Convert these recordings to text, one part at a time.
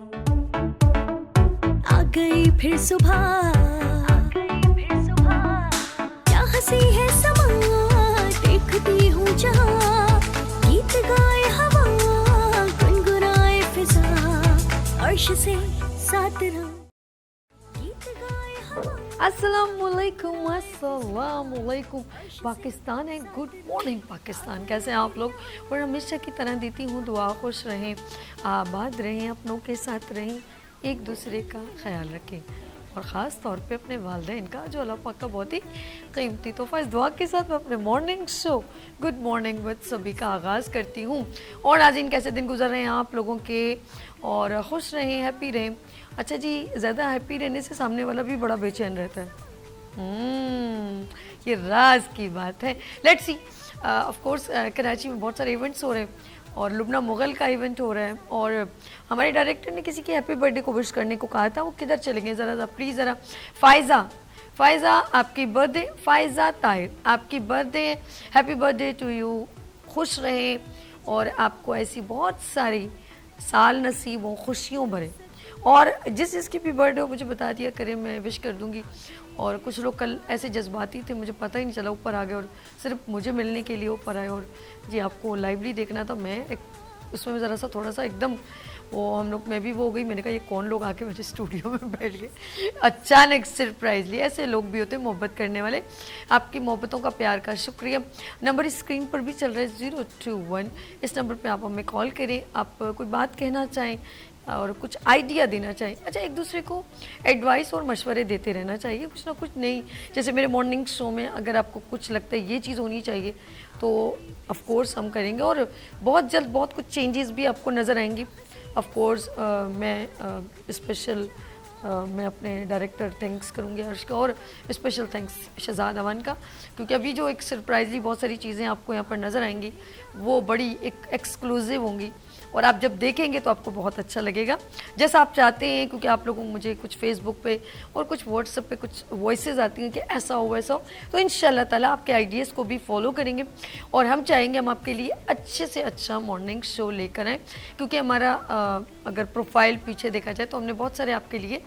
आ गई फिर सुबह, क्या हंसी है समा, देखती हूँ जहाँ, गीत गाए हवा, गुनगुनाए फिजा, अर्श से साथ रहो, गीत गाए हवा। अस्सलामुअलैकुम, अस्सलामुअलैकुम Pakistan and good morning Pakistan. कैसे हैं आप लोग? और हमेशा की तरह देती हूँ दुआ, खुश रहें, आबाद रहें, अपनों के साथ रहें, एक दूसरे का ख्याल रखें और ख़ास तौर पे अपने वालिदैन का, जो अल्लाह पाक का बहुत ही कीमती तोहफ़ा। इस दुआ के साथ मैं अपने morning show good morning with सभी का आगाज़ करती हूँ। और आज इन कैसे दिन गुजर रहे हैं आप लोगों के, और खुश रहें, हैप्पी रहें। अच्छा जी, ज़्यादा हैप्पी रहने से सामने वाला भी बड़ा बेचैन रहता है। ये राज की बात है। Let's see, of course Karachi में बहुत सारे इवेंट्स हो रहे हैं और लुबना मुग़ल का इवेंट हो रहा है, और हमारे डायरेक्टर ने किसी की हैप्पी बर्थडे को विश करने को कहा था। वो किधर चले गए ज़रा प्लीज़ ज़रा। फ़ायज़ा आपकी बर्थडे, फ़ायज़ा ताहिर आपकी birthday, happy birthday to you. खुश रहें और आपको ऐसी बहुत सारी साल नसीब हो, खुशियों भरे। और जिस जिसकी भी बर्थडे हो मुझे बता दिया करें, मैं विश कर दूंगी। और कुछ लोग कल ऐसे जज्बाती थे, मुझे पता ही नहीं चला, ऊपर आ गए और सिर्फ मुझे मिलने के लिए ऊपर आए। और जी आपको लाइवली देखना था, मैं एक उसमें ज़रा सा थोड़ा सा एकदम वो हम लोग, मैं भी वो हो गई। मैंने कहा ये कौन लोग आके मेरे स्टूडियो में बैठ गए अचानक सरप्राइजली। ऐसे लोग भी होते हैं मोहब्बत करने वाले। आपकी मोहब्बतों का, प्यार का शुक्रिया। नंबर इस स्क्रीन पर भी चल रहा है 021। इस नंबर पे आप हमें कॉल करें, आप कोई बात कहना चाहें और कुछ आइडिया देना चाहिए। अच्छा, एक दूसरे को एडवाइस और मशवरे देते रहना चाहिए, कुछ ना कुछ नहीं। जैसे मेरे मॉर्निंग शो में अगर आपको कुछ लगता है ये चीज़ होनी चाहिए तो ऑफ कोर्स हम करेंगे, और बहुत जल्द बहुत कुछ चेंजेस भी आपको नज़र आएंगी। ऑफ कोर्स मैं स्पेशल मैं अपने डायरेक्टर थैंक्स करूँगी हर्ष का, और स्पेशल थैंक्स शहजाद अवान का, क्योंकि अभी जो एक सरप्राइजली बहुत सारी चीज़ें आपको यहाँ पर नज़र आएंगी वो बड़ी एक एक्सक्लूसिव होंगी, और आप जब देखेंगे तो आपको बहुत अच्छा लगेगा जैसा आप चाहते हैं। क्योंकि आप लोगों को मुझे कुछ फेसबुक पे और कुछ व्हाट्सएप पे कुछ वॉइसेस आती हैं कि ऐसा हो वैसा हो, तो इंशाल्लाह ताला आपके आइडियाज़ को भी फॉलो करेंगे। और हम चाहेंगे हम आपके लिए अच्छे से अच्छा मॉर्निंग शो लेकर आएँ, क्योंकि हमारा अगर प्रोफाइल पीछे देखा जाए तो हमने बहुत सारे आपके लिए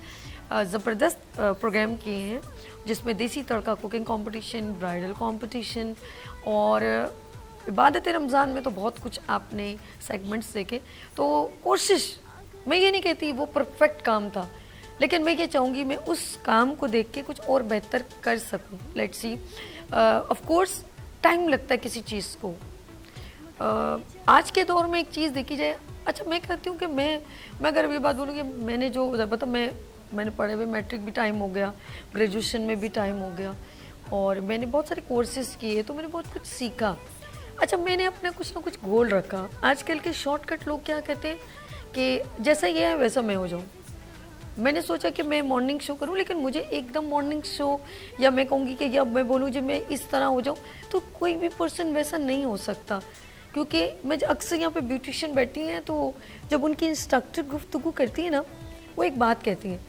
ज़बरदस्त प्रोग्राम किए हैं, जिसमें देसी तड़का कुकिंग कंपटीशन, ब्राइडल कंपटीशन, और इबादत रमज़ान में तो बहुत कुछ आपने सेगमेंट्स देखे। तो कोशिश, मैं ये नहीं कहती वो परफेक्ट काम था, लेकिन मैं ये चाहूँगी मैं उस काम को देख के कुछ और बेहतर कर सकूँ। Let's see, of course time लगता है किसी चीज़ को। आज के दौर में एक चीज़ देखी जाए, अच्छा मैं कहती हूँ कि मैं अगर ये बात बोलूँ कि मैंने जो मतलब मैंने पढ़े हुए मैट्रिक भी टाइम हो गया, ग्रेजुएशन में भी टाइम हो गया, और मैंने बहुत सारे कोर्सेज़ किए, तो मैंने बहुत कुछ सीखा। अच्छा, मैंने अपना कुछ ना कुछ गोल रखा। आजकल के शॉर्टकट लोग क्या कहते हैं कि जैसा ये है वैसा मैं हो जाऊँ। मैंने सोचा कि मैं मॉर्निंग शो करूं, लेकिन मुझे एकदम मॉर्निंग शो, या मैं कहूँगी कि या मैं बोलूँ जो मैं इस तरह हो जाऊं, तो कोई भी पर्सन वैसा नहीं हो सकता। क्योंकि मैं अक्सर यहाँ पे ब्यूटिशियन बैठी हैं, तो जब उनकी इंस्ट्रक्टर गुफ्तगू करती है ना, वो एक बात कहती हैं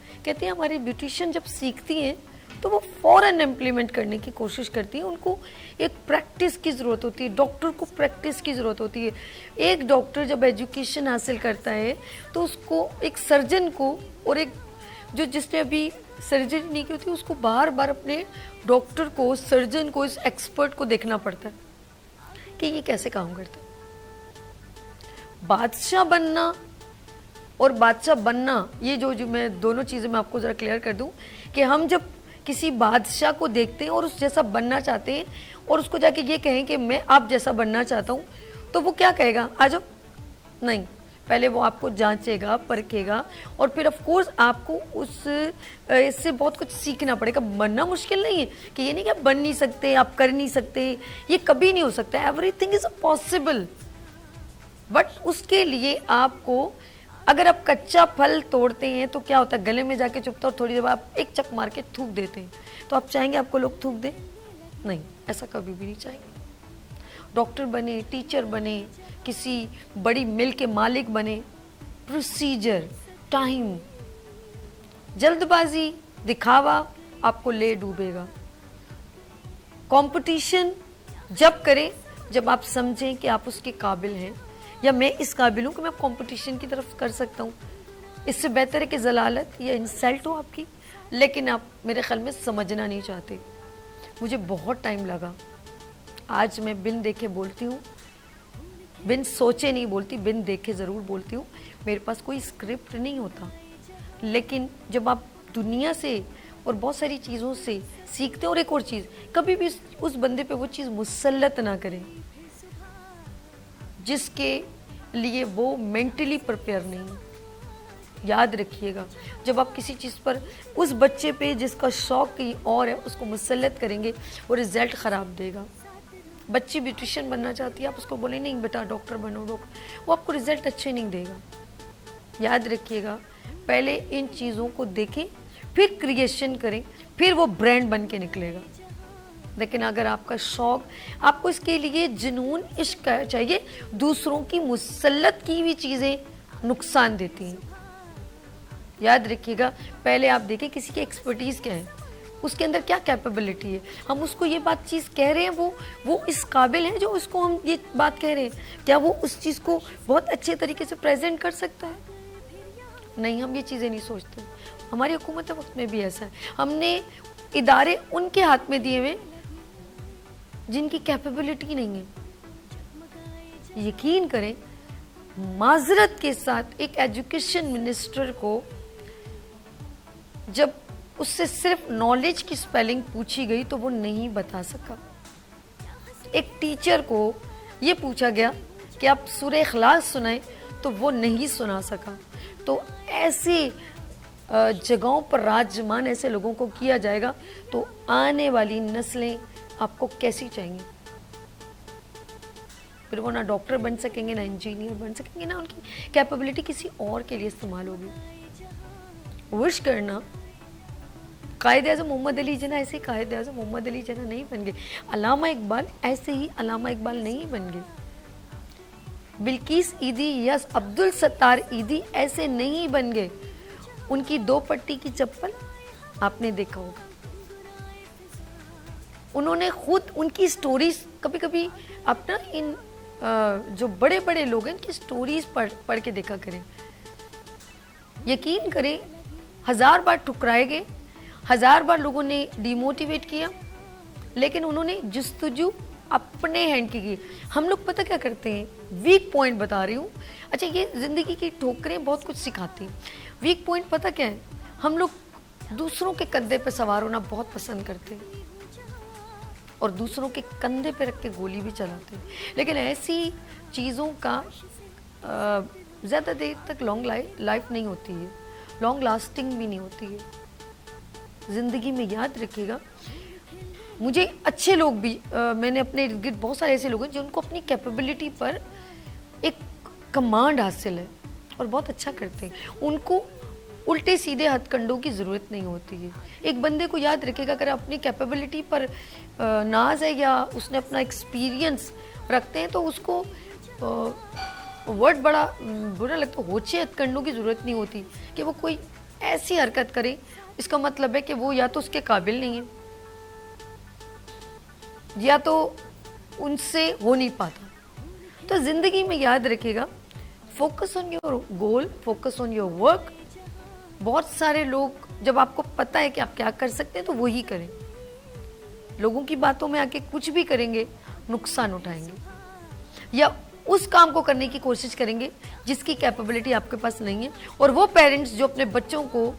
हमारी ब्यूटिशियन जब सीखती हैं तो वो फ़ौरन इम्प्लीमेंट करने की कोशिश करती है। उनको एक प्रैक्टिस की ज़रूरत होती है, डॉक्टर को प्रैक्टिस की ज़रूरत होती है। एक डॉक्टर जब एजुकेशन हासिल करता है तो उसको, एक सर्जन को, और एक जो जिसने अभी सर्जरी नहीं की होती, उसको बार बार अपने डॉक्टर को, सर्जन को, इस एक्सपर्ट को देखना पड़ता है कि ये कैसे काम करता है। बादशाह बनना और बादशाह बनना, ये जो मैं दोनों चीज़ें मैं आपको ज़रा क्लियर कर दूं कि हम जब किसी बादशाह को देखते हैं और उस जैसा बनना चाहते हैं, और उसको जाके ये कहें कि मैं आप जैसा बनना चाहता हूँ, तो वो क्या कहेगा? आ जाओ। नहीं, पहले वो आपको जांचेगा, परखेगा, और फिर ऑफ कोर्स आपको इससे बहुत कुछ सीखना पड़ेगा। बनना मुश्किल नहीं है, कि ये नहीं कि आप बन नहीं सकते, आप कर नहीं सकते, ये कभी नहीं हो सकता। एवरीथिंग इज पॉसिबल, बट उसके लिए आपको, अगर आप कच्चा फल तोड़ते हैं तो क्या होता है, गले में जाके चुभता है, और थोड़ी देर बाद आप एक चक मार के थूक देते हैं। तो आप चाहेंगे आपको लोग थूक दें? नहीं, ऐसा कभी भी नहीं चाहेंगे। डॉक्टर बने, टीचर बने, किसी बड़ी मिल के मालिक बने, प्रोसीजर, टाइम, जल्दबाजी, दिखावा आपको ले डूबेगा। कंपटीशन जब करें जब आप समझें कि आप उसके काबिल हैं, या मैं इस काबिल हूँ कि मैं कंपटीशन की तरफ कर सकता हूँ। इससे बेहतर है कि जलालत या इंसल्ट हो आपकी, लेकिन आप मेरे ख्याल में समझना नहीं चाहते। मुझे बहुत टाइम लगा, आज मैं बिन देखे बोलती हूँ, बिन सोचे नहीं बोलती, बिन देखे ज़रूर बोलती हूँ। मेरे पास कोई स्क्रिप्ट नहीं होता, लेकिन जब आप दुनिया से और बहुत सारी चीज़ों से सीखते हैं, और एक और चीज़, कभी भी उस बंदे पे वो चीज़ मुसल्लत ना करें जिसके लिए वो मेंटली प्रिपेयर नहीं है। याद रखिएगा, जब आप किसी चीज़ पर उस बच्चे पे जिसका शौक कहीं और है उसको मुसल्लत करेंगे, वो रिज़ल्ट ख़राब देगा। बच्ची ब्यूटिशियन बनना चाहती है, आप उसको बोले नहीं बेटा डॉक्टर बनो, डॉक्टर, वो आपको रिज़ल्ट अच्छे नहीं देगा। याद रखिएगा, पहले इन चीज़ों को देखें, फिर क्रिएशन करें, फिर वो ब्रांड बन के निकलेगा। लेकिन अगर आपका शौक, आपको इसके लिए जुनून इश्क चाहिए, दूसरों की मुसल्लत की हुई चीज़ें नुकसान देती हैं। याद रखिएगा, पहले आप देखें किसी की एक्सपर्टीज़ क्या है, उसके अंदर क्या कैपेबिलिटी है। हम उसको ये बात चीज़ कह रहे हैं, वो इस काबिल है जो उसको हम ये बात कह रहे हैं, क्या वो उस चीज़ को बहुत अच्छे तरीके से प्रेजेंट कर सकता है? नहीं, हम ये चीज़ें नहीं सोचते। हमारी हुकूमत वक्त में भी ऐसा है, हमने इदारे उनके हाथ में दिए हुए जिनकी कैपेबिलिटी नहीं है। यकीन करें, माजरत के साथ एक एजुकेशन मिनिस्टर को जब उससे सिर्फ नॉलेज की स्पेलिंग पूछी गई तो वो नहीं बता सका। एक टीचर को ये पूछा गया कि आप सूरह इखलास सुनाएं तो वो नहीं सुना सका। तो ऐसी जगहों पर राजमान ऐसे लोगों को किया जाएगा तो आने वाली नस्लें आपको कैसी चाहिए? फिर वो ना डॉक्टर बन सकेंगे, ना इंजीनियर बन सकेंगे, ना उनकी कैपेबिलिटी किसी और के लिए इस्तेमाल होगी। विश करना कायदे आज़म मोहम्मद अली जना ऐसे कायदे आज़म मोहम्मद अली जना नहीं बन गए, अलामा इकबाल ऐसे ही अलामा इकबाल नहीं बन गए, बिल्किस ईदी या अब्दुल सत्तार ईदी ऐसे नहीं बन गए। उनकी 2 पट्टी की चप्पल आपने देखा होगा। उन्होंने खुद उनकी स्टोरीज, कभी कभी आप ना इन जो बड़े बड़े लोग हैं इनकी स्टोरीज पढ़ के देखा करें। यकीन करें, 1000 बार ठुकराए गए, 1000 बार लोगों ने डिमोटिवेट किया, लेकिन उन्होंने जस्तजू अपने हैंड की। हम लोग पता क्या करते हैं, वीक पॉइंट बता रही हूँ। अच्छा, ये ज़िंदगी की ठोकरें बहुत कुछ सिखाती हैं। वीक पॉइंट पता क्या है, हम लोग दूसरों के कंधे पे सवार होना बहुत पसंद करते हैं और दूसरों के कंधे पे रख के गोली भी चलाते हैं। लेकिन ऐसी चीज़ों का ज़्यादा देर तक लॉन्ग लाइफ नहीं होती है, लॉन्ग लास्टिंग भी नहीं होती है ज़िंदगी में। याद रखिएगा, मुझे अच्छे लोग भी मैंने अपने इर्द गिर्द बहुत सारे ऐसे लोग हैं जिनको अपनी कैपेबिलिटी पर एक कमांड हासिल है और बहुत अच्छा करते हैं। उनको उल्टे सीधे हथकंडों की ज़रूरत नहीं होती है। एक बंदे को याद रखेगा, अगर अपनी कैपेबिलिटी पर नाज है या उसने अपना एक्सपीरियंस रखते हैं तो उसको वर्ड बड़ा बुरा लगता है, होचे हथकंडों की ज़रूरत नहीं होती कि वो कोई ऐसी हरकत करे, इसका मतलब है कि वो या तो उसके काबिल नहीं है या तो उनसे हो नहीं पाता। तो ज़िंदगी में याद रखिएगा, focus on your goal, focus on your work. बहुत सारे लोग, जब आपको पता है कि आप क्या कर सकते हैं तो वही करें। लोगों की बातों में आके कुछ भी करेंगे, नुकसान उठाएंगे या उस काम को करने की कोशिश करेंगे जिसकी कैपेबिलिटी आपके पास नहीं है। और वो पेरेंट्स जो अपने बच्चों को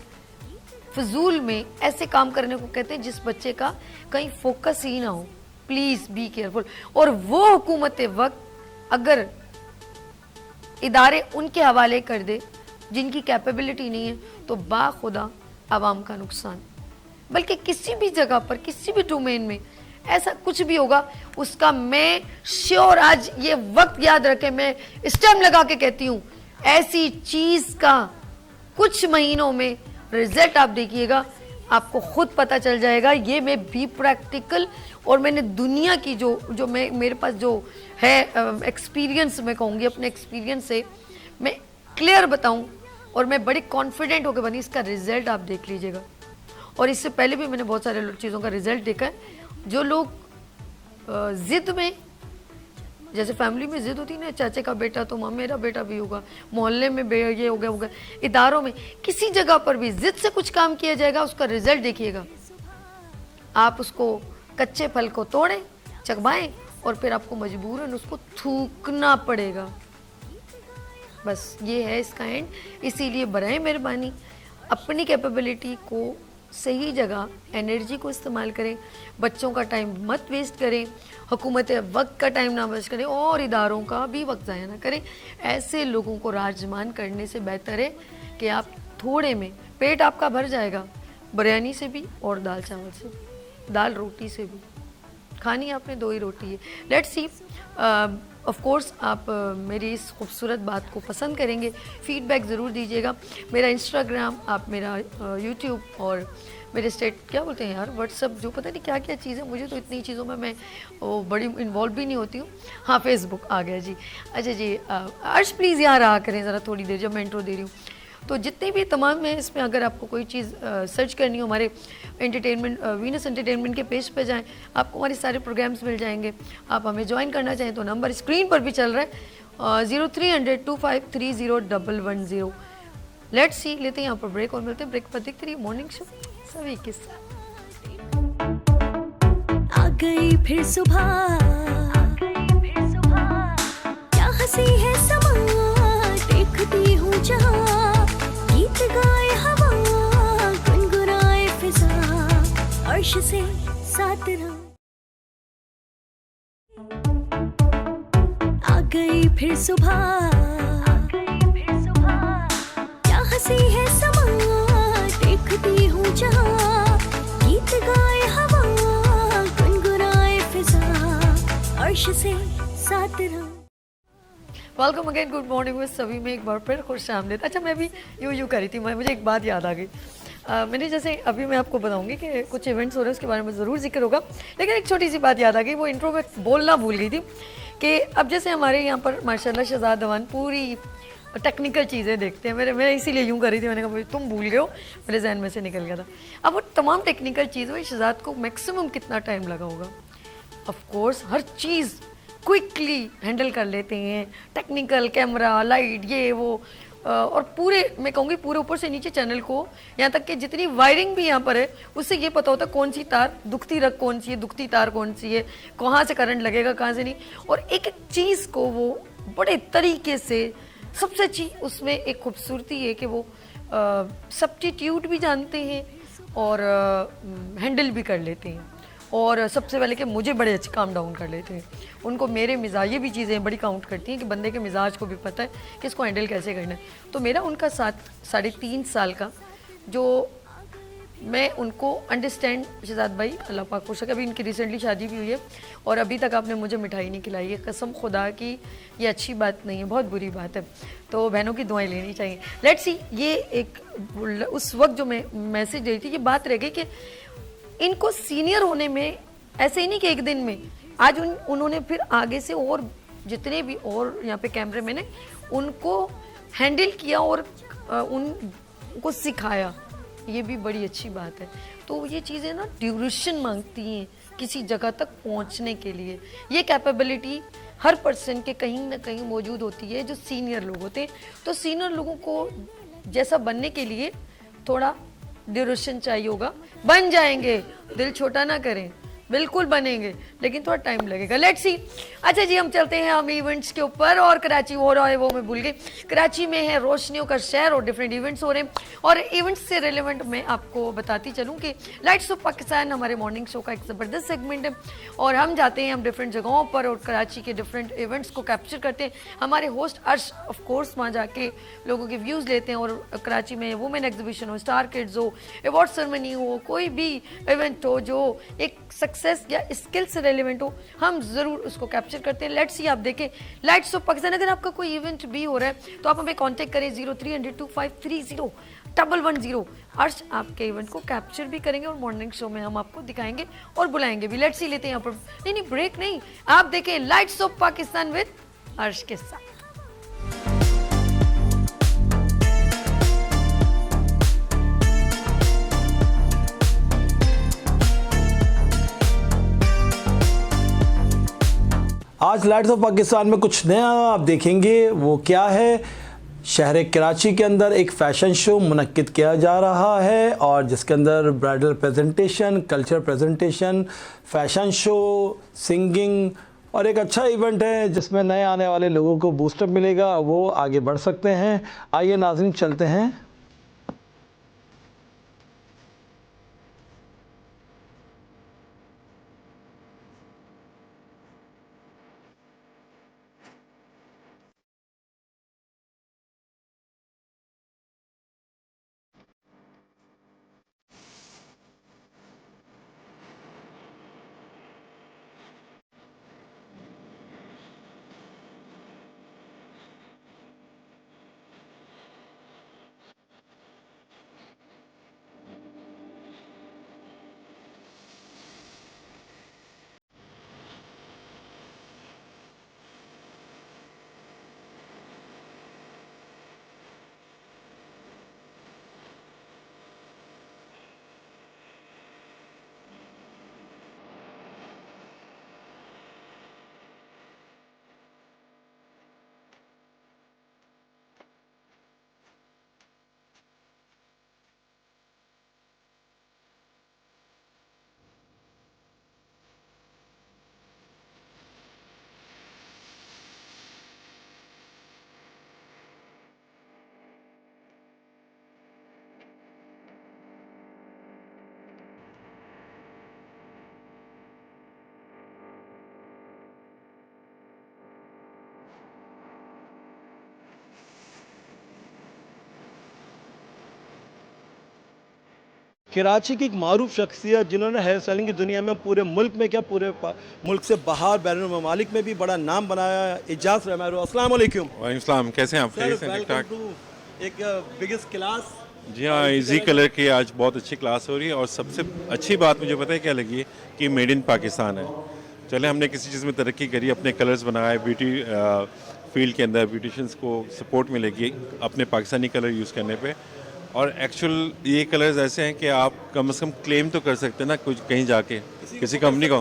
फजूल में ऐसे काम करने को कहते हैं जिस बच्चे का कहीं फोकस ही ना हो, प्लीज़ बी केयरफुल। और वो हुकूमत वक्त अगर इदारे उनके हवाले कर दे जिनकी कैपेबिलिटी नहीं है तो बाखुदा आवाम का नुकसान। बल्कि किसी भी जगह पर, किसी भी डोमेन में ऐसा कुछ भी होगा, उसका मैं श्योर, आज ये वक्त याद रखें, मैं स्टैम्प लगा के कहती हूँ, ऐसी चीज़ का कुछ महीनों में रिजल्ट आप देखिएगा, आपको खुद पता चल जाएगा। ये मैं भी प्रैक्टिकल और मैंने दुनिया की जो मेरे पास जो है एक्सपीरियंस, मैं कहूँगी अपने एक्सपीरियंस से मैं क्लियर बताऊँ और मैं बड़ी कॉन्फिडेंट होकर बनी, इसका रिजल्ट आप देख लीजिएगा। और इससे पहले भी मैंने बहुत सारे चीज़ों का रिजल्ट देखा है। जो लोग ज़िद में जैसे फैमिली में जिद होती है ना, चाचे का बेटा तो माँ मेरा बेटा भी होगा, मोहल्ले में ये हो गया, इदारों में, किसी जगह पर भी जिद से कुछ काम किया जाएगा, उसका रिजल्ट देखिएगा। आप उसको कच्चे फल को तोड़ें, चबाएं और फिर आपको मजबूरन उसको थूकना पड़ेगा। बस ये है इसका एंड। इसीलिए बराए मेहरबानी अपनी कैपेबिलिटी को सही जगह, एनर्जी को इस्तेमाल करें, बच्चों का टाइम मत वेस्ट करें, हुकूमत वक्त का टाइम ना वेस्ट करें और इदारों का भी वक्त ज़ाया ना करें। ऐसे लोगों को राजमान करने से बेहतर है कि आप थोड़े में पेट आपका भर जाएगा, बिरयानी से भी और दाल चावल से भी, दाल रोटी से भी। खानी आपने 2 ही रोटी है। लेट्स सी, ऑफ कोर्स आप मेरी इस खूबसूरत बात को पसंद करेंगे, फीडबैक ज़रूर दीजिएगा। मेरा इंस्टाग्राम, आप मेरा यूट्यूब और मेरे क्या बोलते हैं यार, व्हाट्सअप, जो पता नहीं क्या क्या चीज़ है, मुझे तो इतनी चीज़ों में मैं बड़ी इन्वॉल्व भी नहीं होती हूँ। हाँ, फेसबुक आ गया जी। अच्छा जी, अर्श प्लीज़ यहाँ रहा करें ज़रा थोड़ी देर जब मैं इंट्रो दे रही हूँ। तो जितने भी तमाम है इसमें, अगर आपको कोई चीज़ सर्च करनी हो, हमारे एंटरटेनमेंट वीनस एंटरटेनमेंट के पेज पे जाएं, आपको हमारे सारे प्रोग्राम्स मिल जाएंगे। आप हमें ज्वाइन करना चाहें तो नंबर स्क्रीन पर भी चल रहा है, 0300253010। लेट्स सी, लेते हैं यहाँ पर ब्रेक और मिलते हैं ब्रेक पर। देखते रहिए मॉर्निंग शो सभी के साथ। आ गई फिर सुबह, क्या हंसी है समा, देखती हूँ जहाँ, गीत गाए हवा, गुनगुनाए फिजा, अर्श से साथ रहो। आ गई फिर सुबह, क्या हंसी है समा, देखती हूँ जहाँ, गीत गाए हवा, गुनगुनाए फिजा, अर्श से साथ रहो। Welcome again, good morning with सभी में एक बार फिर खुश आमदीद। अच्छा, मैं भी यूँ करी थी, मुझे एक बात याद आ गई। मैंने जैसे अभी मैं आपको बताऊंगी कि कुछ इवेंट्स हो रहे हैं, उसके बारे में ज़रूर जिक्र होगा, लेकिन एक छोटी सी बात याद आ गई, वो इंट्रो में बोलना भूल गई थी कि अब जैसे हमारे यहाँ पर माशाल्लाह शहजाद अवान पूरी टेक्निकल चीज़ें देखते हैं। मैं इसीलिए यूँ कर रही थी, मैंने कहा तुम भूल गए हो, मेरे जहन में से निकल गया था। अब वो तमाम टेक्निकल चीज़ में शहजाद को मैक्सिमम कितना टाइम लगा होगा? Of course her cheese quickly handle कर लेते हैं, टेक्निकल, कैमरा, लाइट, ये वो, और पूरे, मैं कहूँगी पूरे ऊपर से नीचे चैनल को, यहाँ तक कि जितनी वायरिंग भी यहाँ पर है उससे ये पता होता है कौन सी तार दुखती, रख कौन सी है, दुखती तार कौन सी है, कहाँ से करंट लगेगा, कहाँ से नहीं। और एक एक चीज़ को वो बड़े तरीके से, सबसे अच्छी उसमें एक खूबसूरती है कि वो सब्स्टिट्यूट भी जानते हैं और हैंडल भी कर लेते हैं। और सबसे पहले कि मुझे बड़े अच्छे काम डाउन कर लेते हैं, उनको मेरे मिजाज, ये भी चीज़ें बड़ी काउंट करती हैं कि बंदे के मिजाज को भी पता है कि इसको हैंडल कैसे करना है। तो मेरा उनका साथ 3.5 साल का, जो मैं उनको अंडरस्टैंड, शहजाद भाई अल्लाह पाक हो सके, अभी इनकी रिसेंटली शादी भी हुई है और अभी तक आपने मुझे मिठाई नहीं खिलाई है, कसम खुदा की ये अच्छी बात नहीं है, बहुत बुरी बात है। तो बहनों की दुआएं लेनी चाहिए। लेट्स सी, ये एक उस वक्त जो मैं मैसेज दे रही थी, ये बात रह गई कि इनको सीनियर होने में ऐसे ही नहीं कि एक दिन में, आज उन्होंने फिर आगे से और जितने भी और यहाँ पे कैमरे मैन है उनको हैंडल किया और उनको सिखाया, ये भी बड़ी अच्छी बात है। तो ये चीज़ें ना ड्यूरेशन मांगती हैं किसी जगह तक पहुँचने के लिए। ये कैपेबिलिटी हर पर्सन के कहीं ना कहीं मौजूद होती है जो सीनियर लोग होते हैं। तो सीनियर लोगों को जैसा बनने के लिए थोड़ा ड्यूरेशन चाहिए होगा, बन जाएंगे, दिल छोटा ना करें, बिल्कुल बनेंगे, लेकिन थोड़ा टाइम लगेगा। Let's see. अच्छा जी, हम चलते हैं हम इवेंट्स के ऊपर। और कराची हो रहा है, वो मैं भूल गई, कराची में है रोशनियों का शहर और डिफरेंट इवेंट्स हो रहे हैं। और इवेंट्स से रिलेवेंट मैं आपको बताती चलूँ कि लाइट्स ऑफ पाकिस्तान हमारे मॉर्निंग शो का एक ज़बरदस्त सेगमेंट है और हम जाते हैं हम डिफरेंट जगहों पर और कराची के डिफरेंट इवेंट्स को कैप्चर करते हैं। हमारे होस्ट अर्श ऑफ कोर्स वहाँ जाके लोगों के व्यूज़ लेते हैं और कराची में वुमेन एग्जीबिशन हो, स्टार किड्स हो, अवार्ड सेरेमनी हो, कोई भी इवेंट हो जो एक सक्सेस या स्किल से रेलिवेंट हो, हम ज़रूर उसको कैप्चर करते हैं। लेट्स सी, आप देखें लाइट्स ऑफ पाकिस्तान। अगर आपका कोई इवेंट भी हो रहा है तो आप हमें कांटेक्ट करें 0300253010। अर्श आपके इवेंट को कैप्चर भी करेंगे और मॉर्निंग शो में हम आपको दिखाएंगे और बुलाएंगे भी। लेट्स सी, लेते हैं यहाँ पर, नहीं ब्रेक नहीं, आप देखें लाइट्स ऑफ पाकिस्तान विद अर्श के साथ। आज आज लाइट्स ऑफ पाकिस्तान में कुछ नया आप देखेंगे। वो क्या है? शहर कराची के अंदर एक फ़ैशन शो मुनक्किद किया जा रहा है और जिसके अंदर bridal presentation, culture presentation, fashion show, singing और एक अच्छा इवेंट है जिसमें नए आने वाले लोगों को बूस्टअप मिलेगा, वो आगे बढ़ सकते हैं। आइए नाज़रीन चलते हैं। कराची की एक मारूफ शख्सियत जिन्होंने हेयर स्टाइलिंग की दुनिया में पूरे मुल्क में क्या पूरे मुल्क से बाहर बैरून ममालिक में भी बड़ा नाम बनाया है। इजाज़ रहमान, अस्सलाम वालेकुम। वालेकुम, कैसे हैं आप? सर, ठीक वेलकम ठाक। टू एक बिगेस्ट क्लास। जी हाँ, इजी कलर की आज बहुत अच्छी क्लास हो रही है और सबसे अच्छी बात मुझे पता है क्या लगी कि मेड इन पाकिस्तान है। चले हमने किसी चीज़ में तरक्की करी, अपने कलर्स बनाए, ब्यूटी फील्ड के अंदर ब्यूटिशियंस को सपोर्ट मिलेगी अपने पाकिस्तानी कलर यूज़ करने पे। और एक्चुअल ये कलर्स ऐसे हैं कि आप कम से कम क्लेम तो कर सकते हैं ना कुछ कहीं जाके किसी कंपनी को,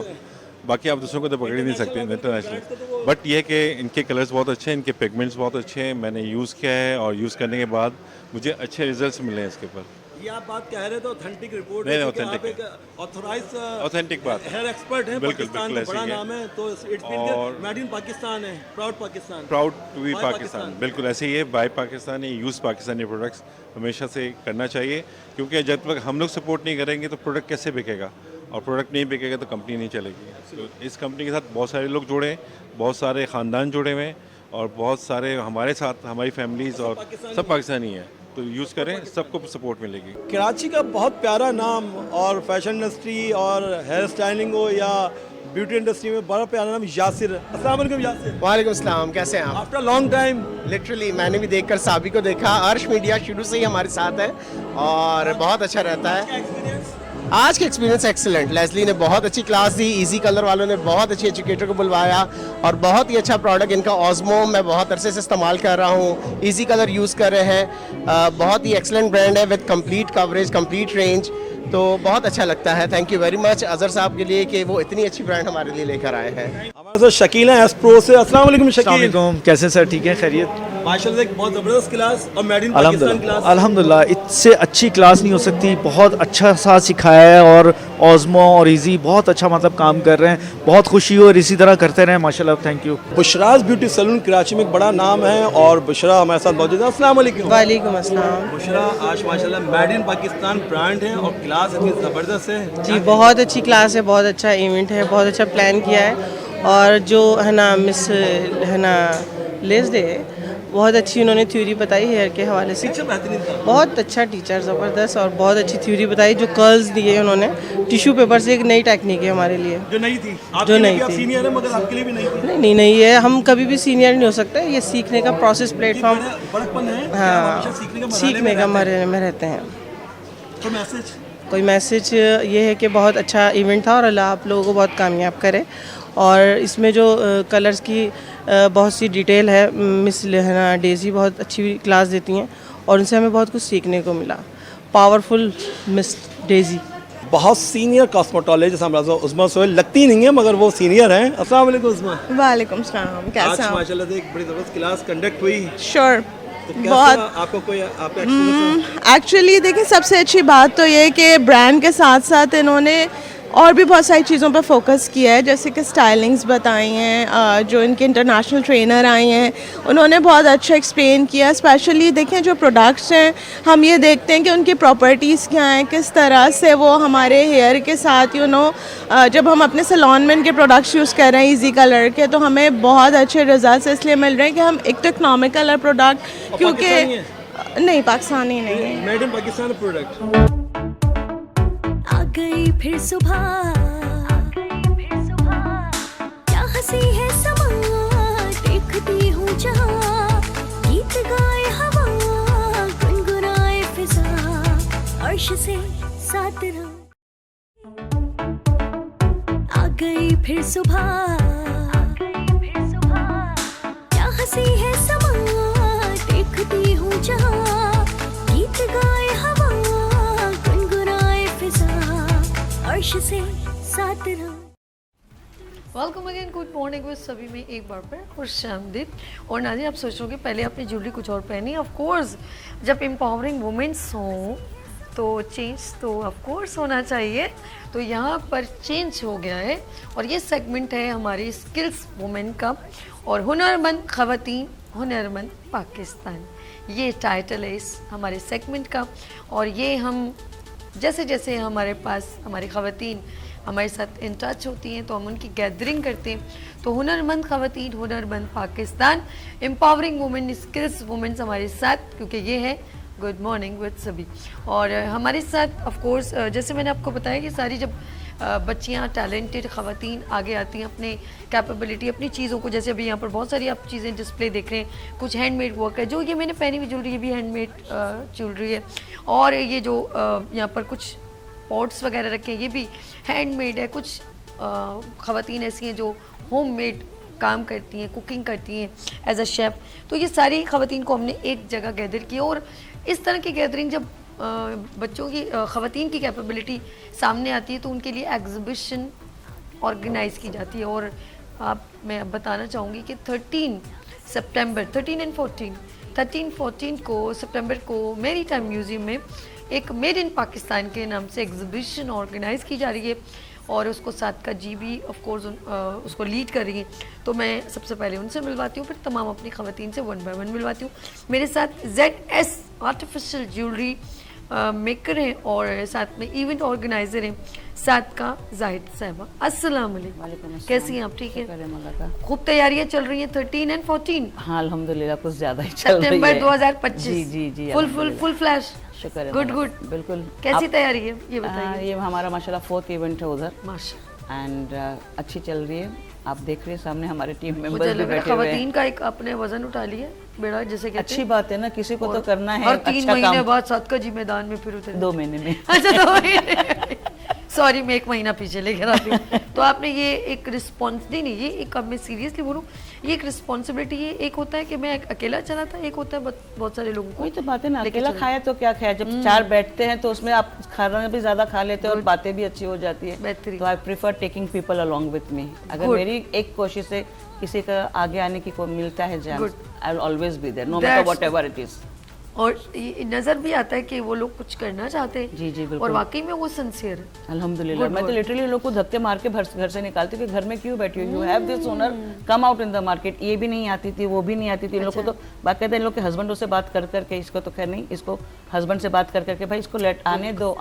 बाकी आप दूसरों को तो पकड़ ही नहीं सकते इंटरनेशनल। बट ये कि इनके कलर्स बहुत अच्छे हैं, इनके पिगमेंट्स बहुत अच्छे हैं, मैंने यूज़ किया है और यूज़ करने के बाद मुझे अच्छे रिजल्ट्स मिले हैं इसके ऊपर। ये आप बात कह रहे थे ऑथेंटिक रिपोर्ट नहीं, है, authentic आप एक ऑथराइज्ड ऑथेंटिक बात है। हेयर एक्सपर्ट हैं, बिल्कुल, पाकिस्तान बिल्कुल का बड़ा ऐसे ही है। नाम है, तो इट्स और- मेड इन पाकिस्तान है, proud Pakistan. Proud to be By Pakistan, Pakistan। बिल्कुल ऐसे ही है। Buy Pakistani, use Pakistani products हमेशा से करना चाहिए, क्योंकि जब तक हम लोग सपोर्ट नहीं करेंगे तो प्रोडक्ट कैसे बिकेगा, और प्रोडक्ट नहीं बिकेगा तो कंपनी नहीं चलेगी। तो इस कंपनी के साथ बहुत सारे लोग जुड़े हैं, बहुत सारे ख़ानदान जुड़े हुए हैं और बहुत सारे हमारे साथ हमारी फैमिलीज़ और सब पाकिस्तानी हैं, तो यूज़ करें, सबको सपोर्ट मिलेगी। कराची का बहुत प्यारा नाम, और फैशन इंडस्ट्री और हेयर स्टाइलिंग हो या ब्यूटी इंडस्ट्री में बड़ा प्यारा नाम यासिर। अस्सलाम वालेकुम यासिर। वालेकुम अस्सलाम, कैसे हैं आप? After long time. लिटरली मैंने भी देखकर साबी को देखा। अर्श मीडिया शुरू से ही हमारे साथ है और बहुत अच्छा रहता है। आज का एक्सपीरियंस एक्सीलेंट। लेस्ली ने बहुत अच्छी क्लास दी, इजी कलर वालों ने बहुत अच्छे एजुकेटर को बुलवाया और बहुत ही अच्छा प्रोडक्ट इनका ऑस्मो मैं बहुत अरसे से इस्तेमाल कर रहा हूँ। इजी कलर यूज़ कर रहे हैं, बहुत ही एक्सीलेंट ब्रांड है with complete coverage, complete range, तो बहुत अच्छा लगता है। Thank you very much Azhar साहब के लिए कि वो इतनी अच्छी ब्रांड हमारे लिए लेकर आए हैं। हमारे साथ शकील है एस प्रो से। अस्सलाम वालेकुम शकील। अस्सलाम, कैसे सर? ठीक है, खैरियत? माशाल्लाह एक बहुत ज़बरदस्त क्लास और मेड इन पाकिस्तान क्लास। अल्हम्दुलिल्लाह, इससे अच्छी क्लास नहीं हो सकती। बहुत अच्छा सा सिखाया है और ऑज़मो और इजी बहुत अच्छा मतलब काम कर रहे हैं। बहुत खुशी हो और इसी तरह करते रहें माशाल्लाह। Thank you. Bushra's beauty salon Karachi में एक बड़ा नाम है और बुशरा हमारे साथ मौजूद है। अस्सलाम वालेकुम। वालेकुम अस्सलाम। बुशरा आज माशाल्लाह मेड इन पाकिस्तान ब्रांड है और क्लास इतनी ज़बरदस्त है। जी बहुत अच्छी क्लास है, बहुत अच्छा इवेंट है, बहुत अच्छा प्लान किया है। और जो है ना मिस है ना लेस डे, बहुत अच्छी उन्होंने थ्योरी बताई हेयर के हवाले से। बेहतरीन था। बहुत अच्छा टीचर, ज़बरदस्त, और बहुत अच्छी थ्योरी बताई। जो कर्ल्स दिए उन्होंने टिश्यू पेपर से, एक नई टेक्निक है हमारे लिए, जो नहीं थी आपके जो लिए नहीं भी। आप थी। सीनियर है मगर आपके लिए भी नहीं थी। नहीं नहीं नहीं है, हम कभी भी सीनियर नहीं हो सकते। ये सीखने का प्रोसेस, प्लेटफॉर्म, बड़कपन है कि हाँ, हम हमेशा सीखने का सीखने का मरहले मरहले में रहते हैं। तो मैसेज कोई मैसेज ये है कि बहुत अच्छा इवेंट था और अल्लाह आप लोगों को बहुत कामयाब करे। और इसमें जो कलर्स की बहुत सी डिटेल है, मिस लेहना डेजी बहुत अच्छी क्लास देती हैं और उनसे हमें बहुत कुछ सीखने को मिला। Powerful miss Daisy. बहुत सीनियर कॉस्मेटोलॉजिस्ट हमारा उस्मा सोहेल, लगती नहीं है मगर वो सीनियर हैं। अस्सलाम वालेकुम उस्मा। वालेकुम सलाम, आज माशाल्लाह से एक बड़ी ज़बरदस्त क्लास कंडक्ट हुई, श्योर तो कैसा आपको कोई आपका एक्सपीरियंस? एक्चुअली देखिए, सबसे अच्छी बात तो ये है कि ब्रांड के साथ साथ इन्होंने और भी बहुत सारी चीज़ों पर फोकस किया है, जैसे कि स्टाइलिंग्स बताई हैं, जो इनके इंटरनेशनल ट्रेनर आए हैं उन्होंने बहुत अच्छा एक्सप्लेन किया। स्पेशली देखें जो प्रोडक्ट्स हैं, हम ये देखते हैं कि उनकी प्रॉपर्टीज़ क्या हैं, किस तरह से वो हमारे हेयर के साथ जब हम अपने सैलून में इनके प्रोडक्ट्स यूज़ कर रहे हैं इजी कलर के, तो हमें बहुत अच्छे रिजल्ट इसलिए मिल रहे हैं कि हम एक तो इकनॉमिकल है प्रोडक्ट, क्योंकि नहीं पाकिस्तानी नहीं है, मेड इन पाकिस्तान प्रोडक्ट। आ गई फिर सुबह, क्या हंसी है समा, देखती हूँ जहाँ, गीत गाए हवा, गुनगुनाए फिजा, अर्श से साथ रहा। आ गई फिर सुबह, क्या हंसी है समा, देखती हूँ जहाँ, गीत गाए हवा, गुनगुनाए फिजा, अर्श से साथ रहा। Welcome again, good morning with सभी में एक बार फिर खुश आमदीद। और नाज़रीन, आप सोच रहे हो कि पहले आपने ज्वेलरी कुछ और पहनी, ऑफ कोर्स जब एम्पावरिंग वुमेन्स हों तो चेंज तो ऑफ कोर्स होना चाहिए। तो यहाँ पर चेंज हो गया है और ये सेगमेंट है हमारी स्किल्स वुमेन का और हुनरमंद ख़वातीन हुनरमंद पाकिस्तान, ये टाइटल है इस हमारे सेगमेंट का। और ये हम जैसे जैसे हमारे पास हमारी ख़वातीन हमारे साथ इन टच होती हैं तो हम उनकी गैदरिंग करते हैं। तो हुनरमंद ख़वातीन हुनरमंद Pakistan, empowering women, skills womens हमारे साथ, क्योंकि ये है गुड मॉर्निंग विद सभी। और हमारे साथ ऑफ कोर्स जैसे मैंने आपको बताया कि सारी जब बच्चियाँ टैलेंटेड ख़वातीन आगे आती हैं अपने कैपेबिलिटी अपनी चीज़ों को, जैसे अभी यहाँ पर बहुत सारी आप चीज़ें डिस्प्ले देख रहे हैं, कुछ हैंडमेड वर्क है, जो ये मैंने पहनी हुई ज्वेलरी ये भी हैंडमेड ज्वेलरी है। और ये जो यहाँ पर कुछ पॉट्स वगैरह रखे हैं ये भी हैंडमेड है। कुछ ख़वातीन ऐसी हैं जो होममेड काम करती हैं, कुकिंग करती हैं एज अ शेफ़। तो ये सारी ख़वातीन को हमने एक जगह गैदर किया और इस तरह की गैदरिंग जब बच्चों की ख़वातीन की कैपेबिलिटी सामने आती है तो उनके लिए एग्ज़िबिशन ऑर्गेनाइज़ की जाती है। और मैं अब बताना चाहूँगी कि 13 सितंबर 13 एंड 14 को सितंबर को मेरी टाइम म्यूज़ियम में एक मेड इन पाकिस्तान के नाम से एग्ज़िबिशन ऑर्गेनाइज़ की जा रही है और उसको सादका जी भी ऑफ कोर्स उसको लीड कर रही है। तो मैं सबसे पहले उनसे मिलवाती हूँ, फिर तमाम अपनी ख़वातीन से 1 बाय 1 मिलवाती हूँ। मेरे साथ ZS आर्टिफिशियल ज्वेलरी मेकर हैं और साथ में इवेंट ऑर्गेनाइज़र हैं सादका जाहिद साहिबा। अस्सलाम वालेकुम, कैसी हैं आप? ठीक है, खूब तैयारियां चल रही हैं 13 एंड 14? हाँ अल्हम्दुलिल्लाह कुछ ज़्यादा ही चल रही है। सितंबर 2025 जी फुल फ्लैश। शुक्र है, गुड बिल्कुल। कैसी तैयारी है ये बताइए। ये हमारा माशाल्लाह 4th इवेंट है उधर माशा एंड अच्छी चल रही है। आप देख रहे हैं सामने हमारे टीम मुझे मेंबर्स भी लग रहा है बैठे हुए हैं। ख़वातीन का एक अपने वजन उठा लिया बेड़ा, जैसे कहते अच्छी हैं। बात है ना, किसी को तो करना है और 3 अच्छा महीने काम। बाद सादका जी मैदान में फिर उतरे 2 महीने में। अच्छा 2 महीने सॉरी मैं 1 महीना पीछे लेकर आती हूँ। तो आपने ये एक रिस्पॉन्स नहीं ये एक, अब मैं सीरियसली बोलूँ, ये एक रिस्पॉन्सिबिलिटी है। एक होता है कि मैं अकेला चला था, एक होता है बहुत सारे लोगों को। वही तो बात है ना, लेके अकेला चलना। खाया तो क्या खाया, जब 4 बैठते हैं तो उसमें आप खाना भी ज़्यादा खा लेते हैं और बातें भी अच्छी हो जाती है। बेहतरीन। तो I prefer taking people along with me. अगर Good. मेरी एक कोशिश से किसी का आगे आने की को मिलता है chance, Good. I will always be there no That's- matter whatever it is. और ये नज़र भी आता है कि वो लोग कुछ करना चाहते हैं। जी, बिल्कुल। और वाकई में वो सिंसियर है। अल्हम्दुलिल्लाह। Good मैं तो word. लिटरली लोग को धक्के मार के घर से निकालती थी कि घर में क्यों बैठी हो, you have this owner, come out in the market. ये भी नहीं आती थी, वो भी नहीं आती थी। इन लोग को तो बाकायदा इन लोग के हस्बैंडों से बात कर करके, इसको तो खैर नहीं, इसको हस्बैंड से बात कर करके भाई इसको लेट आने दो।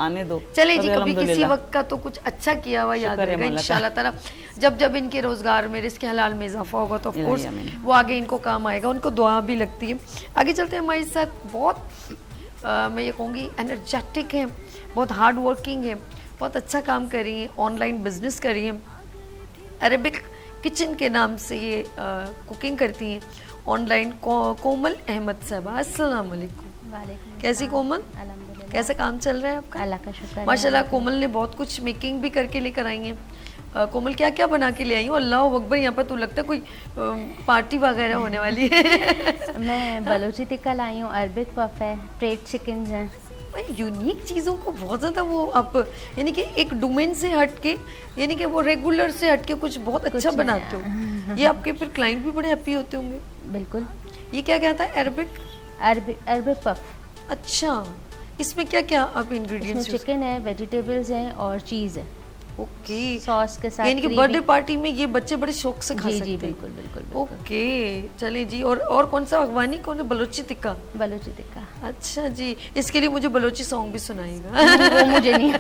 चले जी, अभी कभी किसी अल्हम्दुलिल्लाह। वक्त का तो कुछ अच्छा किया हुआ याद शुक्र है रहेगा मौला का। इंशाल्लाह ताला। जब इनके रोजगार में रिस्क हलाल में इजाफा होगा तो ऑफ इलाही कोर्स आमीन। वो आगे इनको काम आएगा, उनको दुआ भी लगती है। आगे चलते हैं, हमारे साथ बहुत मैं ये कहूँगी एनर्जेटिक हैं, बहुत हार्ड वर्किंग है, बहुत अच्छा काम कर रही हैं, ऑनलाइन बिजनेस कर रही हैं, अरेबिक किचन के नाम से ये कुकिंग करती हैं ऑनलाइन। कोमल अहमद साहबा, अस्सलाम वालेकुम। वालेकुम। कैसी कोमल? अल्हम्दुलिल्लाह। कैसे काम चल रहा है आपका? अल्लाह का शुक्र है। माशाल्लाह कोमल ने बहुत कुछ मेकिंग भी करके लेकर आई हैं। कोमल क्या क्या बना के ले आई हो? अल्लाह अकबर, यहाँ पर तो लगता है कोई पार्टी वगैरह होने वाली है। मैं बलूची टिक्का लाई हूँ, अरबिक पफ है, प्लेट चिकन है। यूनिक चीज़ों को बहुत ज़्यादा वो आप यानी कि एक डोमेन से हट के यानी कि वो रेगुलर से हट के कुछ बहुत अच्छा बनाते हो। ये आपके फिर क्लाइंट भी बड़े हैप्पी होते होंगे। बिल्कुल। ये क्या कहता है अरबिक? Arabic puff. अच्छा, इसमें क्या क्या आप इसमें इंग्रेडिएंट्स? चिकन है, वेजिटेबल्स हैं और चीज़ है। ओके, सॉस के साथ यानी कि gravy। बर्थडे पार्टी में ये बच्चे बड़े शौक से खा जी सकते जी हैं। बिल्कुल बिल्कुल। ओके, चलिए जी। और कौन सा अफगानी, कौन है? बलोची टिक्का। बलूची टिक्का। अच्छा जी, इसके लिए मुझे बलोची सॉन्ग भी सुनाएगा। वो मुझे नहीं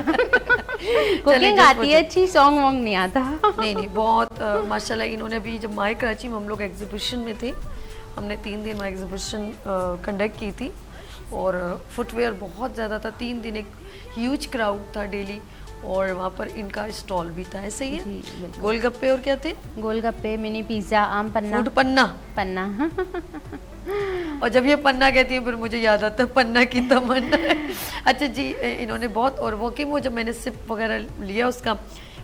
कुकिंग आती है अच्छी, सॉन्ग वॉन्ग नहीं आता। नहीं नहीं, बहुत माशाल्लाह। इन्होंने अभी जब माई कराची में हम लोग एग्जीबिशन में थे, हमने 3 दिन में एग्जीबिशन कंडक्ट की थी और फुटवेयर बहुत ज़्यादा था। 3 दिन एक ह्यूज क्राउड था डेली और वहाँ पर इनका स्टॉल भी था। ऐसे ही जी, है? बिल्कुल। गोलगप्पे और क्या थे? गोलगप्पे, मिनी पिज्ज़ा, आम पन्ना। फूड पन्ना। पन्ना। और जब ये पन्ना कहती है फिर मुझे याद आता है पन्ना की तमन्ना। अच्छा जी, इन्होंने बहुत, और वो जब मैंने सिप वगैरह लिया उसका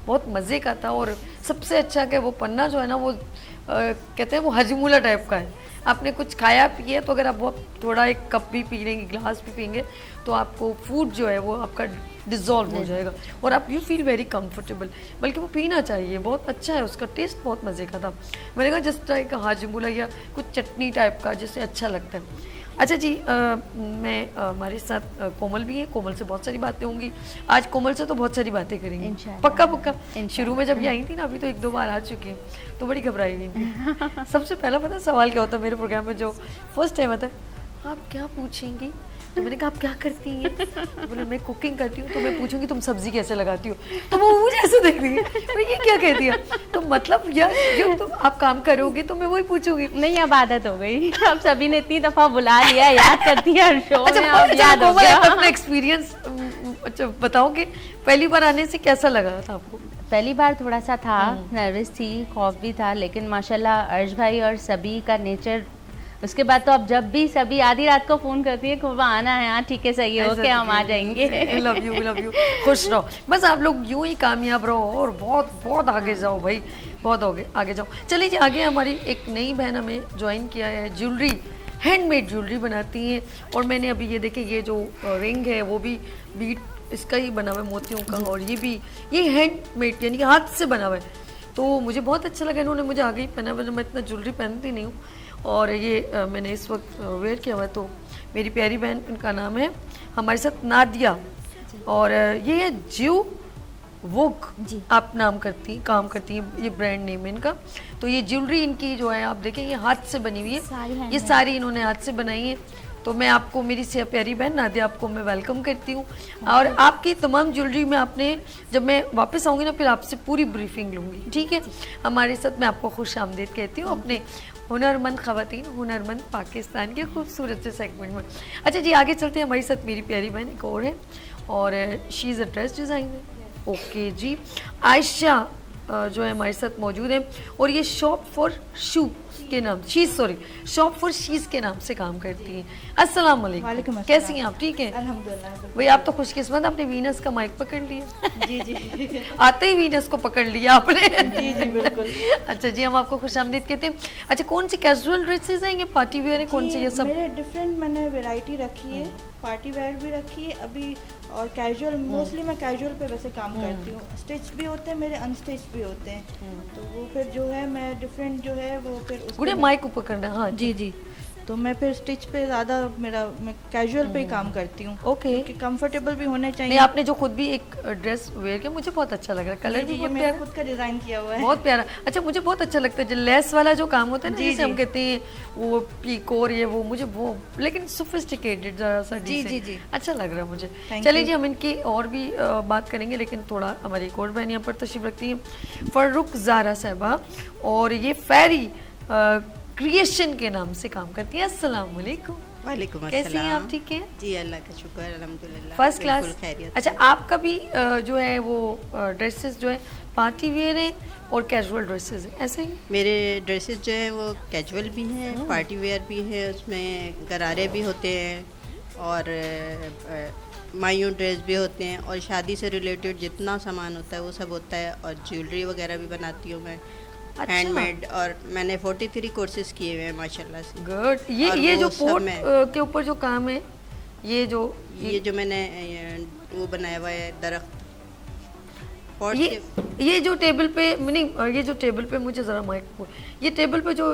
बहुत मज़े का था। और सबसे अच्छा कि वो पन्ना जो है ना वो कहते हैं वो हजमूला टाइप का है। आपने कुछ खाया पिए तो अगर आप वो थोड़ा एक कप भी पी लेंगे, गिलास भी पीएंगे तो आपको फूड जो है वो आपका डिज़ोल्व हो जाएगा और आप यू फील वेरी कंफर्टेबल। बल्कि वो पीना चाहिए, बहुत अच्छा है, उसका टेस्ट बहुत मज़े का था। मैंने कहा जिस तरह का हाजमूला या कुछ चटनी टाइप का जिससे अच्छा लगता है। अच्छा जी, हमारे साथ कोमल भी है। कोमल से बहुत सारी बातें होंगी आज। कोमल से तो बहुत सारी बातें करेंगे इंशाल्लाह। पक्का पक्का। शुरू में जब ये आई थी ना, अभी तो 1-2 बार आ चुकी है, तो बड़ी घबराई हुई थी। सबसे पहला पता सवाल क्या होता है मेरे प्रोग्राम में, जो फर्स्ट टाइम आता है, आप क्या पूछेंगी? तो मैंने कहा आप क्या करती हैं? तो बोले मैं कुकिंग करती हूँ। तो मैं पूछूंगी तुम सब्जी कैसे लगाती हो? तो वो मुझे ऐसे देख रही है, मैं ये क्या कह दिया? तो मतलब यार जो तुम आप काम करोगे तो मैं वही पूछूंगी। नहीं, अब आदत हो गई। अब सभी ने इतनी दफा बुला लिया, याद करती है हर शो में, अब याद हो कोमल, गया। आप अपना एक्सपीरियंस अच्छा बताओगे, पहली बार आने से कैसा लगा था आपको? पहली बार थोड़ा सा था, नर्वस थी, खौफ भी था, लेकिन माशाल्लाह अर्श भाई और सभी का नेचर। उसके बाद तो अब जब भी सभी आधी रात को फोन करती है, खुबा आना है, हाँ ठीक है सही है, ओके हम आ जाएंगे। Love you. खुश रहो बस, आप लोग यूं ही कामयाब रहो और बहुत बहुत आगे जाओ भाई, बहुत आगे जाओ। चलिए जी, आगे हमारी एक नई बहन हमें ज्वाइन किया है। ज्वेलरी, हैंडमेड ज्वेलरी बनाती हैं। और मैंने अभी ये देखे, ये जो रिंग है वो भी बीट इसका ही बना हुआ है, मोतियों का। और ये हैंडमेड यानी कि हाथ से बना हुआ है। तो मुझे बहुत अच्छा लगा, इन्होंने मुझे आगे ही पहना। मैं इतना ज्वेलरी पहनती नहीं हूँ और ये मैंने इस वक्त वेयर किया हुआ है। तो मेरी प्यारी बहन, इनका नाम है हमारे साथ नादिया, और ये है ज्यू वोक आप काम करती हैं, ये ब्रांड नेम है इनका। तो ये ज्वेलरी इनकी जो है आप देखें, ये हाथ से बनी हुई है, ये सारी इन्होंने हाथ से बनाई है। तो मैं आपको, मेरी से प्यारी बहन नादिया, आपको मैं वेलकम करती हूँ। और आपकी तमाम ज्वेलरी में आपने, जब मैं वापस आऊँगी ना, फिर आपसे पूरी ब्रीफिंग लूँगी, ठीक है? हमारे साथ मैं आपको खुश आमदीद कहती हूँ अपने हुनरमंद ख़वातीन, हुनरमंद पाकिस्तान के खूबसूरत से सेगमेंट में। अच्छा जी, आगे चलते हैं। हमारी साथ मेरी प्यारी बहन एक और है, और she is a dress designer. Okay ji, Ayesha जो है हमारे साथ मौजूद है, और ये शॉप फॉर शीज़ के नाम से काम करती हैं। अस्सलाम वालेकुम, कैसी हैं आप? ठीक है अल्हम्दुलिल्लाह। भाई, आप तो खुशकिस्मत, आपने वीनस का माइक पकड़ लिया। जी जी आते ही वीनस को पकड़ लिया आपने। जी जी बिल्कुल। अच्छा जी, हम आपको खुशामदीद कहते हैं। अच्छा, कौन सी कैजुअल ड्रेसेस हैं, ये पार्टी वेयर है, कौन सी ये सब? मेरे डिफरेंट मैंने वैरायटी रखी है, पार्टी वेयर भी रखी है अभी, और कैजुअल, मोस्टली मैं कैजुअल पे वैसे काम करती हूँ। स्टिच भी होते हैं मेरे, अनस्टिच भी होते हैं। तो वो फिर जो है मैं डिफरेंट जो है वो फिर गुड़े माइक ऊपर करना। हाँ जी जी। तो मैं फिर स्टिच पे ज़्यादा मैं कैजुअल पे ही काम करती हूँ। ओके, क्योंकि कंफर्टेबल भी होने चाहिए। नहीं, आपने जो खुद भी एक ड्रेस वेयर किया, मुझे बहुत अच्छा लग रहा है। कलर भी ये बहुत मैंने प्यारा, खुद का डिज़ाइन किया हुआ है। बहुत प्यारा। अच्छा, मुझे बहुत अच्छा लगता है जो लेस वाला जो काम होता है ना, जैसे हम कहते हैं वो पीकोर, ये वो मुझे वो, लेकिन सोफिस्टिकेटेड जरा सा जी जी जी, अच्छा लग रहा है मुझे। Thank चलिए you. जी, हम इनकी और भी बात करेंगे, लेकिन थोड़ा हमारी एक और बहन यहाँ पर तशरीफ रखती हैं, फर्रुख ज़ारा साहिबा, और ये फेरी क्रिएशन के नाम से काम करती है। अस्सलाम वालेकुम। वालेकुम कैसी हैं आप? ठीक है जी, अल्लाह का शुक्र, अल्हम्दुलिल्लाह, फर्स्ट क्लास। बिल्कुल खैरियत। अच्छा, आपका भी जो है वो ड्रेसेस जो है पार्टी वेयर है और कैजुअल ड्रेसेस है, ऐसे ही? मेरे ड्रेसेस जो हैं वो कैजुअल भी हैं, पार्टी वेयर भी है, उसमें गरारे भी होते हैं और मायूं ड्रेस भी होते हैं, और शादी से रिलेटेड जितना सामान होता है वो सब होता है, और ज्वेलरी वगैरह भी बनाती हूँ मैं, हैंडमेड। और मैंने 43 कोर्सेज किए हुए हैं माशाल्लाह से। गुड। ये जो पोर्ट के ऊपर जो काम है, ये जो मैंने वो बनाया हुआ है दरख्त पॉट ये जो टेबल पे नहीं, ये जो टेबल पे मुझे ज़रा माइक, ये टेबल पे जो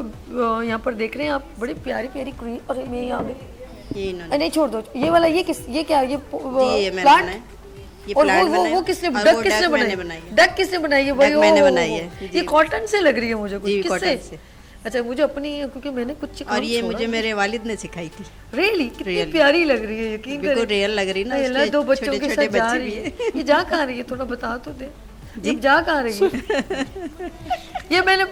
यहाँ पर देख रहे हैं आप, बड़ी प्यारी प्यारी क्रीम, अरे मैं यहाँ पे ये इन्होंने नहीं छोड़ दो, ये वाला ये क्या ये मैंने प्लांट बनाया। ये और प्लांट वो किसने डक किसने बनाई? डक किसने बनाई है भाई? मैंने बनाई है। ये कॉटन से लग रही है मुझे कुछ, जी, किससे? कॉटन से। अच्छा मुझे अपनी, क्योंकि मैंने कुछ और ये मुझे मेरे वालिद ने सिखाई थी। रियली कितनी प्यारी लग रही है, यकीन बिल्कुल रियल लग रही ना, अल्लाह, इसके दो बच्चों के छोटे-छोटे साथ जा बच्चे रही भी है। ये जा कहाँ रही है, थोड़ा बता तो दे, ये जा कहाँ रही है? ये मैंने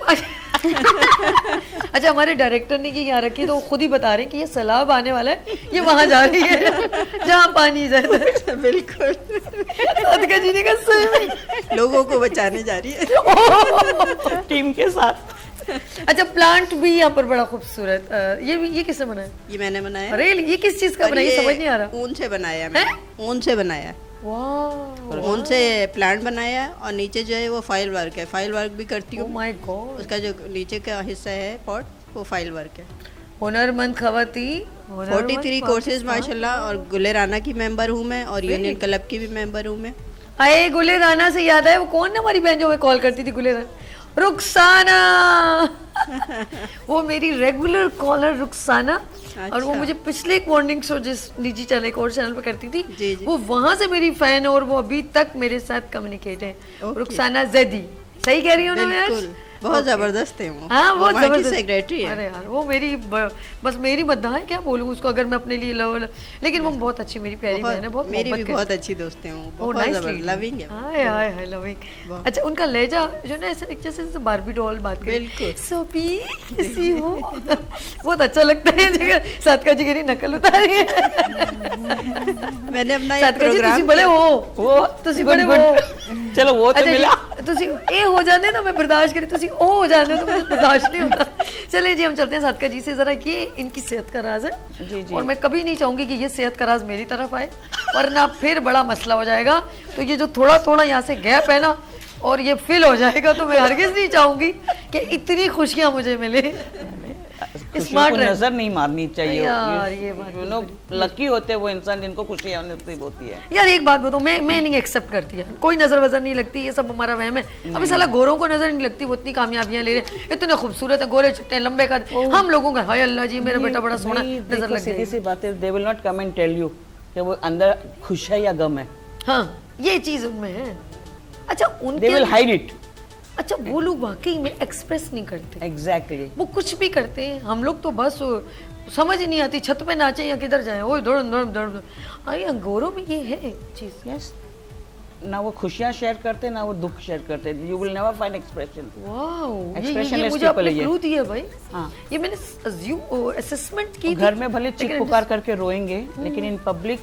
अच्छा हमारे डायरेक्टर ने ये यहाँ रखी तो वो खुद ही बता रहे हैं कि ये सैलाब आने वाला है, ये वहाँ जा रही है जहाँ पानी जाता। बिल्कुल सदका जी ने कहा सही में लोगों को बचाने जा रही है टीम के साथ। अच्छा प्लांट भी यहाँ पर बड़ा खूबसूरत, ये किसने बनाया? ये मैंने बनाया। अरे ये किस चीज का और बनाया, ये समझ नहीं आ रहा। ऊन से बनाया मैंने, ऊन से बनाया। वाह, ऊन से प्लांट बनाया और नीचे जो है वो फाइल वर्क है, फाइल वर्क भी करती हूँ। ओह माय गॉड, उसका जो नीचे का हिस्सा है पॉट वो फाइल वर्क है। हुनरमंद खवातीन, 43 कोर्सेज माशाल्लाह, और गुले राना की मेंबर हूँ मैं, और यूनियन क्लब की भी मेंबर हूँ मैं। अरे गुले राना से याद है, वो कौन है हमारी बहन जो मैं कॉल करती थी, गुले राना, रुखसाना वो मेरी रेगुलर कॉलर रुखसाना। और वो मुझे पिछले एक मॉर्निंग शो जिस निजी चैनल एक और चैनल पे करती थी, जी, जी। वो वहां से मेरी फैन है और वो अभी तक मेरे साथ कम्युनिकेट है। रुखसाना जैदी, सही कह रही हूँ ना मैं? बिल्कुल, बहुत जबरदस्त है वो। हाँ बहुत जबरदस्त सेक्रेटरी है। अरे यार वो मेरी बस मेरी मद्दा है, क्या बोलूँ उसको अगर मैं अपने लिए लेकिन वो बहुत अच्छी मेरी प्यारी बहन है, बहुत मेरी भी मोहब्बत बहुत अच्छी दोस्त है वो, करती। बहुत nice जबरदस्त, lady। लविंग है। हाय हाय हाय लविंग। अच्छा उनका लहजा जो ना ऐसे जैसे बारबी डॉल बात करे, बिल्कुल। सोपी कैसी हो, बहुत अच्छा लगता है। जगह सादका जी की नकल उतारी है। मैंने अपना एक सादका जी प्रोग्राम तुसी बड़े हो, तुसी बड़े हो। चलो वो तो अच्छा मिला। तुसी ए हो जाने तो मैं बर्दाश्त करी, तुसी ओ हो जाने तो मुझे बर्दाश्त नहीं होता। चलिए जी हम चलते हैं सादका जी से, जरा ये इनकी सेहत का राज है। जी, जी। और मैं कभी नहीं चाहूंगी कि ये सेहत का राज मेरी तरफ आए, वरना फिर बड़ा मसला हो जाएगा। तो ये जो थोड़ा थोड़ा यहाँ से गैप है ना, और ये फिल हो जाएगा, तो मैं हरगिज नहीं चाहूंगी कि इतनी खुशियां मुझे मिले। स्मार्ट नजर नहीं मारनी चाहिए यार, ये बात यू नो, लकी होते हैं वो इंसान जिनको खुशियां नसीब होती है। यार एक बात बताओ, मैं नहीं एक्सेप्ट करती है, कोई नजर वजर नहीं लगती, ये सब हमारा वहम है। अभी साला गोरों को नजर नहीं लगती, वो इतनी कामयाबियां ले रहे हैं, इतने खूबसूरत है, गोरे चिट्टे लंबे कद, हम लोगों का हाय अल्लाह जी मेरा बेटा बड़ा सोना नजर लग सीधी जाएगी। सी बात है, they will not come and tell you कि वो अंदर खुश है या गम है। हाँ ये चीज उनमें है। अच्छा दे उनके विल हाइड इट। अच्छा वो लोग वाकई में एक्सप्रेस नहीं करते, एग्जैक्टली। वो कुछ भी करते हैं, हम लोग तो बस समझ ही नहीं आती, छत पे नाचे या किधर जाए, ओए दौड़ दौड़ दौड़। अरे अंगोरों में ये है चीज। यस, ना वो खुशियां शेयर करते ना वो दुख शेयर करते। You will never find expression. Wow, Expressionless ये मुझे people आपने है ये। क्लू दिया भाई। हाँ। ये मैंने असेसमेंट की थी। घर में भले चिक लेकिन पुकार करके रोएंगे, लेकिन इन पब्लिक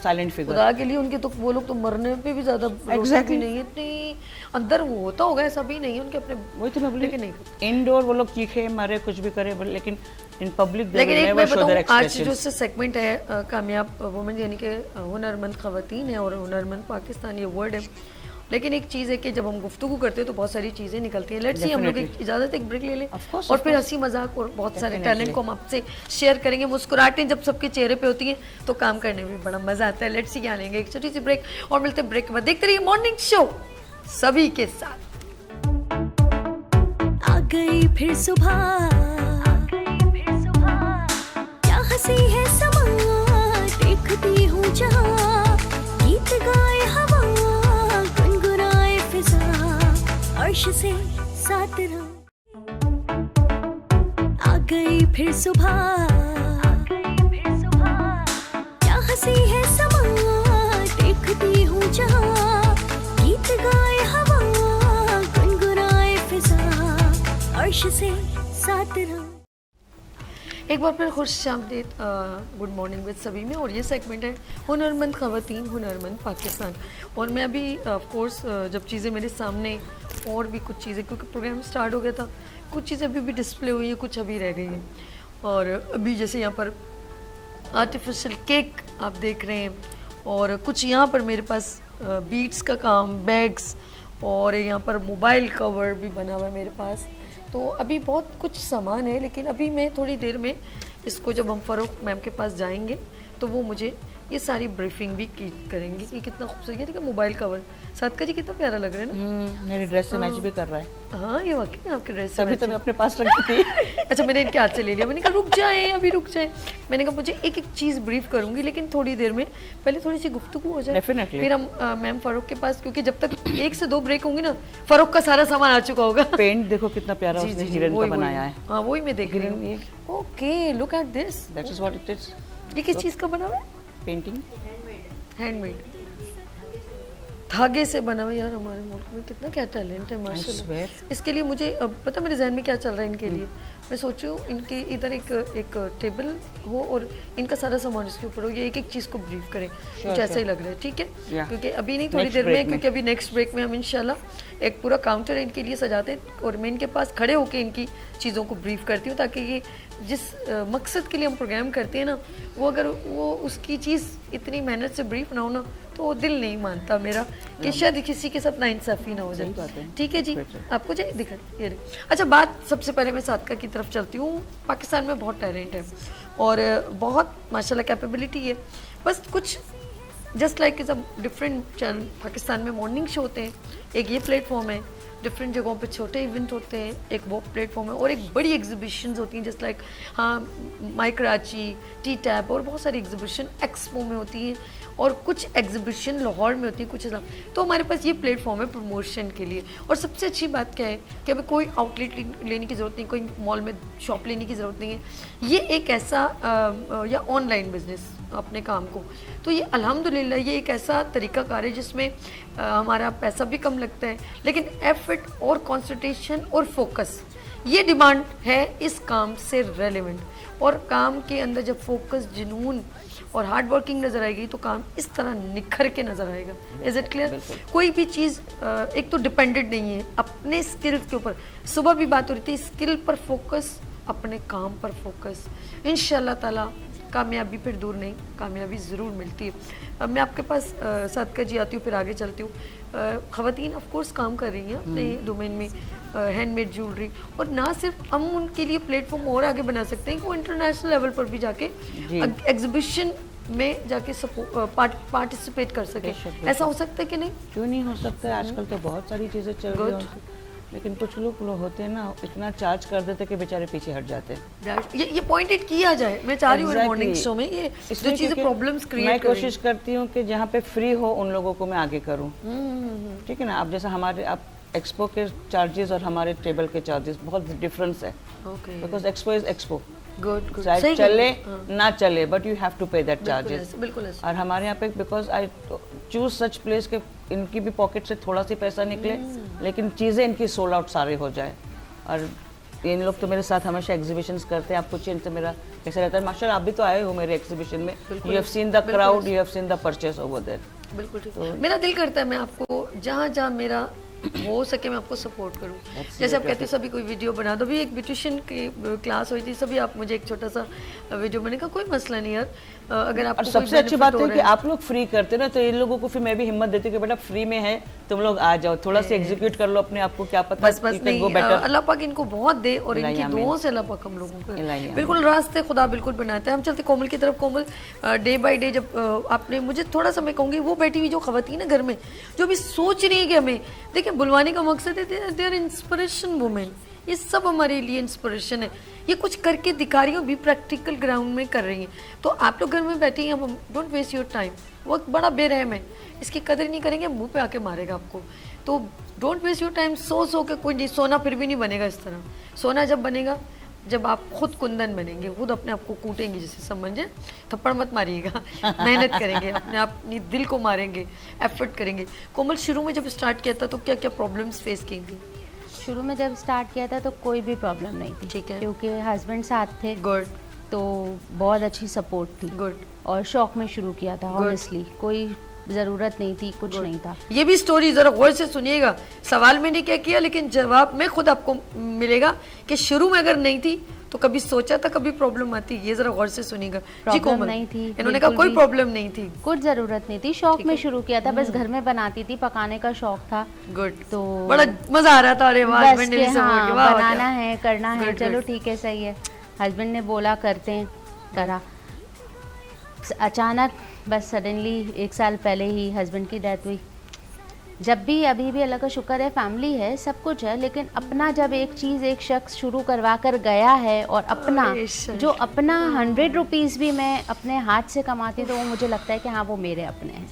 साइलेंट फिगर। खुदा के लिए उनके तो वो लोग तो मरने पे भी ज्यादा Exactly। भी नहीं है, इतनी अंदर वो होता होगा, ऐसा भी नहीं है उनके अपने। वही तो मैं बोली, लेकिन नहीं, इनडोर वो लोग चीखे मरे कुछ भी करे, लेकिन इन पब्लिक लेकिन एक मैं बताऊं, आज जो सेगमेंट है कामयाब वुमेन यानी कि हुनरमंद खवातीन है और हुनरमंद पाकिस्तान, ये वर्ड है। लेकिन एक चीज़ है कि जब हम गुफ्तगू करते हैं तो बहुत सारी चीज़ें निकलती हैं। लेट्स सी हम लोग एक इजाज़त एक ब्रेक ले लें और फिर हंसी मजाक और बहुत सारे टैलेंट को हम आपसे शेयर करेंगे। मुस्कुराहटें जब सबके चेहरे पे होती हैं तो काम करने में बड़ा मजा आता है। लेट्स सी क्या लेंगे, एक छोटी सी ब्रेक और मिलते हैं ब्रेक के बाद। देखते रहिए मॉर्निंग शो सभी के साथ। आ गई फिर सुबह, क्या हंसी है समा, देखती हूँ जहाँ, गीत गाए हवा, गुनगुनाए फिजा, अर्श से साथ रहा। आ गई फिर सुबह, क्या हंसी है समा, देखती हूँ जहाँ, गीत गाए हवा, गुनगुनाए फिजा, अर्श से साथ रहा। एक बार फिर खुश आमदीद गुड मॉर्निंग विद सभी में। और ये सेगमेंट है हुनरमंद खवातीन हुनरमंद पाकिस्तान। और मैं अभी ऑफ कोर्स जब चीज़ें मेरे सामने और भी कुछ चीज़ें, क्योंकि प्रोग्राम स्टार्ट हो गया था, कुछ चीज़ें अभी भी डिस्प्ले हुई हैं, कुछ अभी रह गई हैं। और अभी जैसे यहाँ पर आर्टिफिशियल केक आप देख रहे हैं, और कुछ यहाँ पर मेरे पास बीट्स का काम, बैग्स, और यहाँ पर मोबाइल कवर भी बना हुआ है मेरे पास। तो अभी बहुत कुछ सामान है, लेकिन अभी मैं थोड़ी देर में इसको जब हम फ़ारूक मैम के पास जाएंगे तो वो मुझे ये सारी ब्रीफिंग भी करेंगे कि कितना खूबसूरत, ये देखिए मोबाइल कवर सादका जी कितना प्यारा लग रहा है ना। मेरी ड्रेस से मैच भी कर रहा है। हाँ ये वाकई में आपके ड्रेस तभी तो मैं अपने पास रखी थी। अच्छा मैंने इनके हाथ से ले लिया, मैंने कहा रुक जाए अभी रुक जाए, मैंने कहा मुझे एक एक चीज़ ब्रीफ करूंगी लेकिन थोड़ी देर में, पहले थोड़ी सी गुफ्तगू हो जाए। Definitely. फिर हम मैम फारूक के पास, क्योंकि जब तक 1 से 2 ब्रेक होंगी ना फारूक का सारा सामान आ चुका होगा। पेंट देखो कितना प्यारा उसने हिरन का बनाया है। हाँ वही मैं देख रही हूँ। Okay look at this, that is what it is. ये किस चीज़ का बना हुआ है? पेंटिंग हैंडमेड, धागे से बना हुआ। यार हमारे मुल्क में कितना क्या टैलेंट है माशाल्लाह। इसके लिए मुझे पता मेरे जहन में क्या चल रहा है इनके लिए, मैं सोच रही हूँ इनके इधर एक टेबल हो और इनका सारा सामान इसके ऊपर हो, ये एक एक चीज़ को ब्रीफ करें, कुछ ऐसा ही लग रहा है। ठीक है, क्योंकि अभी नहीं थोड़ी देर में, क्योंकि अभी नेक्स्ट ब्रेक में हम इंशाल्लाह एक पूरा काउंटर इनके लिए सजाते हैं और मैं इनके पास खड़े होकर इनकी चीज़ों को ब्रीफ करती हूँ, ताकि ये जिस मकसद के लिए हम प्रोग्राम करते हैं ना, वो अगर वो उसकी चीज़ इतनी मेहनत से ब्रीफ ना हो ना, तो वो दिल नहीं मानता मेरा कि शायद किसी के साथ नाइंसाफ़ी ना हो जाए। ठीक है जी, आपको चाहिए दिखा ये। अच्छा बात सबसे पहले मैं सादका की तरफ चलती हूँ। पाकिस्तान में बहुत टैलेंट है और बहुत माशाल्लाह कैपेबिलिटी है, बस कुछ just like is a different channel. Pakistan में मॉर्निंग शो होते हैं, एक ये प्लेटफॉर्म है, डिफरेंट जगहों पे छोटे इवेंट होते हैं, एक वो प्लेटफॉर्म है, और एक बड़ी एग्जीबिशंस होती हैं just like my Karachi, T tap, और बहुत सारी एग्जीबिशन एक्सपो में होती हैं और कुछ एग्जीबिशन लाहौर में होती है, कुछ इस्लाम। तो हमारे पास ये प्लेटफॉर्म है प्रमोशन के लिए। और सबसे अच्छी बात क्या है कि अभी कोई आउटलेट लेने की ज़रूरत नहीं, कोई मॉल में शॉप लेने की ज़रूरत नहीं है। ये एक ऐसा या ऑनलाइन बिजनेस अपने काम को, तो ये अल्हम्दुलिल्लाह ये एक ऐसा तरीक़ाकार है जिसमें हमारा पैसा भी कम लगता है, लेकिन एफर्ट और कंसंट्रेशन और फोकस, ये डिमांड है इस काम से रेलेवेंट। और काम के अंदर जब फोकस, जुनून और हार्ड वर्किंग नज़र आएगी तो काम इस तरह निखर के नज़र आएगा। Is it clear? कोई भी चीज़ एक तो डिपेंडेंट नहीं है अपने स्किल्स के ऊपर। सुबह भी बात हो रही थी, स्किल पर फोकस, अपने काम पर फोकस, इंशाल्लाह ताला कामयाबी फिर दूर नहीं, कामयाबी ज़रूर मिलती है। अब मैं आपके पास सादका जी आती हूँ, फिर आगे चलती हूँ। ख़वातीन ऑफ कोर्स काम कर रही हैं अपने डोमेन में, हैंडमेड ज्वेलरी, और ना सिर्फ हम उनके लिए प्लेटफॉर्म और आगे बना सकते हैं कि वो इंटरनेशनल लेवल पर भी जाके एग्जीबिशन में जाके पार्टिसिपेट कर सके। ऐसा हो सकता है कि नहीं? क्यों नहीं हो सकता है, आजकल तो बहुत सारी चीज़ें चल रही हैं, लेकिन कुछ लोग होते हैं ना इतना चार्ज कर देते कि बेचारे पीछे हट जाते हैं। ये पॉइंटेड किया जाए, मैं चाह रही हूँ मॉर्निंग शो में ये जो चीज़ें प्रॉब्लम्स क्रिएट मैं कोशिश करती हूँ कि जहाँ पे फ्री हो उन लोगों को मैं आगे करूँ। ठीक है ना, अब जैसा हमारे आप एक्सपो के चार्जेस और हमारे टेबल के चार्जेस बहुत डिफरेंस है, बिकॉज एक्सपो इज एक्सपो, चाहे चले ना चले, बट यू हैव टू पे दैट चार्जेस। और हमारे यहाँ पे because I choose such place के इनकी भी पॉकेट से थोड़ा सी पैसा निकले, लेकिन चीज़ें इनकी सोल्ड आउट सारे हो जाए। और इन लोग तो मेरे साथ हमेशा एग्जीबिशंस करते हैं, आप पूछिए इनसे मेरा कैसे रहता है। माशाल्लाह आप भी तो आए हो मेरे एग्जीबिशन में, you have seen the crowd, you have seen the purchase over there. बिल्कुल ठीक। मेरा दिल करता है मैं आपको जहाँ जहाँ मेरा हो सके मैं आपको सपोर्ट करूं। जैसे आप कहते हो सभी कोई वीडियो बना दो, भी एक ब्यूटिशियन की क्लास हुई थी, सभी आप मुझे एक छोटा सा वीडियो बने का कोई मसला नहीं यार, अगर आप सबसे अच्छी बात है कि आप लोग फ्री करते ना, तो इन लोगों को फिर मैं भी हिम्मत देती हूँ कि बेटा फ्री में है, तुम लोग आ जाओ, थोड़ा सा एग्जीक्यूट कर लो अपने आप को, क्या पता बस नहीं, अल्लाह पाक इनको बहुत दे और इनकी दुआओं से अल्लाह पाक हम लोगों को बिल्कुल रास्ते खुदा बिल्कुल बनाता है। हम चलते कोमल की तरफ। कोमल, डे बाय डे जब आपने मुझे थोड़ा सा, मैं कहूँगी वो बैठी हुई जो खवातीन है घर में जो भी सोच रही है कि हमें देखिए बुलवाने का मकसद है, दे आर इंस्पिरेशन वुमेन, ये सब हमारे लिए इंस्पिरेशन है। ये कुछ करके दिखा रही हो, भी प्रैक्टिकल ग्राउंड में कर रही हैं। तो आप लोग घर में बैठे हैं, हम डोंट वेस्ट योर टाइम, वक्त बड़ा बेरहम है, इसकी कदर नहीं करेंगे मुंह पे आके मारेगा आपको। तो डोंट वेस्ट योर टाइम, सो के कोई नहीं, सोना फिर भी नहीं बनेगा इस तरह। सोना जब बनेगा जब आप खुद कुंदन बनेंगे, खुद अपने आप को कूटेंगे, जैसे समझे, थप्पड़ मत मारिएगा, मेहनत करेंगे, अपने दिल को मारेंगे, एफर्ट करेंगे। कोमल, शुरू में जब स्टार्ट किया था तो क्या क्या प्रॉब्लम्स फेस की थी? शुरू में जब स्टार्ट किया था तो कोई भी प्रॉब्लम नहीं थी, ठीक है, क्योंकि हस्बैंड साथ थे। गुड। तो बहुत अच्छी सपोर्ट थी। गुड। और शौक में शुरू किया था, ऑनेस्टली कोई ज़रूरत नहीं थी, कुछ नहीं था। ये भी स्टोरी ज़रा गौर से सुनिएगा, सवाल मैंने क्या किया लेकिन जवाब में खुद आपको मिलेगा कि शुरू में अगर नहीं थी तो कभी सोचा था कभी प्रॉब्लम आती, ये जरा गौर से सुनिएगा। प्रॉब्लम नहीं थी, इन्होंने कहा कोई प्रॉब्लम नहीं थी, कुछ ज़रूरत नहीं थी, शौक में शुरू किया था, बस घर में बनाती थी, पकाने का शौक था। गुड। तो बड़ा मजा आ रहा था, अरे वाह, बनाना है, करना है, चलो ठीक है, सही है, हस्बैंड ने बोला करते हैं, करा। अचानक बस सडनली 1 साल पहले ही हस्बैंड की डेथ हुई। जब भी अभी भी अल्लाह का शुक्र है, फैमिली है, सब कुछ है, लेकिन अपना जब एक चीज़ एक शख्स शुरू करवा कर गया है और अपना जो अपना 100 रुपीज़ भी मैं अपने हाथ से कमाती तो वो मुझे लगता है कि हाँ वो मेरे अपने हैं।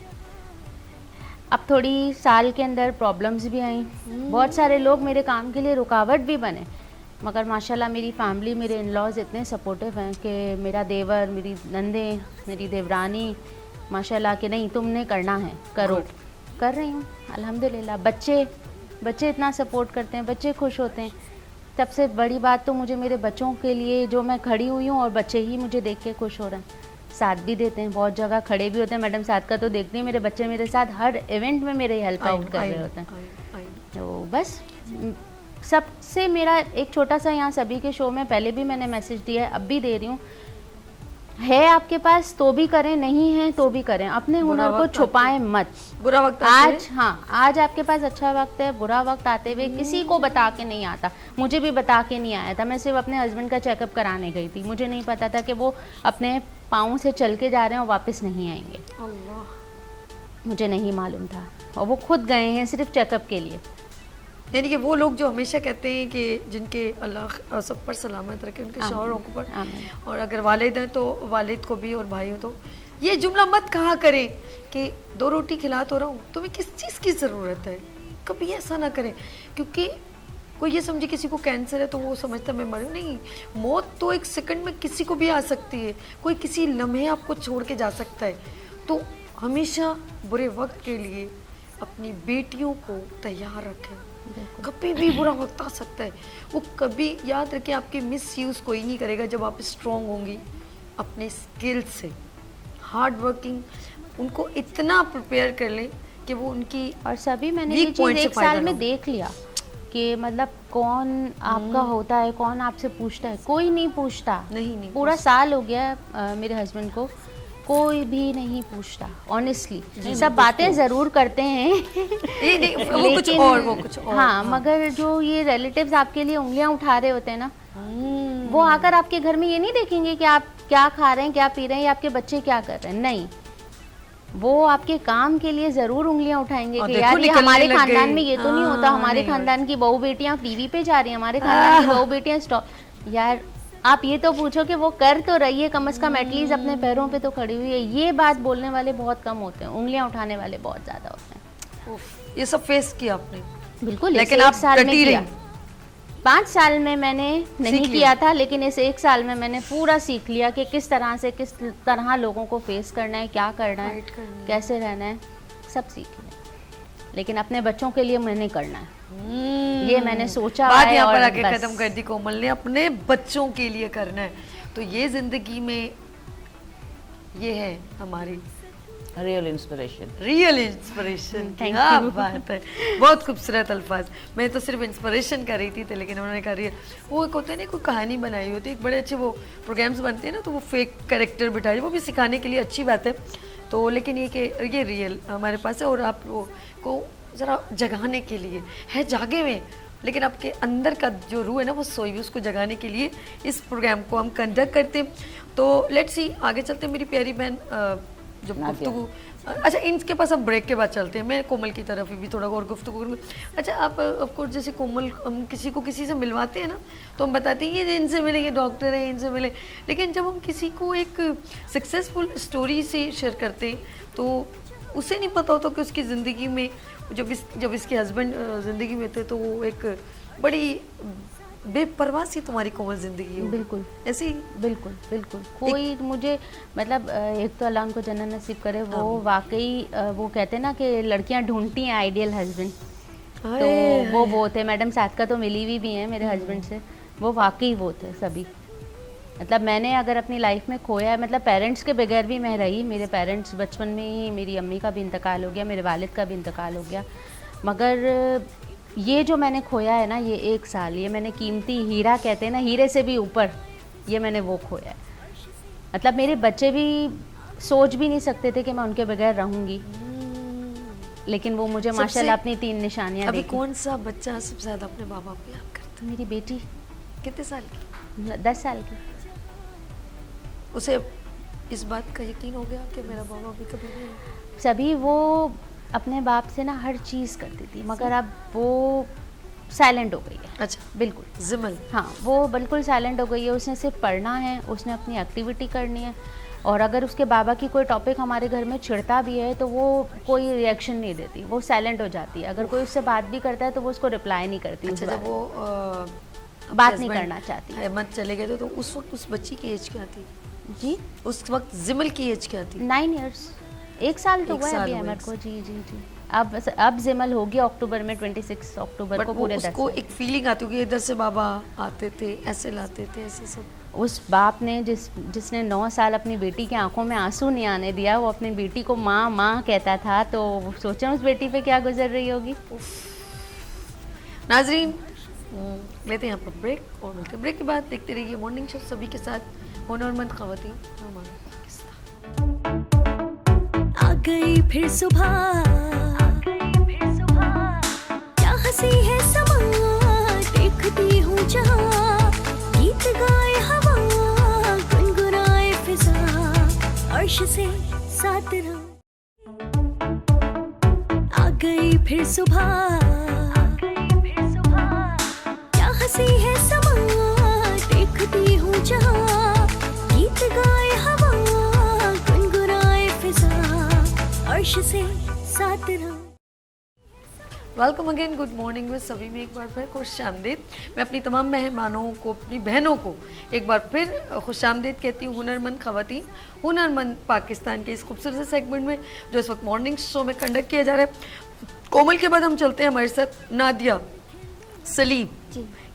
अब थोड़ी साल के अंदर प्रॉब्लम्स भी आई, बहुत सारे लोग मेरे काम के लिए रुकावट भी बने, मगर माशाल्लाह मेरी फैमिली, मेरे इन-लॉज़ इतने सपोर्टिव हैं कि मेरा देवर, मेरी नंदें, मेरी देवरानी माशाल्लाह कि नहीं तुमने करना है, करो, कर रही हूँ अल्हम्दुलिल्लाह। बच्चे इतना सपोर्ट करते हैं, बच्चे खुश होते हैं। सबसे बड़ी बात तो मुझे मेरे बच्चों के लिए जो मैं खड़ी हुई हूँ और बच्चे ही मुझे देख के खुश हो रहे हैं, साथ भी देते हैं, बहुत जगह खड़े भी होते हैं। मैडम साथ का तो देखते हैं, मेरे बच्चे मेरे साथ हर इवेंट में मेरे हेल्प आउट कर रहे होते हैं। तो बस सबसे मेरा एक छोटा सा यहाँ सभी के शो में पहले भी मैंने मैसेज दिया है, अब भी दे रही हूँ, है आपके पास तो भी करें, नहीं है तो भी करें, अपने हुनर को छुपाएं मत। बुरा वक्त आज, हाँ आज आपके पास अच्छा वक्त है, बुरा वक्त आते हुए किसी को बता के नहीं आता, मुझे भी बता के नहीं आया था। मैं सिर्फ अपने हस्बैंड का चेकअप कराने गई थी, मुझे नहीं पता था कि वो अपने पाँव से चल के जा रहे हैं और वापस नहीं आएंगे, मुझे नहीं मालूम था, और वो खुद गए हैं सिर्फ चेकअप के लिए। यानी कि वो लोग जो हमेशा कहते हैं कि जिनके अल्लाह सब पर सलामत रखे, उनके शौहरों को पर, और अगर वालिद हैं तो वालिद को भी और भाई हो तो ये जुमला मत कहा करें कि 2 रोटी खिला तो रहा हूँ, तुम्हें किस चीज़ की ज़रूरत है, कभी ऐसा ना करें। क्योंकि कोई ये समझे किसी को कैंसर है तो वो समझता मैं मरूँ, नहीं, मौत तो 1 सेकंड में किसी को भी आ सकती है, कोई किसी लम्हे आपको छोड़ के जा सकता है। तो हमेशा बुरे वक्त के लिए अपनी बेटियों को तैयार रखें, कभी भी बुरा वक्त आ सकता है, वो कभी याद रखें आपकी मिस यूज़ कोई नहीं करेगा जब आप स्ट्रॉन्ग होंगी अपने स्किल से, हार्ड वर्किंग, उनको इतना प्रिपेयर कर लें कि वो उनकी और सभी मैंने ये चीज़ 1 साल में देख लिया कि मतलब कौन आपका होता है, कौन आपसे पूछता है, कोई नहीं पूछता, नहीं पूरा साल हो गया मेरे हस्बैंड को, कोई भी नहीं पूछता ऑनेस्टली। सब बातें ज़रूर करते हैं वो कुछ और, वो कुछ और। हाँ, मगर जो ये रिलेटिव्स आपके लिए उंगलियां उठा रहे होते हैं ना, वो आकर आपके घर में ये नहीं देखेंगे कि आप क्या खा रहे हैं, क्या पी रहे हैं, या आपके बच्चे क्या कर रहे हैं, नहीं, वो आपके काम के लिए ज़रूर उंगलियां उठाएंगे कि यार ये हमारे खानदान में ये तो नहीं होता, हमारे खानदान की बहू बेटियां टीवी पे जा रही हैं, हमारे खानदान की बहू बेटियां स्टॉप। यार आप ये तो पूछो कि वो कर तो रही है, कम से कम एटलीस्ट अपने पैरों पे तो खड़ी हुई है। ये बात बोलने वाले बहुत कम होते हैं, उंगलियां उठाने वाले बहुत ज़्यादा होते हैं। ये सब फेस किया आपने? बिल्कुल, लेकिन आप साल में किया। 5 साल में मैंने नहीं किया था, लेकिन इस 1 साल में मैंने पूरा सीख लिया कि किस तरह से किस तरह लोगों को फेस करना है, क्या करना है, कैसे रहना है, सब सीख लिया। लेकिन अपने बच्चों के लिए मैंने करना है, ये मैंने सोचा बात यहाँ और पर आके बस। खत्म कर दी कोमल ने, अपने बच्चों के लिए करना है। तो ये जिंदगी में ये है हमारी real inspiration, real inspiration. Thank क्या you. बात है, बहुत खूबसूरत अल्फाज। मैं तो सिर्फ इंस्पिरेशन कर रही थी लेकिन उन्होंने कहा रियल। वो एक होता है ना, कोई कहानी बनाई होती है, एक बड़े अच्छे वो प्रोग्राम्स बनते हैं ना, तो वो फेक कैरेक्टर बिठाए, वो भी सिखाने के लिए अच्छी बात है। तो लेकिन ये कि ये रियल हमारे पास है, और आप वो को ज़रा जगाने के लिए है, जागे हुए, लेकिन आपके अंदर का जो रूह है ना वो सोई हुई, उसको जगाने के लिए इस प्रोग्राम को हम कंडक्ट करते हैं। तो लेट्स सी, आगे चलते हैं मेरी प्यारी बहन जो गुफ्तगू। अच्छा, इनके पास हम ब्रेक के बाद चलते हैं, मैं कोमल की तरफ भी थोड़ा और गुफ्तगू करूँगी। अच्छा, आप ऑफकोर्स जैसे कोमल, हम किसी को किसी से मिलवाते हैं ना, तो हम बताते हैं ये इनसे मिले, ये डॉक्टर है, इनसे मिले, लेकिन जब हम किसी को एक सक्सेसफुल स्टोरी से शेयर करते हैं तो उसे नहीं पता होता कि उसकी ज़िंदगी में जब इसके हस्बैंड ज़िंदगी में थे तो वो एक बड़ी बेपरवाह सी तुम्हारी कोमल ज़िंदगी हो। बिल्कुल ऐसे ही, बिल्कुल बिल्कुल। कोई मुझे मतलब एक तो अल्लाह उनको जन्नत नसीब करे, वो वाकई वो कहते हैं ना कि लड़कियां ढूंढती हैं आइडियल हस्बैंड, तो वो थे। मैडम सादका तो मिली भी हैं मेरे हस्बैंड से, वो वाकई वो थे सभी। मतलब मैंने अगर अपनी लाइफ में खोया है, मतलब पेरेंट्स के बगैर भी मैं रही, मेरे पेरेंट्स बचपन में ही, मेरी अम्मी का भी इंतकाल हो गया, मेरे वालिद का भी इंतकाल हो गया, मगर ये जो मैंने खोया है ना, ये 1 साल, ये मैंने कीमती हीरा, कहते हैं ना हीरे से भी ऊपर, ये मैंने वो खोया है। मतलब मेरे बच्चे भी सोच भी नहीं सकते थे कि मैं उनके बगैर रहूँगी, लेकिन वो मुझे माशाल्लाह अपनी 3 निशानियाँ अभी देखी। कौन सा बच्चा सबसे ज़्यादा अपने माँ बाप को याद करता मेरी बेटी है? कितने साल की? 10 साल की। उसे इस बात का यकीन हो गया कि मेरा बाबा भी कभी नहीं? सभी वो अपने बाप से ना हर चीज़ करती थी, मगर अब वो साइलेंट हो गई है। अच्छा, बिल्कुल जिमल। हाँ, वो बिल्कुल साइलेंट हो गई है। उसने सिर्फ पढ़ना है, उसने अपनी एक्टिविटी करनी है, और अगर उसके बाबा की कोई टॉपिक हमारे घर में चिढ़ता भी है तो वो कोई रिएक्शन नहीं देती, वो साइलेंट हो जाती है। अगर कोई उससे बात भी करता है तो वो उसको रिप्लाई नहीं करती। अच्छा, जब वो बात नहीं करना चाहती। अहमद चले गए थे तो उस वक्त उस बच्ची की एज क्या थी? जी, उस वक्त जिमल की एज क्या थी? 9 इयर्स, 1 साल तो एक हुआ है साल अभी हुआ अहमद है। को। जी जी जी, अब जिमल होगी अक्टूबर में, 26 अक्टूबर बट को वो पूरे 10 उसको साल। एक फीलिंग आती होगी इधर से बाबा आते थे, ऐसे लाते थे, ऐसे सब। उस बाप ने जिसने 9 साल अपनी बेटी की आंखों में आंसू नहीं आने दिया, वो अपनी बेटी को माँ माँ कहता था, तो सोचें उस बेटी पे क्या गुजर रही होगी। नाजरीन, लेते हैं यहाँ पर ब्रेक और मिलते हैं ब्रेक के बाद। देखते रहिए मॉर्निंग शो सभी के साथ, हुनरमंद ख़वातीन हमारा पाकिस्तान। आ गई फिर सुबह, क्या हंसी है समा, देखती हूँ जहाँ, गीत गाए हवा, गुनगुनाए फिजा, अर्श से साथ रहा। आ गई फिर सुबह, क्या हंसी है समा, देखती हूँ जहाँ, गीत गाए हवा, गुनगुनाए फिजा, अर्श से साथ रहा। वेलकम अगेन, गुड मॉर्निंग में सभी में एक बार फिर खुश आमदीद। मैं अपनी तमाम मेहमानों को, अपनी बहनों को एक बार फिर खुश आमदीद कहती हूँ हुनरमंद ख़वातीन, हुनरमंद पाकिस्तान के इस खूबसूरत से सेगमेंट में जो इस वक्त मॉर्निंग शो में कंडक्ट किया जा रहा है। कोमल के बाद हम चलते हैं हमारे साथ नादिया सलीम।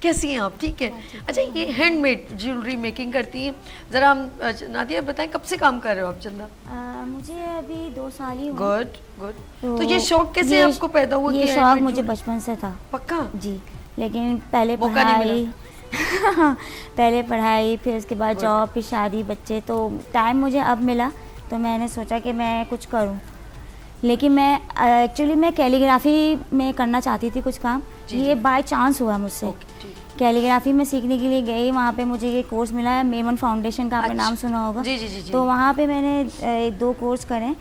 कैसी हैं आप? ठीक है। अच्छा, ये हैंडमेड ज्वेलरी मेकिंग करती हैं, ज़रा हम नादिया बताएं कब से काम कर रहे हो आप? चंदा, मुझे अभी 2 साल ही हुए। Good good. तो ये शौक कैसे आपको पैदा हुआ? ये शौक मुझे बचपन से था। पक्का? जी, लेकिन पहले मौका नहीं पढ़ाई पहले पढ़ाई, फिर उसके बाद जॉब, फिर शादी, बच्चे, तो टाइम मुझे अब मिला तो मैंने सोचा कि मैं कुछ करूं। लेकिन मैं एक्चुअली मैं कैलीग्राफी में करना चाहती थी कुछ काम। ये बाय चांस हुआ मुझसे। कैलीग्राफी में सीखने के लिए गई, वहाँ पे मुझे ये कोर्स मिला है, मेमन फाउंडेशन का, आपने नाम सुना होगा। जी जी जी जी। तो वहाँ पे मैंने 2 कोर्स करे।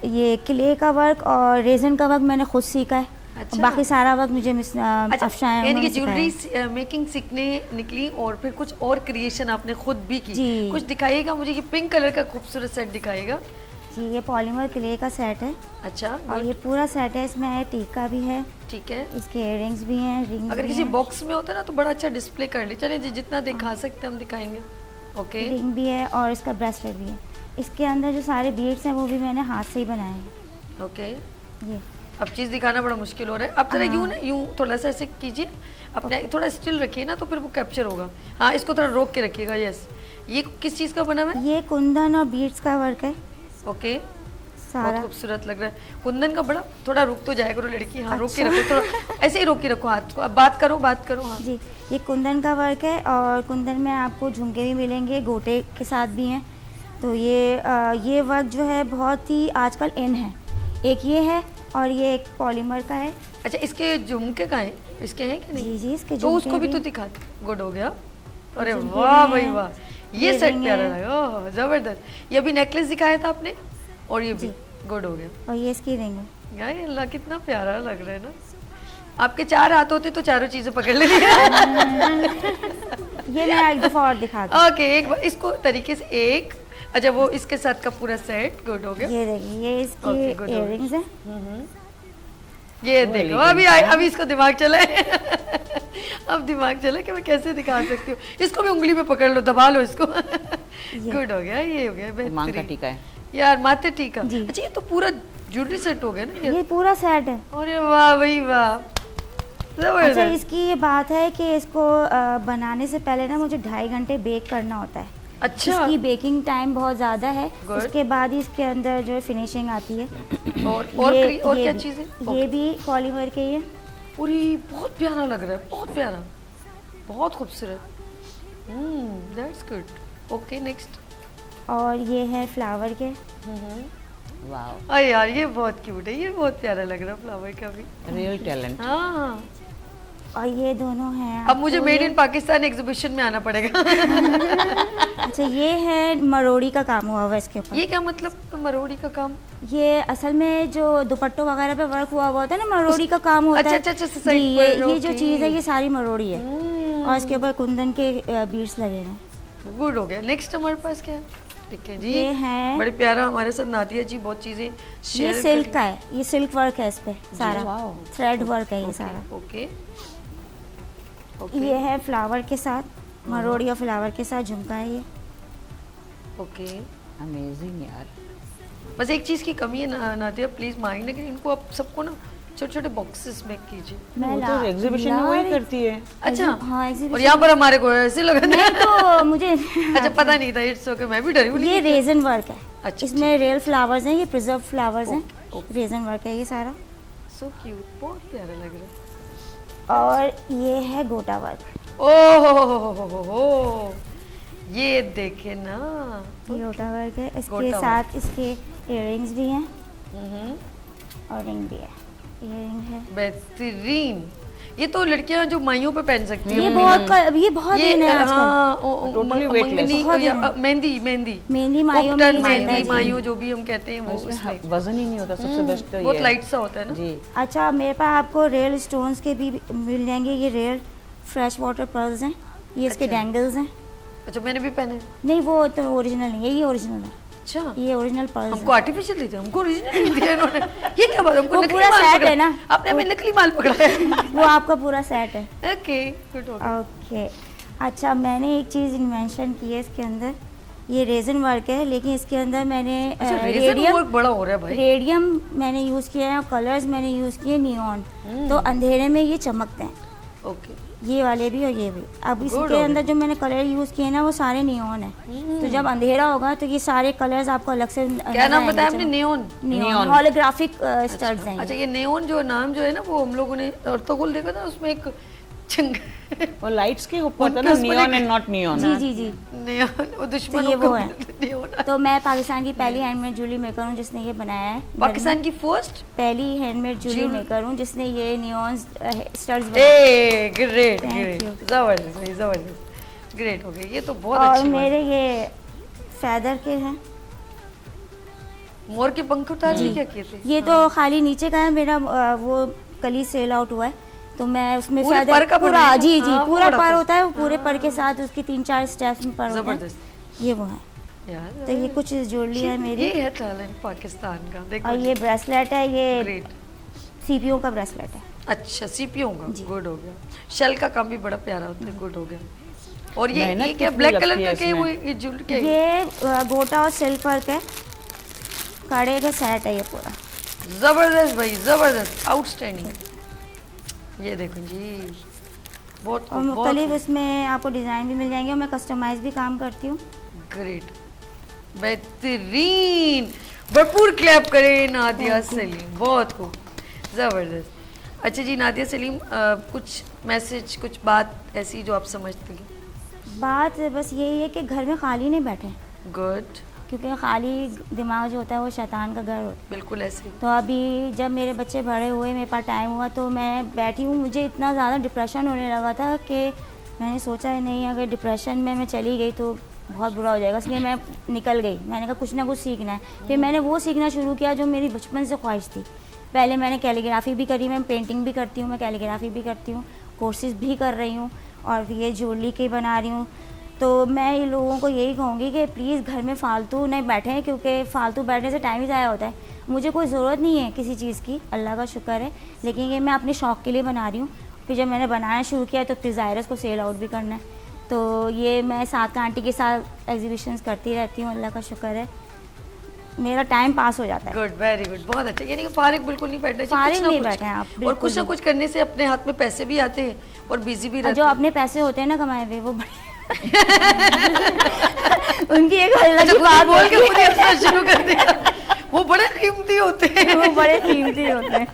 ये क्ले का वर्क और रेजन का वर्क मैंने खुद सीखा है। अच्छा। बाकी सारा वर्क मुझे अच्छा, यानी कि ज्वेलरी मेकिंग सीखने निकली और फिर कुछ और क्रिएशन आपने खुद भी की। कुछ दिखाइएगा मुझे, ये पिंक कलर का खूबसूरत सेट दिखाइएगा। जी, ये पॉलीमर क्ले का सेट है। अच्छा, और ये पूरा सेट है, इसमें टीका भी है। ठीक है। इसके इयररिंग्स भी हैं, रिंग। अगर किसी बॉक्स में होता ना तो बड़ा अच्छा डिस्प्ले कर ले। चलिए जी, जितना दिखा सकते हैं हम दिखाएंगे। ओके। रिंग भी है और इसका ब्रेसलेट भी है। इसके अंदर जो सारे बीड्स हैं वो भी मैंने हाथ से ही बनाए हैं। ओके। ये अब चीज़ दिखाना बड़ा मुश्किल हो रहा है। अब जरा यूँ ना, यूँ थोड़ा सा ऐसे कीजिए, अपने थोड़ा स्टिल रखिए ना तो फिर वो कैप्चर होगा। हाँ, इसको थोड़ा रोक के रखिएगा। यस। ये किस चीज़ का बना हुआ है? ये कुंदन और बीड्स का वर्क है। ओके, सारा बहुत खूबसूरत लग रहा है। कुंदन का बड़ा, थोड़ा रुक तो जाया करो लड़की। हाँ, रोक के रखो थोड़ा, ऐसे ही रोक के रखो हाथ को। अब बात करो। हाँ जी, ये कुंदन का वर्क है और कुंदन में आपको झुमके भी मिलेंगे, गोटे के साथ भी हैं। तो ये वर्क जो है बहुत ही आजकल इन है। एक ये है और ये एक पॉलीमर का है। अच्छा, इसके झुमके का है? इसके हैं कि नहीं? जी जी, इसके तो झुमके उसको भी तो भी। दिखा। गुड हो गया। अरे झुमके वाह भी भाई हैं, वाह, ये सेट रिंग प्यारा है। लगा। ओह जबरदस्त। ये अभी नेकलेस दिखाया था आपने और ये भी। गुड हो गया। और ये इसकी रिंग है। यार अल्लाह, कितना प्यारा लग रहा है ना। आपके 4 हाथ होते तो चारों चीजें पकड़ लेती। ये मैं एक दफा और दिखा दूं। ओके, एक बार इसको तरीके से एक। अच्छा, वो इसके साथ का पूरा सेट। गुड हो गया। ये देखिए, ये इसकी Okay, good हो गया। इयररिंग्स है। ये देखो, अभी इसको दिमाग चला है। अब दिमाग चला कि मैं कैसे दिखा सकती हूँ। इसको भी उंगली पे पकड़ लो, दबा लो इसको। गुड हो गया, ये हो गया मांग का बेहतरीन। टीका है यार माथे टीका। अच्छा, ये तो पूरा ज्वेलरी सेट हो गया ना ये पूरा सेट है। अरे वाह भाई वाह, जबरदस्त। अच्छा, इसकी ये बात है कि इसको बनाने से पहले ना मुझे 2.5 घंटे बेक करना होता है। अच्छा, इसकी बेकिंग टाइम बहुत ज़्यादा है। उसके बाद ही इसके अंदर जो है फिनिशिंग आती है। और क्या चीज़ें? ये भी पॉलीमर के ही है। पूरी बहुत प्यारा लग रहा है, बहुत प्यारा, बहुत खूबसूरत। That's good. Okay, next. और ये है फ्लावर के। वाह, अरे यार, ये बहुत क्यूट है, ये बहुत प्यारा लग रहा है फ्लावर का भी। Real talent. हाँ, और ये दोनों हैं। अब मुझे मेड इन पाकिस्तान एग्जीबिशन में आना पड़ेगा। अच्छा, ये है मरोड़ी का काम हुआ हुआ इसके ऊपर। ये क्या मतलब मरोड़ी का काम? ये असल में जो दुपट्टों वगैरह पे वर्क हुआ होता है ना, मरोड़ी का काम होता है। अच्छा, जी, ये जो चीज़ है ये सारी मरोड़ी है और इसके ऊपर कुंदन के बीड्स लगे हैं। गुड हो गया। नेक्स्ट हमारे पास क्या है? ठीक है जी, ये है बड़े प्यारा हमारे साथ नादिया जी बहुत चीजें ये शेयर सिल्क का है, ये सिल्क वर्क है इस पे सारा, थ्रेड वर्क है ये सारा। ओके, ये है फ्लावर के साथ, मरोड़ी और फ्लावर के साथ झुमका है ये। ओके, अमेजिंग यार। बस एक चीज की कमी है नादिया, प्लीज माइंड है कि इनको आप सबको ना छोटे छोटे बॉक्सेस में कीजिए। मैं तो एग्जीबिशन में वही करती है। अच्छा, हाँ, और यहाँ पर हमारे को ऐसे लगा नहीं तो मुझे अच्छा पता नहीं था, इट्स ओके, मैं भी डरी हूँ। ये रेजन वर्क है। अच्छा, इसमें रियल फ्लावर्स हैं, ये प्रिजर्व फ्लावर्स हैं, रेजन वर्क है ये सारा। सो क्यूट, बहुत प्यारा लग रहा है। और ये है गोटा वर्क। ओह, ये देखे ना, ये गोटा वर्क है, इसके गोटा साथ इसके इयररिंग्स भी हैं और रिंग भी है, इयररिंग है। बेहतरीन। ये तो लड़कियां जो माइयों पे पहन सकती हैं। ये बहुत ये इन है आजकल। Totally weightless। मेहंदी मेहंदी माइयों में मेहंदी माइयों जो भी हम कहते हैं वो उसमें वजन ही नहीं होता, सबसे बेस्ट तो ये बहुत है। लाइट सा होता है ना जी। अच्छा, मेरे पास आपको रियल स्टोन्स के भी मिल जाएंगे, ये रियल फ्रेश वाटर पर्ल्स हैं, ये इसके डैंगल्स हैं। अच्छा, मैंने भी पहने। नहीं, वो तो ओरिजिनल नहीं है, ये ओरिजिनल है। अच्छा, ये ओरिजिनल पर्ल्स हमको आर्टिफिशियल देते हैं, हमको ओरिजिनल दिया इन्होंने। ये क्या बात, हमको वो नकली पूरा माल सेट पकड़ा है ना। आपने हमें नकली माल पकड़ा है। वो आपका पूरा सेट है। ओके, गुड हो गया। ओके, अच्छा, मैंने एक चीज़ इन्वेंशन की है इसके अंदर, ये रेजन वर्क है, लेकिन इसके अंदर मैंने रेडियम वर्क बड़ा हो रहा है भाई। रेडियम मैंने यूज़ किया है और कलर्स मैंने यूज़ किए नियॉन, तो अंधेरे में ये चमकते हैं। ओके, ये वाले भी और ये भी। अब इसके अंदर जो मैंने कलर यूज़ किए ना वो सारे नियॉन है, तो जब अंधेरा होगा तो ये सारे कलर्स आपको अलग से क्या नाम बताया आपने? नियॉन। नियॉन होलोग्राफिक स्टड्स हैं। अच्छा, ये नियॉन जो नाम जो है ना, वो हम लोगों ने अर्तुगरुल देखा था, उसमें एक वो लाइट्स के ऊपर था ना, नियॉन एंड नॉट नियॉन। जी जी जी, नियॉन वो दुश्मन ये वो है। तो मैं पाकिस्तान की पहली हैंडमेड ज्वेलरी मेकर हूँ जिसने ये बनाया है। पाकिस्तान की फर्स्ट पहली हैंडमेड ज्वेलरी मेकर हूँ जिसने ये नियॉन स्टड्स बनाए। ग्रेट ग्रेट, जबरदस्त भाई, जबरदस्त, ग्रेट हो गया। ये तो बहुत अच्छी। और मेरे ये फेदर के हैं, मोर के पंख उतार के क्या किए थे? ये तो खाली नीचे का है मेरा, वो कली सेल आउट हुआ है, तो मैं उसमें पूरे फेदर पर का पूरा, बनाया? जी हाँ, पूरा पूरा पर होता है, वो पूरे पर के साथ उसकी 3-4 स्टेप्स में पर होता है। जबरदस्त ये वो है यार। तो ये कुछ ज्वेलरी है मेरी। ये है टैलेंट पाकिस्तान का, देखो। और ये ब्रेसलेट है, ये ग्रेट, सीपीओ का ब्रेसलेट है। अच्छा, सीपीओ का, गुड हो गया। शेल का काम भी बड़ा प्यारा होता है, गुड हो गया। और ये क्या ब्लैक कलर का क्या, वो ये ज्वेलरी क्या है? ये गोटा और सिल्क वर्क है, कड़े का सेट है ये पूरा। जबरदस्त भाई, जबरदस्त, आउटस्टैंडिंग। ये देखो जी, बहुत और मुख्तलिफ इसमें आपको डिज़ाइन भी मिल जाएंगे और मैं कस्टमाइज भी काम करती हूँ। ग्रेट, बेहतरीन, भरपूर क्लैप करें नादिया सलीम, बहुत खूब, ज़बरदस्त। अच्छा जी नादिया सलीम, कुछ मैसेज, कुछ बात ऐसी जो आप समझती हैं? बात बस यही है कि घर में खाली नहीं बैठे। गुड, क्योंकि खाली दिमाग जो होता है वो शैतान का घर होता है। बिल्कुल ऐसे। तो अभी जब मेरे बच्चे बड़े हुए, मेरे पास टाइम हुआ, तो मैं बैठी हूँ, मुझे इतना ज़्यादा डिप्रेशन होने लगा था कि मैंने सोचा है नहीं, अगर डिप्रेशन में मैं चली गई तो बहुत बुरा हो जाएगा, इसलिए मैं निकल गई। मैंने कहा कुछ ना कुछ सीखना है। फिर मैंने वो सीखना शुरू किया जो मेरी बचपन से ख्वाहिश थी। पहले मैंने कैलीग्राफी भी करी, मैं पेंटिंग भी करती हूँ, मैं कैलीग्राफी भी करती हूँ, कोर्सेज भी कर रही हूँ और ये ज्वेलरी के बना रही हूँ। तो मैं इन लोगों को यही कहूँगी कि प्लीज़ घर में फ़ालतू नहीं बैठें, क्योंकि फ़ालतू बैठने से टाइम ही ज़ाया होता है। मुझे कोई ज़रूरत नहीं है किसी चीज़ की, अल्लाह का शुक्र है, लेकिन ये मैं अपने शौक़ के लिए बना रही हूँ। फिर जब मैंने बनाना शुरू किया तो फिर ज़ाहिर को सेल आउट भी करना है। तो ये मैं साथ आंटी के साथ एग्जीबिशंस करती रहती हूँ, अल्लाह का शुक्र है, मेरा टाइम पास हो जाता है। गुड, वेरी गुड, बहुत अच्छा। यानी कि फारिग बिल्कुल नहीं बैठना चाहिए, फारिग नहीं बैठे हैं आप, और कुछ ना कुछ करने से अपने हाथ में पैसे भी आते हैं और बिजी भी रहते जो अपने पैसे होते हैं ना कमाए हुए, वो उनकी एक अलग बात बोल के मुझे हंसना शुरू कर दिया। वो बड़े कीमती होते हैं, वो बड़े कीमती होते हैं।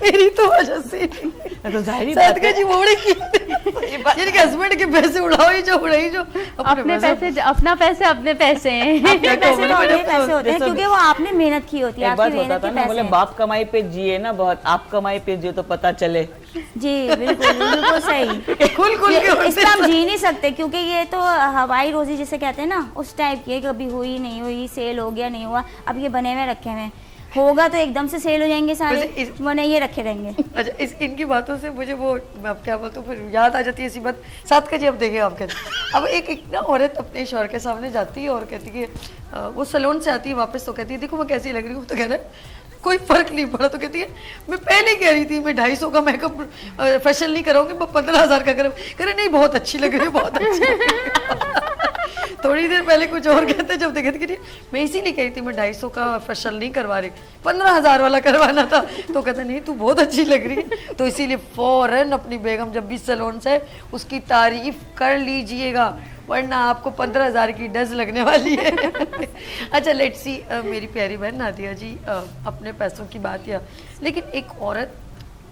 मेरी तो वजह से तो जाहिर ही सादका बात है। जी मोड़ी की यानी कि हस्बैंड के पैसे उड़ाओ ही जो उड़ाई जो अपने पैसे, अपना पैसे अपने पैसे हैं। क्या कहो, पैसे तो अपने पैसे होते हैं क्योंकि वो आपने मेहनत की होती है, एक बात आपकी होता मेहनत था के ना, पैसे बोले हैं। बाप कमाई पे जिए ना बहुत, आप कमाई पे जिए तो पता चले। जी बिल्कुल बिल्कुल सही। खुल खुल के इस पे हम जी नहीं सकते क्योंकि ये तो हवाई रोजी जिसे कहते हैं ना, उस टाइप की है, कभी हुई नहीं हुई, सेल हो गया नहीं हुआ, अब ये बने हुए रखे हुए होगा तो एकदम से सेल हो जाएंगे सारे, बने ये रखे रहेंगे। अच्छा, इस इनकी बातों से मुझे वो, मैं अब क्या बोलता हूँ, फिर याद आ जाती है ऐसी बात। सादका जी अब देखें आप कहते, अब एक ना औरत अपने शौहर के सामने जाती है और कहती है वो सैलून से आती है वापस, तो कहती है देखो मैं कैसी लग रही हूँ, तो कह रहा है कोई फर्क नहीं पड़ा, तो कहती है मैं पहले कह रही थी मैं 250 का मेकअप फेशियल नहीं कराऊंगी, मैं 15,000 का करूँ। कह रहे नहीं बहुत अच्छी लग रही है, बहुत अच्छी। थोड़ी देर पहले कुछ और कहते, जब देखते कि मैं इसीलिए कह रही थी मैं 250 का फेशियल नहीं करवा रही, 15,000 वाला करवाना था, तो कहता नहीं तू बहुत अच्छी लग रही है। तो इसीलिए फौरन अपनी बेगम जब भी सैलून से उसकी तारीफ कर लीजिएगा, वरना आपको 15,000 की डज लगने वाली है। अच्छा लेट्स सी, मेरी प्यारी बहन नादिया जी, अपने पैसों की बात या, लेकिन एक औरत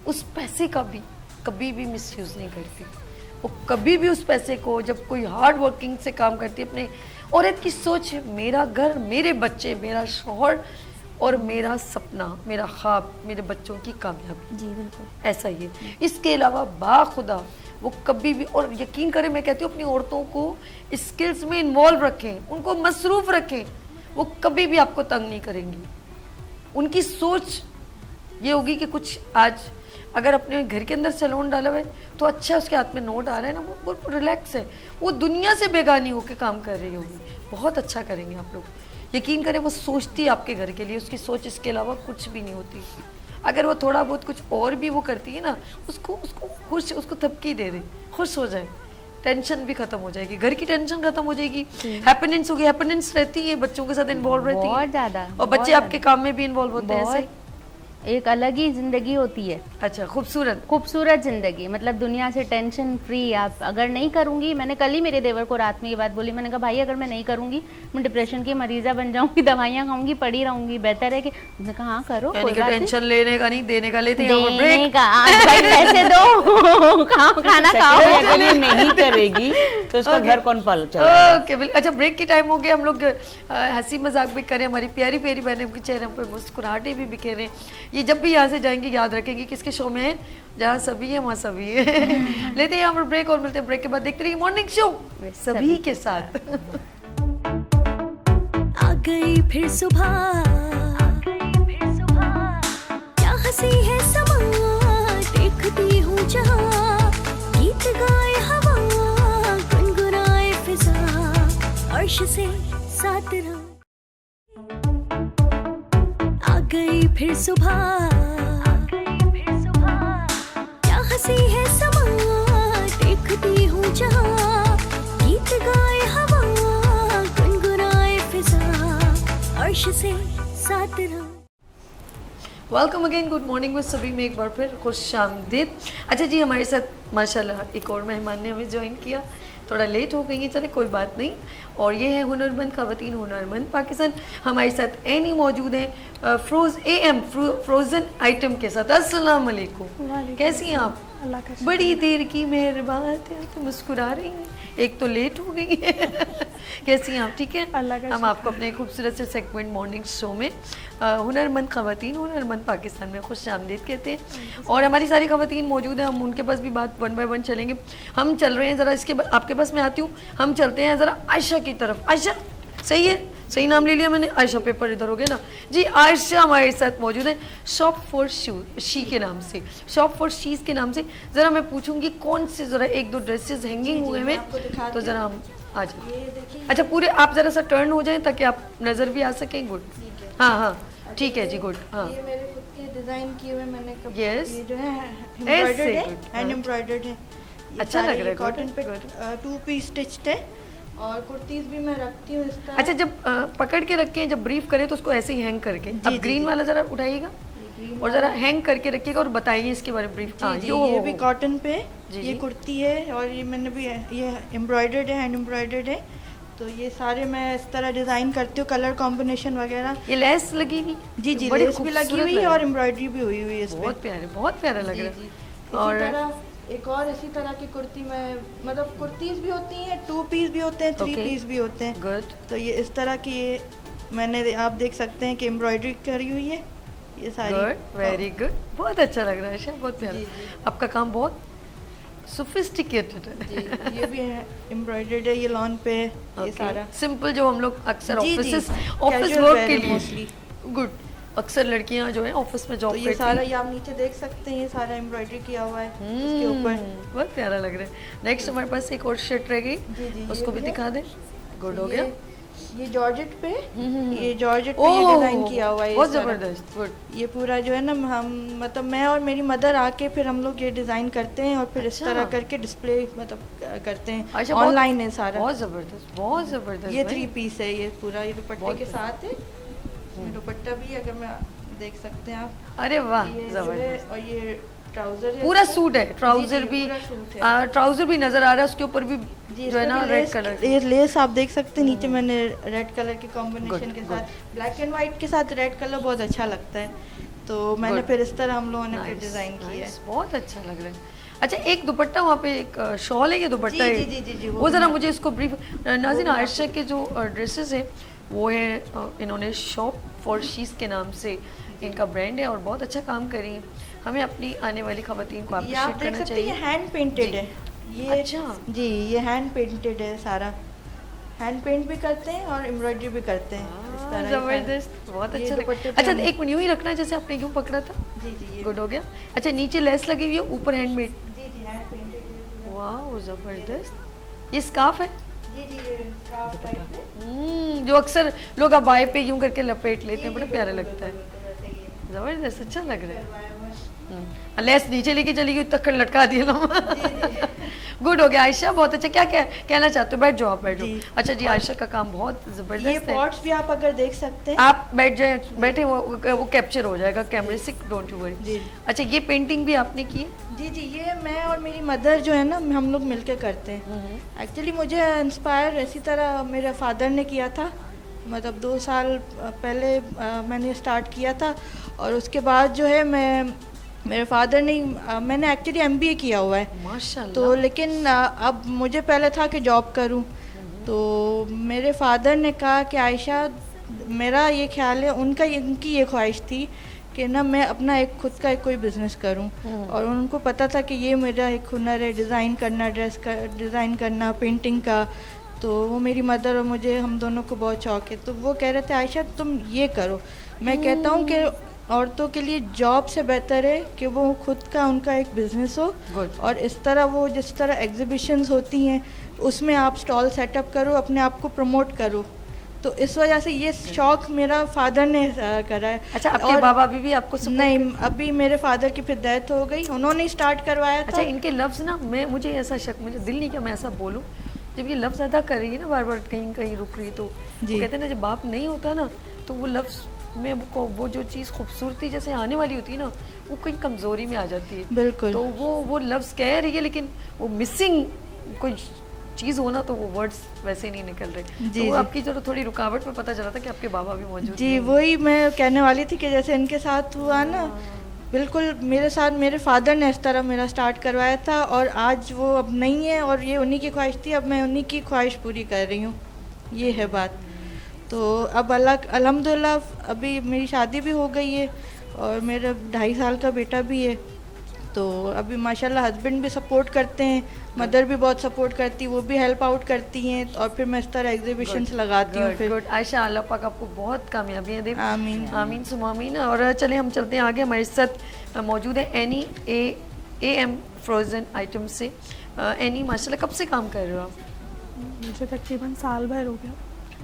उस पैसे का भी कभी भी मिसयूज़ नहीं करती, वो कभी भी उस पैसे को जब कोई हार्ड वर्किंग से काम करती है, अपने औरत की सोच मेरा घर, मेरे बच्चे, मेरा शौहर और मेरा सपना, मेरा ख्वाब, मेरे बच्चों की कामयाबी। जी बिल्कुल ऐसा ही है। इसके अलावा बाखुदा वो कभी भी, और यकीन करें मैं कहती हूँ अपनी औरतों को स्किल्स में इन्वॉल्व रखें, उनको मसरूफ रखें, वो कभी भी आपको तंग नहीं करेंगी। उनकी सोच ये होगी कि कुछ आज अगर अपने घर के अंदर सैलून डाला हुआ है तो अच्छा उसके हाथ में नोट आ रहा है ना, वो बिल्कुल रिलैक्स है, वो दुनिया से बेगानी होकर काम कर रही होगी, बहुत अच्छा करेंगे आप लोग, यकीन करें। वो सोचती है आपके घर के लिए, उसकी सोच इसके अलावा कुछ भी नहीं होती। अगर वो थोड़ा बहुत कुछ और भी वो करती है ना, उसको खुश, उसको थपकी दे दे, खुश हो जाए, टेंशन भी खत्म हो जाएगी, घर की टेंशन खत्म हो जाएगी, हैप्पीनेस होगी। हैप्पीनेस रहती है, बच्चों के साथ इन्वॉल्व रहती है बहुत ज़्यादा, और बच्चे आपके काम में भी इन्वॉल्व होते हैं, ऐसे एक अलग ही जिंदगी होती है। अच्छा, खूबसूरत खूबसूरत जिंदगी, मतलब दुनिया से टेंशन फ्री। आप अगर नहीं करूंगी, मैंने कल ही मेरे देवर को रात में ये बात बोली, मैंने कहा भाई अगर मैं नहीं करूंगी मैं डिप्रेशन की मरीजा बन जाऊंगी, दवाइयाँ खाऊंगी, पड़ी रहूंगी, बेहतर है कि मैंने कहा हाँ करो, कोई बात नहीं। टेंशन लेने का नहीं, देने का लेते हैं, देने का, आज भाई पैसे दो, खाना खाओ। अगर ये नहीं करेगी तो उसका घर कौन पाल चलाएगा? ओके बिल्कुल। अच्छा, ब्रेक की टाइम हो गया, हम लोग हंसी मजाक भी करें, हमारी प्यारी प्यारी बहनों के चेहरे पर मुस्कुराहटें भी बिखेरे। ये जब भी यहाँ से जाएंगे याद रखेंगे किसके शो में है, जहाँ सभी है वहाँ सभी है। लेते हैं यहाँ पर ब्रेक और मिलते हैं ब्रेक के बाद। देखते रहिए मॉर्निंग शो सभी के साथ। आ गई फिर सुबह, क्या हंसी है समा, देखती हूँ जहाँ, गीत गाए हवा, गुनगुनाए फिजा, अर्श से साथ रहा। आ गई फिर सुबह, क्या हंसी है समा, देखती हूँ जहाँ, गीत गाए हवा, गुनगुनाए फिजा, अर्श से साथ रहा। वेलकम अगेन, गुड मॉर्निंग में सभी में एक बार फिर खुश आमदीद। अच्छा जी, हमारे साथ माशाल्लाह एक और मेहमान ने हमें ज्वाइन किया, थोड़ा लेट हो गई है, चले कोई बात नहीं। और ये है हुनरमंद ख़वातीन, हुनरमंद पाकिस्तान। हमारे साथ एनी मौजूद हैं फ्रोज़न आइटम के साथ। अस्सलाम वालेकुम, कैसी हैं आप? बड़ी देर की मेहरबान, तो मुस्कुरा रही हैं, एक तो लेट हो गई है। कैसी हैं आप? ठीक है, हम आपको अपने खूबसूरत से सेगमेंट मॉर्निंग शो में हुनरमंद ख़वातीन, हुनरमंद पाकिस्तान में खुश आमदीद कहते हैं। और हमारी सारी ख़वातीन मौजूद हैं, हम उनके पास भी बात वन बाय वन चलेंगे। हम चल रहे हैं ज़रा, इसके आपके पास मैं आती हूँ, हम चलते हैं ज़रा आयशा की तरफ। आयशा, सही है, सही नाम ले लिया मैंने, आयशा पेपर इधर हो गया ना जी। आयशा हमारे साथ मौजूद है शॉप फॉर शी के नाम से, शॉप फॉर शीज़ के नाम से। ज़रा मैं पूछूंगी कौन से ज़रा एक दो ड्रेसेस हैंगिंग हुए हैं, तो ज़रा हम आ जाए। अच्छा, पूरे आप ज़रा सा टर्न हो जाएं ताकि आप नज़र भी आ सकें। गुड, हाँ हाँ ठीक है जी, गुड। हाँ, ये मेरे खुद के डिजाइन किए हुए मैंने Yes. ये जो है एम्ब्रॉयडर्ड है, good. हैंड एम्ब्रॉयडर्ड है। अच्छा लग रहा है, कॉटन पे good. 2 पीस स्टिच्ड है, और कुर्तीज भी मैं रखती हूँ इस तरह। अच्छा, जब पकड़ के रखें, जब ब्रीफ करें तो उसको ऐसे ही हैंग करके, अब ग्रीन वाला ज़रा उठाइएगा और ज़रा हैंग करके रखिएगा और बताइए इसके बारे में ब्रीफ। हाँ, ये भी कॉटन पे, ये कुर्ती है, और ये मैंने भी ये एम्ब्रॉयडर्ड है, हैंड एम्ब्रॉयडर्ड है। तो ये सारे मैं इस तरह डिज़ाइन करती हूँ, कलर कॉम्बिनेशन वगैरह। ये लेस लगी हुई? जी जी, बड़ी लेस भी लगी हुई है और एम्ब्रॉयडरी भी हुई हुई है इस पे। बहुत प्यारे, बहुत प्यारा लग रहा है। और तरह एक और इसी तरह की कुर्ती में मतलब कुर्तीज भी होती हैं, 2 पीस भी होते हैं, 3 Okay. पीस भी होते हैं। गुड, तो ये इस तरह की ये मैंने आप देख सकते हैं कि एम्ब्रॉयडरी करी हुई है ये सारी। गुड, वेरी गुड, बहुत अच्छा लग रहा है आयशा, बहुत प्यारा। जी, जी। आपका काम बहुत सोफिस्टिकेटेड है। जी, ये भी है एम्ब्रॉयडर्ड है, ये लॉन पे है ये सारा। सिंपल जो हम लोग अक्सर जी, जी, ऑफिस casual वर्क wear के है लिए mostly। गुड, अक्सर लड़कियां जो है ऑफिस में जॉब तो ये सारा ये आप नीचे देख सकते हैं, ये सारा एम्ब्रॉयडरी किया हुआ है इसके ऊपर। बहुत प्यारा लग रहा है। नेक्स्ट हमारे पास एक और शर्ट रह गई, जी, जी, उसको ये भी भी है। दिखा दें। गुड हो गया। ये जॉर्जेट पे ये जॉर्जेट पे ये डिजाइन किया हुआ है, बहुत ये सारा। जबरदस्त, गुड। ये पूरा जो है ना हम मतलब मैं और मेरी मदर आके फिर हम लोग ये डिजाइन करते हैं और फिर इस अच्छा। तरह करके डिस्प्ले मतलब करते हैं। आयशा, बहुत- ऑनलाइन है सारा। बहुत जबरदस्त, बहुत जबरदस्त। ये भाई। 3 पीस है, ये पूरा ये दुपट्टे बहुत के साथ है। ये दुपट्टा भी अगर मैं देख सकते हैं आप, अरे वाह, ये जो है, जबरदस्त। और ये ट्राउजर है पूरा इसका। सूट है, जी, ट्राउजर जी, भी पूरा सूट है। ट्राउजर भी नजर आ रहा है, उसके ऊपर भी जी, जो है ना इसमें भी रेड लेस- कलर। ये लेस आप देख सकते हैं नीचे मैंने रेड कलर के कॉम्बिनेशन Good, के साथ ब्लैक एंड वाइट के साथ रेड कलर बहुत अच्छा लगता है, तो मैंने Good. फिर इस तरह हम लोगों ने फिर Nice, डिजाइन किया है। nice, बहुत अच्छा लग रहा है। अच्छा, एक दुपट्टा वहाँ पे एक शॉल है, ये दुपट्टा जी, है। जी, जी, जी, वो वो जरा भी- मुझे इसको ब्रीफ। नाज़रीन, आयशा के जो ड्रेसेस है वो है इन्होंने शॉप फॉर शीज़ के नाम से इनका ब्रांड है और बहुत अच्छा काम कर रही हैं। हमें अपनी आने वाली खवातीन को ये आप अप्रिशिएट देख करना सकते हैं, ये चाहिए। हैंड पेंटेड है ये। अच्छा। जी, ये हैंड पेंटेड है सारा, हैंड पेंट भी करते हैं और एम्ब्रॉयडरी भी करते हैं इस तरह ये सारा। जबरदस्त, बहुत ये अच्छा लग- दुपट्टे पे अच्छा, हम- एक मिनट यूं ही रखना है जैसे आपने यूं पकड़ा था। जी जी ये गुड हो गया। अच्छा, नीचे लेस लगी हुई है, ऊपर हैंडमेड। जी जी हैंड पेंटेड है। वाह, जबरदस्त। ये स्कार्फ है। जी जी ये स्कार्फ टाइप है। जो अक्सर लोग अबाए पे यूं करके लपेट लेते हैं, बड़ा प्यारा लगता है। जबरदस्त, अच्छा लग रहा है। लेस नीचे लेके चली गई, तक लटका दिया ना। गुड हो गया आयशा, बहुत अच्छा। क्या क्या कहना चाहते हो? बैठ जाओ, आप बैठ जाओ। जी। अच्छा जी, आयशा का काम बहुत ये जबरदस्त है। पॉट्स भी आप अगर देख सकते हैं। आप बैठ जाए, बैठे, वो कैप्चर हो जाएगा कैमरे से, डोंट यू वरी। जी। अच्छा, ये पेंटिंग भी आपने की है? जी जी ये मैं और मेरी मदर जो है ना हम लोग मिलके करते हैं। एक्चुअली मुझे इंस्पायर इसी तरह मेरे फादर ने किया था, मतलब 2 साल पहले मैंने स्टार्ट किया था और उसके बाद जो है मेरे फादर ने मैंने एक्चुअली MBA किया हुआ है, माशाल्लाह। तो लेकिन अब मुझे पहले था कि जॉब करूं, तो मेरे फादर ने कहा कि आयशा, मेरा ये ख्याल है, उनकी ये ख्वाहिश थी कि ना मैं अपना एक खुद का एक कोई बिज़नेस करूं, और उनको पता था कि ये मेरा एक हुनर है, डिज़ाइन करना, ड्रेस का डिज़ाइन करना, पेंटिंग का। तो वो मेरी मदर और मुझे, हम दोनों को बहुत शौक है, तो वो कह रहे थे आयशा तुम ये करो। मैं कहता हूँ कि औरतों के लिए जॉब से बेहतर है कि वो खुद का उनका एक बिज़नेस हो, और इस तरह वो जिस तरह एग्जीबिशंस होती हैं उसमें आप स्टॉल सेटअप करो, अपने आप को प्रमोट करो। तो इस वजह से ये शौक मेरा फादर ने करा है। अच्छा, आपके बाबा भी आपको support नहीं, अभी मेरे फादर की फिर डेथ हो गई, उन्होंने स्टार्ट करवाया था। अच्छा, इनके लफ्ज़ ना, मुझे ऐसा शक, मुझे दिल नहीं किया मैं ऐसा बोलूँ, जब ये लफ्ज़ अदा कर रही है ना बार बार, कहीं कहीं रुक रही, तो वो जी। कहते हैं ना, जब बाप नहीं होता ना तो वो लफ्ज़ में वो जो चीज़ खूबसूरती जैसे आने वाली होती है ना, वो कहीं कमज़ोरी में आ जाती है। बिल्कुल। तो वो लफ्ज़ कह रही है, लेकिन वो मिसिंग कोई चीज़ हो ना, तो वो वर्ड्स वैसे नहीं निकल रहे। जी, तो वो जी। आपकी जो थोड़ी रुकावट में पता चला था कि आपके बाबा भी मौजूद जी, नहीं। वही मैं कहने वाली थी कि जैसे इनके साथ हुआ ना, बिल्कुल मेरे साथ मेरे फादर ने इस तरह मेरा स्टार्ट करवाया था, और आज वो अब नहीं है, और ये उन्हीं की ख्वाहिश थी, अब मैं उन्हीं की ख्वाहिश पूरी कर रही हूँ, ये है बात। तो अब अल्हम्दुलिल्लाह अभी मेरी शादी भी हो गई है और मेरा 2.5 साल का बेटा भी है, तो अभी माशाल्लाह हस्बैंड भी सपोर्ट करते हैं, मदर भी बहुत सपोर्ट करती है, वो भी हेल्प आउट करती हैं, और फिर मैं इस तरह एग्जीबिशंस लगाती हूँ फिर। गुड आयशा, अल्लाह पाक आपको बहुत कामयाबियाँ दे। आमीन। आमीन सुम आमीन। और चले हम चलते हैं आगे, हमारे साथ मौजूद है एनी AM फ्रोज़न आइटम से। एनी, माशाल्लाह कब से काम कर रहे हो आप? मुझे तकरीबन साल भर हो गया,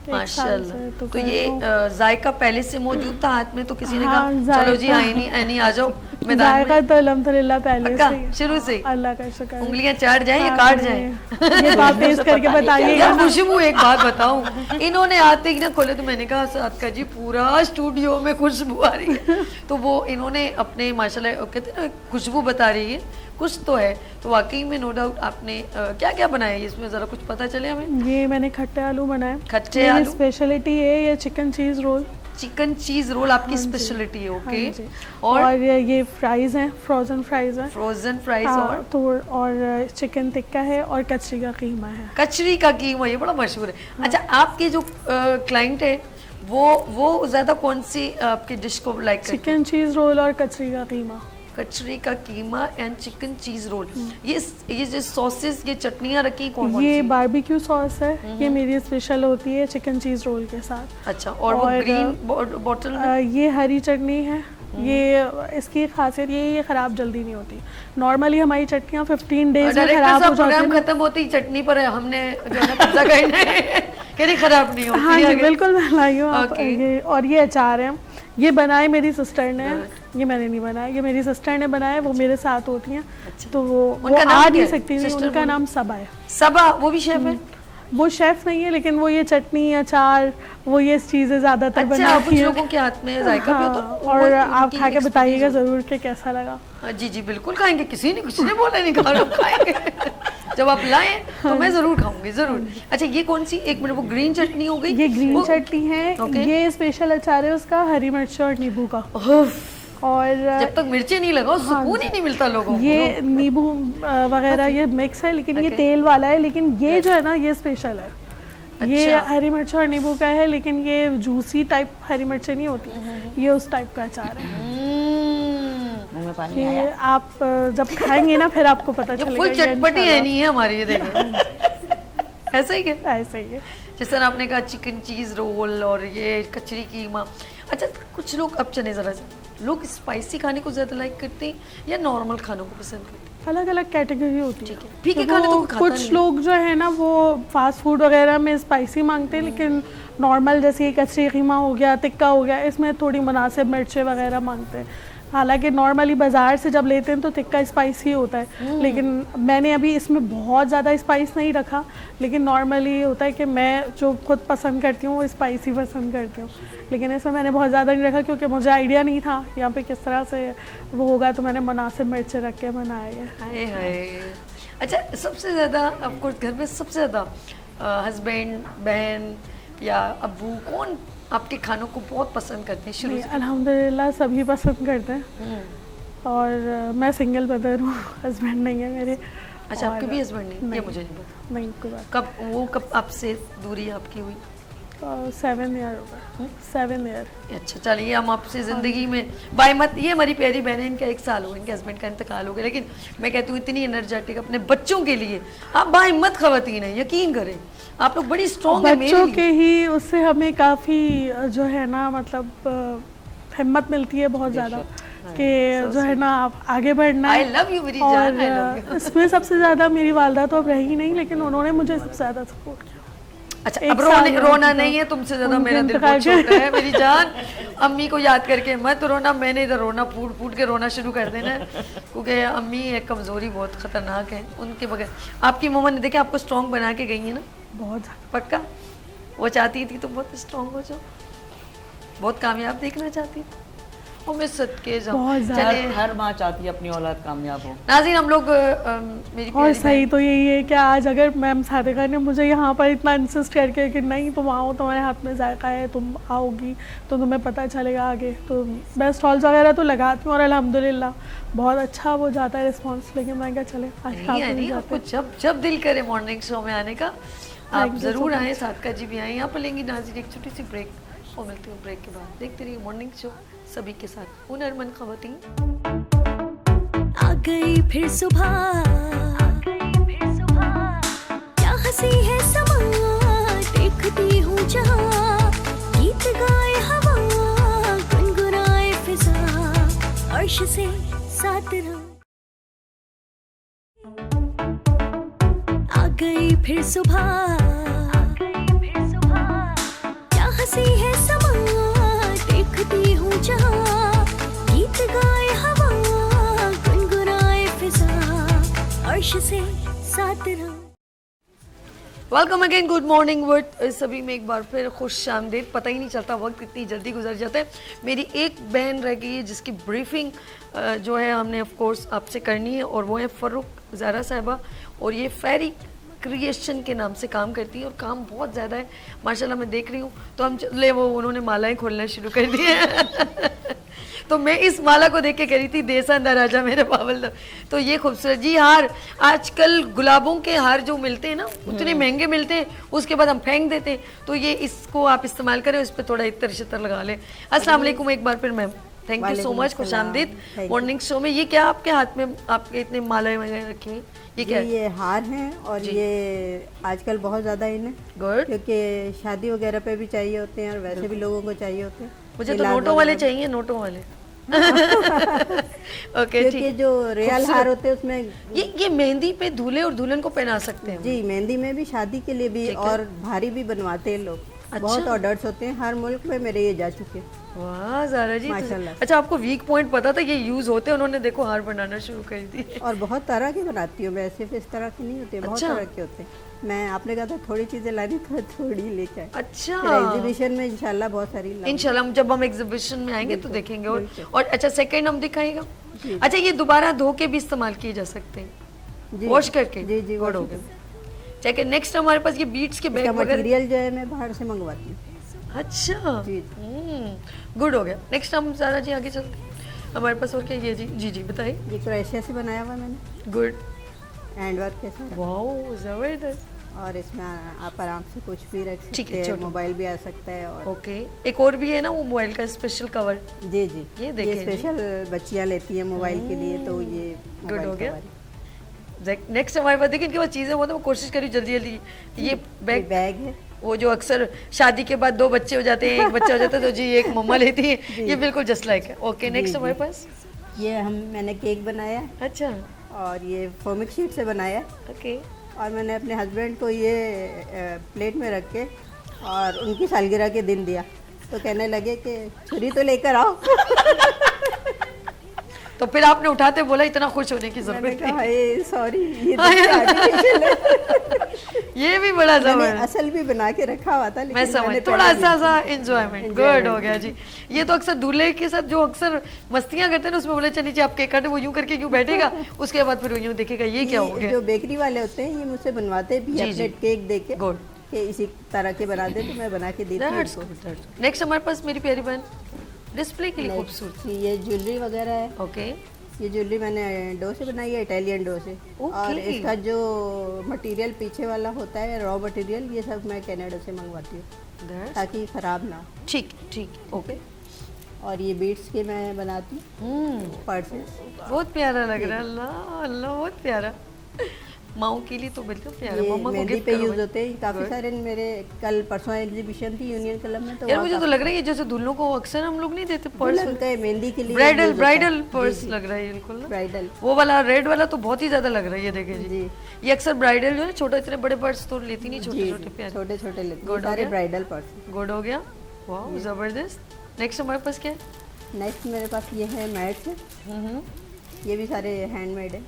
1 साल से। माशाल्लाह। तो कर ये रही हूँ। जायका पहले से मौजूद था हाथ में, तो किसी ने हाँ, कहा चलो जी जायका- एनी आ जाओ मैदान जायका में? तो अल्हम्दुलिल्लाह पहले पक्का? से ही। शुरू से? अल्लाह का शुक्र है। उंगलियां चाट जाएं या हाँ, काट ये- जाएं? ये तो आप टेस्ट करके बताइएगा यार ना। खुशबू, एक बात बताऊं, इन्होंने आते ही ना खोले तो मैंने कहा सादका जी पूरा स्टूडियो में खुशबू आ रही है। तो वो इन्होंने अपने माशाल्लाह कहते हैं ना खुशबू बता रही है, कुछ तो है। तो वाकई में नो डाउट आपने क्या क्या बनाया है इसमें, ज़रा कुछ पता चले हमें? ये मैंने खट्टे आलू बनाए। खट्टे मेरी आलू? स्पेशलिटी है ये chicken cheese roll. Chicken cheese roll आपकी स्पेशलिटी है, ओके। हाँ जी। और और ये फ्राइज हैं, फ्रोजन फ्राइज हैं। फ्रोजन फ्राइज और चिकन टिक्का है और कचरी का कीमा है। कचरी का कीमा, ये बड़ा मशहूर है। अच्छा, आपके जो क्लाइंट है वो ज्यादा कौन सी आपकी डिश को लाइक करते हैं? चिकन चीज रोल और कचरी का कीमा। कचरी का कीमा एंड चिकन चीज रोल। ये जो सॉसेस, ये चटनियाँ रखी कौन कौन ये सी? बारबेक्यू सॉस है, ये मेरी स्पेशल होती है चिकन चीज रोल के साथ। अच्छा, और वो ग्रीन बॉटल में? ये हरी चटनी है। ये इसकी खासियत ये ख़राब जल्दी नहीं होती। नॉर्मली हमारी चटनियाँ 15 डेज में ख़राब हो जाती हैं। खत्म होती ही चटनी पर है, हमने जो है ना कब्जा करना है कि नहीं खराब नहीं होती। हाँ जी, बिल्कुल मैं लाई हूँ आप। ये और ये अचार है, ये बनाए मेरी सिस्टर ने, ये मैंने नहीं बनाया, ये मेरी सिस्टर ने बनाया। वो मेरे साथ होती हैं, तो वो आ नहीं सकती थी। उनका नाम सबा है। सबा, वो भी शेफ है? वो शेफ नहीं है, लेकिन वो ये चटनी, अचार, वो ये चीज़ें ज़्यादातर बनाती हैं। लोगों के हाथ में जायका भी होता है। और आप खा के बताइएगा ज़रूर कि कैसा लगा। जी जी बिल्कुल खाएंगे, किसी ने बोला नहीं खाना, खाएंगे। जब आप लाएं तो मैं जरूर खाऊंगी, जरूर। अच्छा, ये कौन सी, एक मिनट, वो ग्रीन चटनी हो गई? ये ग्रीन चटनी है। ये स्पेशल अचार है उसका, हरी मिर्च और नींबू का। और जब तक मिर्ची नहीं लगाओ सुकून ही नहीं मिलता लोगों को। ये नींबू वगैरह ये मिक्स है, लेकिन ये तेल वाला है। लेकिन ये जो है ना, ये स्पेशल है। ये हरी मिर्च और नींबू का है, लेकिन ये जूसी टाइप हरी मिर्चें नहीं होती, ये उस टाइप का अचार है। ये आप जब खाएंगे ना फिर आपको पता चलेगा। फुल चटपटी है नहीं है हमारी, ये देखो। ऐसा ही है, ऐसा ही है। जिस तरह आपने कहा चिकन चीज रोल और ये कचरी कीमा। अच्छा, कुछ लोग, अब चले जरा लोग स्पाइसी खाने को ज्यादा लाइक करते हैं या नॉर्मल खानों को पसंद करते हैं? अलग अलग कैटेगरी होती है। फीके खाने तो कुछ लोग जो है ना वो फास्ट फूड वगैरह में स्पाइसी मांगते हैं, लेकिन नॉर्मल जैसे ये कचरी कीमा हो गया, टिक्का हो गया, इसमें थोड़ी मुनासिब मिर्चें वगैरह मांगते हैं। हालांकि नॉर्मली बाज़ार से जब लेते हैं तो टिक्का स्पाइसी होता है, लेकिन मैंने अभी इसमें बहुत ज़्यादा स्पाइस नहीं रखा। लेकिन नॉर्मली होता है कि मैं जो खुद पसंद करती हूँ वो स्पाइसी पसंद करती हूँ, लेकिन इसमें मैंने बहुत ज़्यादा नहीं रखा क्योंकि मुझे आइडिया नहीं था यहाँ पे किस तरह से वो होगा, तो मैंने मुनासिब मिर्चें रख के बनाया है। अच्छा, सबसे ज़्यादा ऑफकोर्स घर में सबसे ज़्यादा हस्बैंड, बहन या अब्बू कौन आपके खानों को बहुत पसंद करते हैं शुरू से? अल्हम्दुलिल्लाह सभी पसंद करते हैं। और मैं सिंगल मदर हूँ, हस्बैंड नहीं है मेरे। अच्छा, आपके भी हस्बैंड नहीं? ये मुझे नहीं पता। नहीं, कोई बात। कब आपसे दूरी आपकी हुई? 7 ईयर हो गए। 7 ईयर। अच्छा, चलिए हम आपसे ज़िंदगी में बाइमत, ये हमारी प्यारी बहन है, इनका 1 साल हो गया, इनके हस्बैंड का इंतकाल हो गया, लेकिन मैं कहती हूँ इतनी एनर्जेटिक अपने बच्चों के लिए आप बाइमत खवातीन हैं, यकीन करें आप लोग बड़ी स्ट्रॉन्ग हैं। बच्चों के ही उससे हमें काफ़ी जो है ना मतलब हिम्मत मिलती है बहुत ज़्यादा कि जो है ना आप आगे बढ़ना है। I love you मेरी जान, I love you। इसमें सबसे ज़्यादा मेरी वालदा तो अब रही नहीं, लेकिन उन्होंने मुझे सबसे ज़्यादा सपोर्ट किया। अच्छा, अब रोना नहीं है तुमसे ज़्यादा, मेरा दिल बहुत छोटा है मेरी जान। अम्मी को याद करके मत रोना, मैंने इधर रोना फूट फूट के रोना शुरू कर देना है, क्योंकि अम्मी एक कमज़ोरी बहुत ख़तरनाक है, उनके बगैर। आपकी मम्मा ने देखे आपको स्ट्रॉन्ग बना के गई है ना, बहुत पक्का। वो चाहती थी तो बहुत स्ट्रॉन्ग हो जाओ, बहुत कामयाब देखना चाहती थी। और मैं सदके जाऊं, चले हर माँ चाहती है अपनी औलाद कामयाब हो। नाज़रीन, हम लोग मेरी और सही तो यही है कि आज अगर मैम सादिका ने मुझे यहाँ पर इतना इंसिस्ट करके कि नहीं तुम आओ, तुम्हारे हाथ में जायका है, तुम आओगी तो तुम्हें पता चलेगा आगे, तो मैं स्टॉल्स वगैरह तो लगाती हूँ और अल्हम्दुलिल्लाह बहुत अच्छा वो जाता है रिस्पॉन्स। लेकिन मैं क्या चले नहीं, आपको जब दिल करे मॉर्निंग शो में आने का आप ज़रूर आएँ, सादका जी भी आएँ। यहाँ पर लेंगी नाज़रीन एक छोटी सी ब्रेक और मिलती हूँ ब्रेक के बाद। देखते रहिए मॉर्निंग शो सभी के साथ, हुनरमंद ख़वातीन। आ गई फिर सुबह, क्या हंसी है समा, देखती हूँ जहाँ, गीत गाए हवा, गुनगुनाए फिजा, अर्श से साथ रहो। आ गई फिर सुबह, क्या हंसी है समा, देखती हूँ जहाँ, गीत गाए हवा, गुनगुनाए फिजा, अर्श से साथ रहो। Welcome again, good morning word सभी में एक बार फिर खुश आमदीद। पता ही नहीं चलता वक्त कितनी जल्दी गुजर जाता है। मेरी एक बहन रह गई है जिसकी ब्रीफिंग जो है हमने ऑफ कोर्स आपसे करनी है, और वो है फ़र्रुख ज़ारा साहिबा। और ये फेरी क्रिएशन के नाम से काम करती है और काम बहुत ज़्यादा है माशाल्लाह। मैं देख रही हूँ तो हम चले वो उन्होंने मालाएं खोलना शुरू कर दी है तो मैं इस माला को देख के कह रही थी देसा अंदर राजा मेरे बावल दो। तो ये खूबसूरत जी हार, आजकल गुलाबों के हार जो मिलते हैं ना उतने महंगे मिलते हैं, उसके बाद हम फेंक देते हैं। तो ये इसको आप इस्तेमाल करें, उस पर थोड़ा इतर शितर लगा लें। अस्सलाम वालेकुम एक बार फिर ma'am, thank you so much, खुशामदीद मॉर्निंग शो में। ये क्या आपके हाथ में आपके इतने मालाएं वगैरह रखी हुई, ये क्या है? ये हार हैं और ये आजकल बहुत ज़्यादा इन्हें गुड, क्योंकि शादी वगैरह पे भी चाहिए होते हैं और वैसे भी लोगों को चाहिए होते हैं। मुझे तो नोटों वाले चाहिए, नोटों वाले ओके ठीक। जो रियल हार होते हैं उसमें ये मेहंदी पे दूल्हे और दुल्हन को पहना सकते हैं जी, मेहंदी में भी, शादी के लिए भी, और भारी भी बनवाते हैं लोग। बहुत ऑर्डर्स होते हैं, हर मुल्क में मेरे ये जा चुके हैं। वाह ज़ारा जी, माशाल्लाह। अच्छा आपको वीक पॉइंट पता था ये यूज होते हैं, उन्होंने देखो हार बनाना शुरू कर दिए। और बहुत तरह के बनाती हूँ मैं, सिर्फ इस तरह के नहीं होते, बहुत तरह के होते हैं। मैं आपने कहा था थोड़ी चीजें लानी तो थोड़ी लेके आए। अच्छा, एग्जीबिशन में इंशाल्लाह बहुत सारी इंशाल्लाह जब हम एग्जीबिशन में आएंगे तो देखेंगे। और अच्छा सेकंड हम दिखाएगा। अच्छा ये दोबारा धो के भी इस्तेमाल किए जा सकते हैं, वॉश करके? जी जी, गुड हो गया। चेक नेक्स्ट हमारे पास ये बीट्स के बैग वगैरह मटेरियल जो है मैं बाहर से मंगवाती हूँ। अच्छा जी, गुड हो गया। नेक्स्ट हम ज़ारा जी आगे चलते हैं, हमारे पास और क्या? ये जी जी जी बताइए। ये क्रोएशिया से बनाया हुआ मैंने, गुड, हैंड वर्क के साथ। वाओ ज़बरदस्त। और इसमें आप आराम से कुछ भी रख ठीक सकते है, हैं, मोबाइल भी आ सकता है। और ओके, एक और भी है ना वो मोबाइल का स्पेशल कवर। जी जी, ये देखें जी। स्पेशल बच्चियाँ लेती हैं मोबाइल के लिए, तो ये गुड हो गया। नेक्स्ट हमारे पास देखिए इनके पास चीज़ें बहुत है, मैं कोशिश करी जल्दी जल्दी। ये बैग है वो जो अक्सर शादी के बाद 2 बच्चे हो जाते हैं, एक बच्चा हो जाता है तो जी एक मम्मा लेती है, ये बिल्कुल जस्ट लाइक है। ओके नेक्स्ट हमारे पास ये मैंने केक बनाया। अच्छा, और ये फोमिक शीट से बनाया। ओके, और मैंने अपने हस्बैंड को ये प्लेट में रख के और उनकी सालगिरह के दिन दिया, तो कहने लगे कि छुरी तो लेकर आओ तो फिर आपने उठाते बोला इतना खुश होने की जरूरत नहीं, सॉरी ये भी बड़ा जबरदस्त, असल भी बना के रखा हुआ था, मैं समझ, थोड़ा सा एंजॉयमेंट। गुड हो गया जी। ये तो अक्सर दूल्हे के साथ जो अक्सर मस्तियां करते हैं ना, उसमें बोले चलिए जी आप केक काटे, वो यूं करके क्यों बैठेगा, उसके बाद फिर यूं देखेगा ये क्या हो गया। जो बेकरी वाले होते हैं ये मुझसे बनवाते भी हैं अपने केक देके, गुड, कि इसी तरह के बना दे, तो मैं बना के देती हूँ। नेक्स्ट हमारे पास मेरी प्यारी बहन डिस्प्ले के लिए खूबसूरत ये ज्वेलरी वगैरह है। ओके, ये ज्वेलरी मैंने डो से बनाई है, इटालियन डो से। और इसका जो मटेरियल पीछे वाला होता है, रॉ मटेरियल, ये सब मैं कनाडा से मंगवाती हूँ ताकि ख़राब ना हो। ठीक ठीक, ओके। और ये बीड्स के मैं बनाती हूँ, पर्सेस। बहुत प्यारा लग रहा है, अल्लाह अल्लाह बहुत प्यारा। माओ के लिए तो बिल्कुल प्यारा, मम्मा को मेहंदी गिफ्ट पे यूज होते हैं काफ़ी सारे। मेरे कल परसों एग्जीबिशन थी यूनियन क्लब में, तो यार मुझे तो लग रहा है जैसे दुल्हनों को अक्सर हम लोग नहीं देते पर्स, मेहंदी के लिए ब्राइडल पर्स लग रहा है बिल्कुल ना, ब्राइडल। वो वाला रेड वाला तो बहुत ही ज्यादा लग रहा है, ये देखे जी। ये अक्सर ब्राइडल जो है छोटा, इतने बड़े पर्स तो लेती नहीं, छोटे छोटे प्यारे, छोटे छोटे लेती हैं, सारे ब्राइडल पर्स। गुड हो गया, वाह जबरदस्त। नेक्स्ट हमारे पास क्या है? नेक्स्ट मेरे पास ये है मैट्स, ये भी सारे हैंडमेड है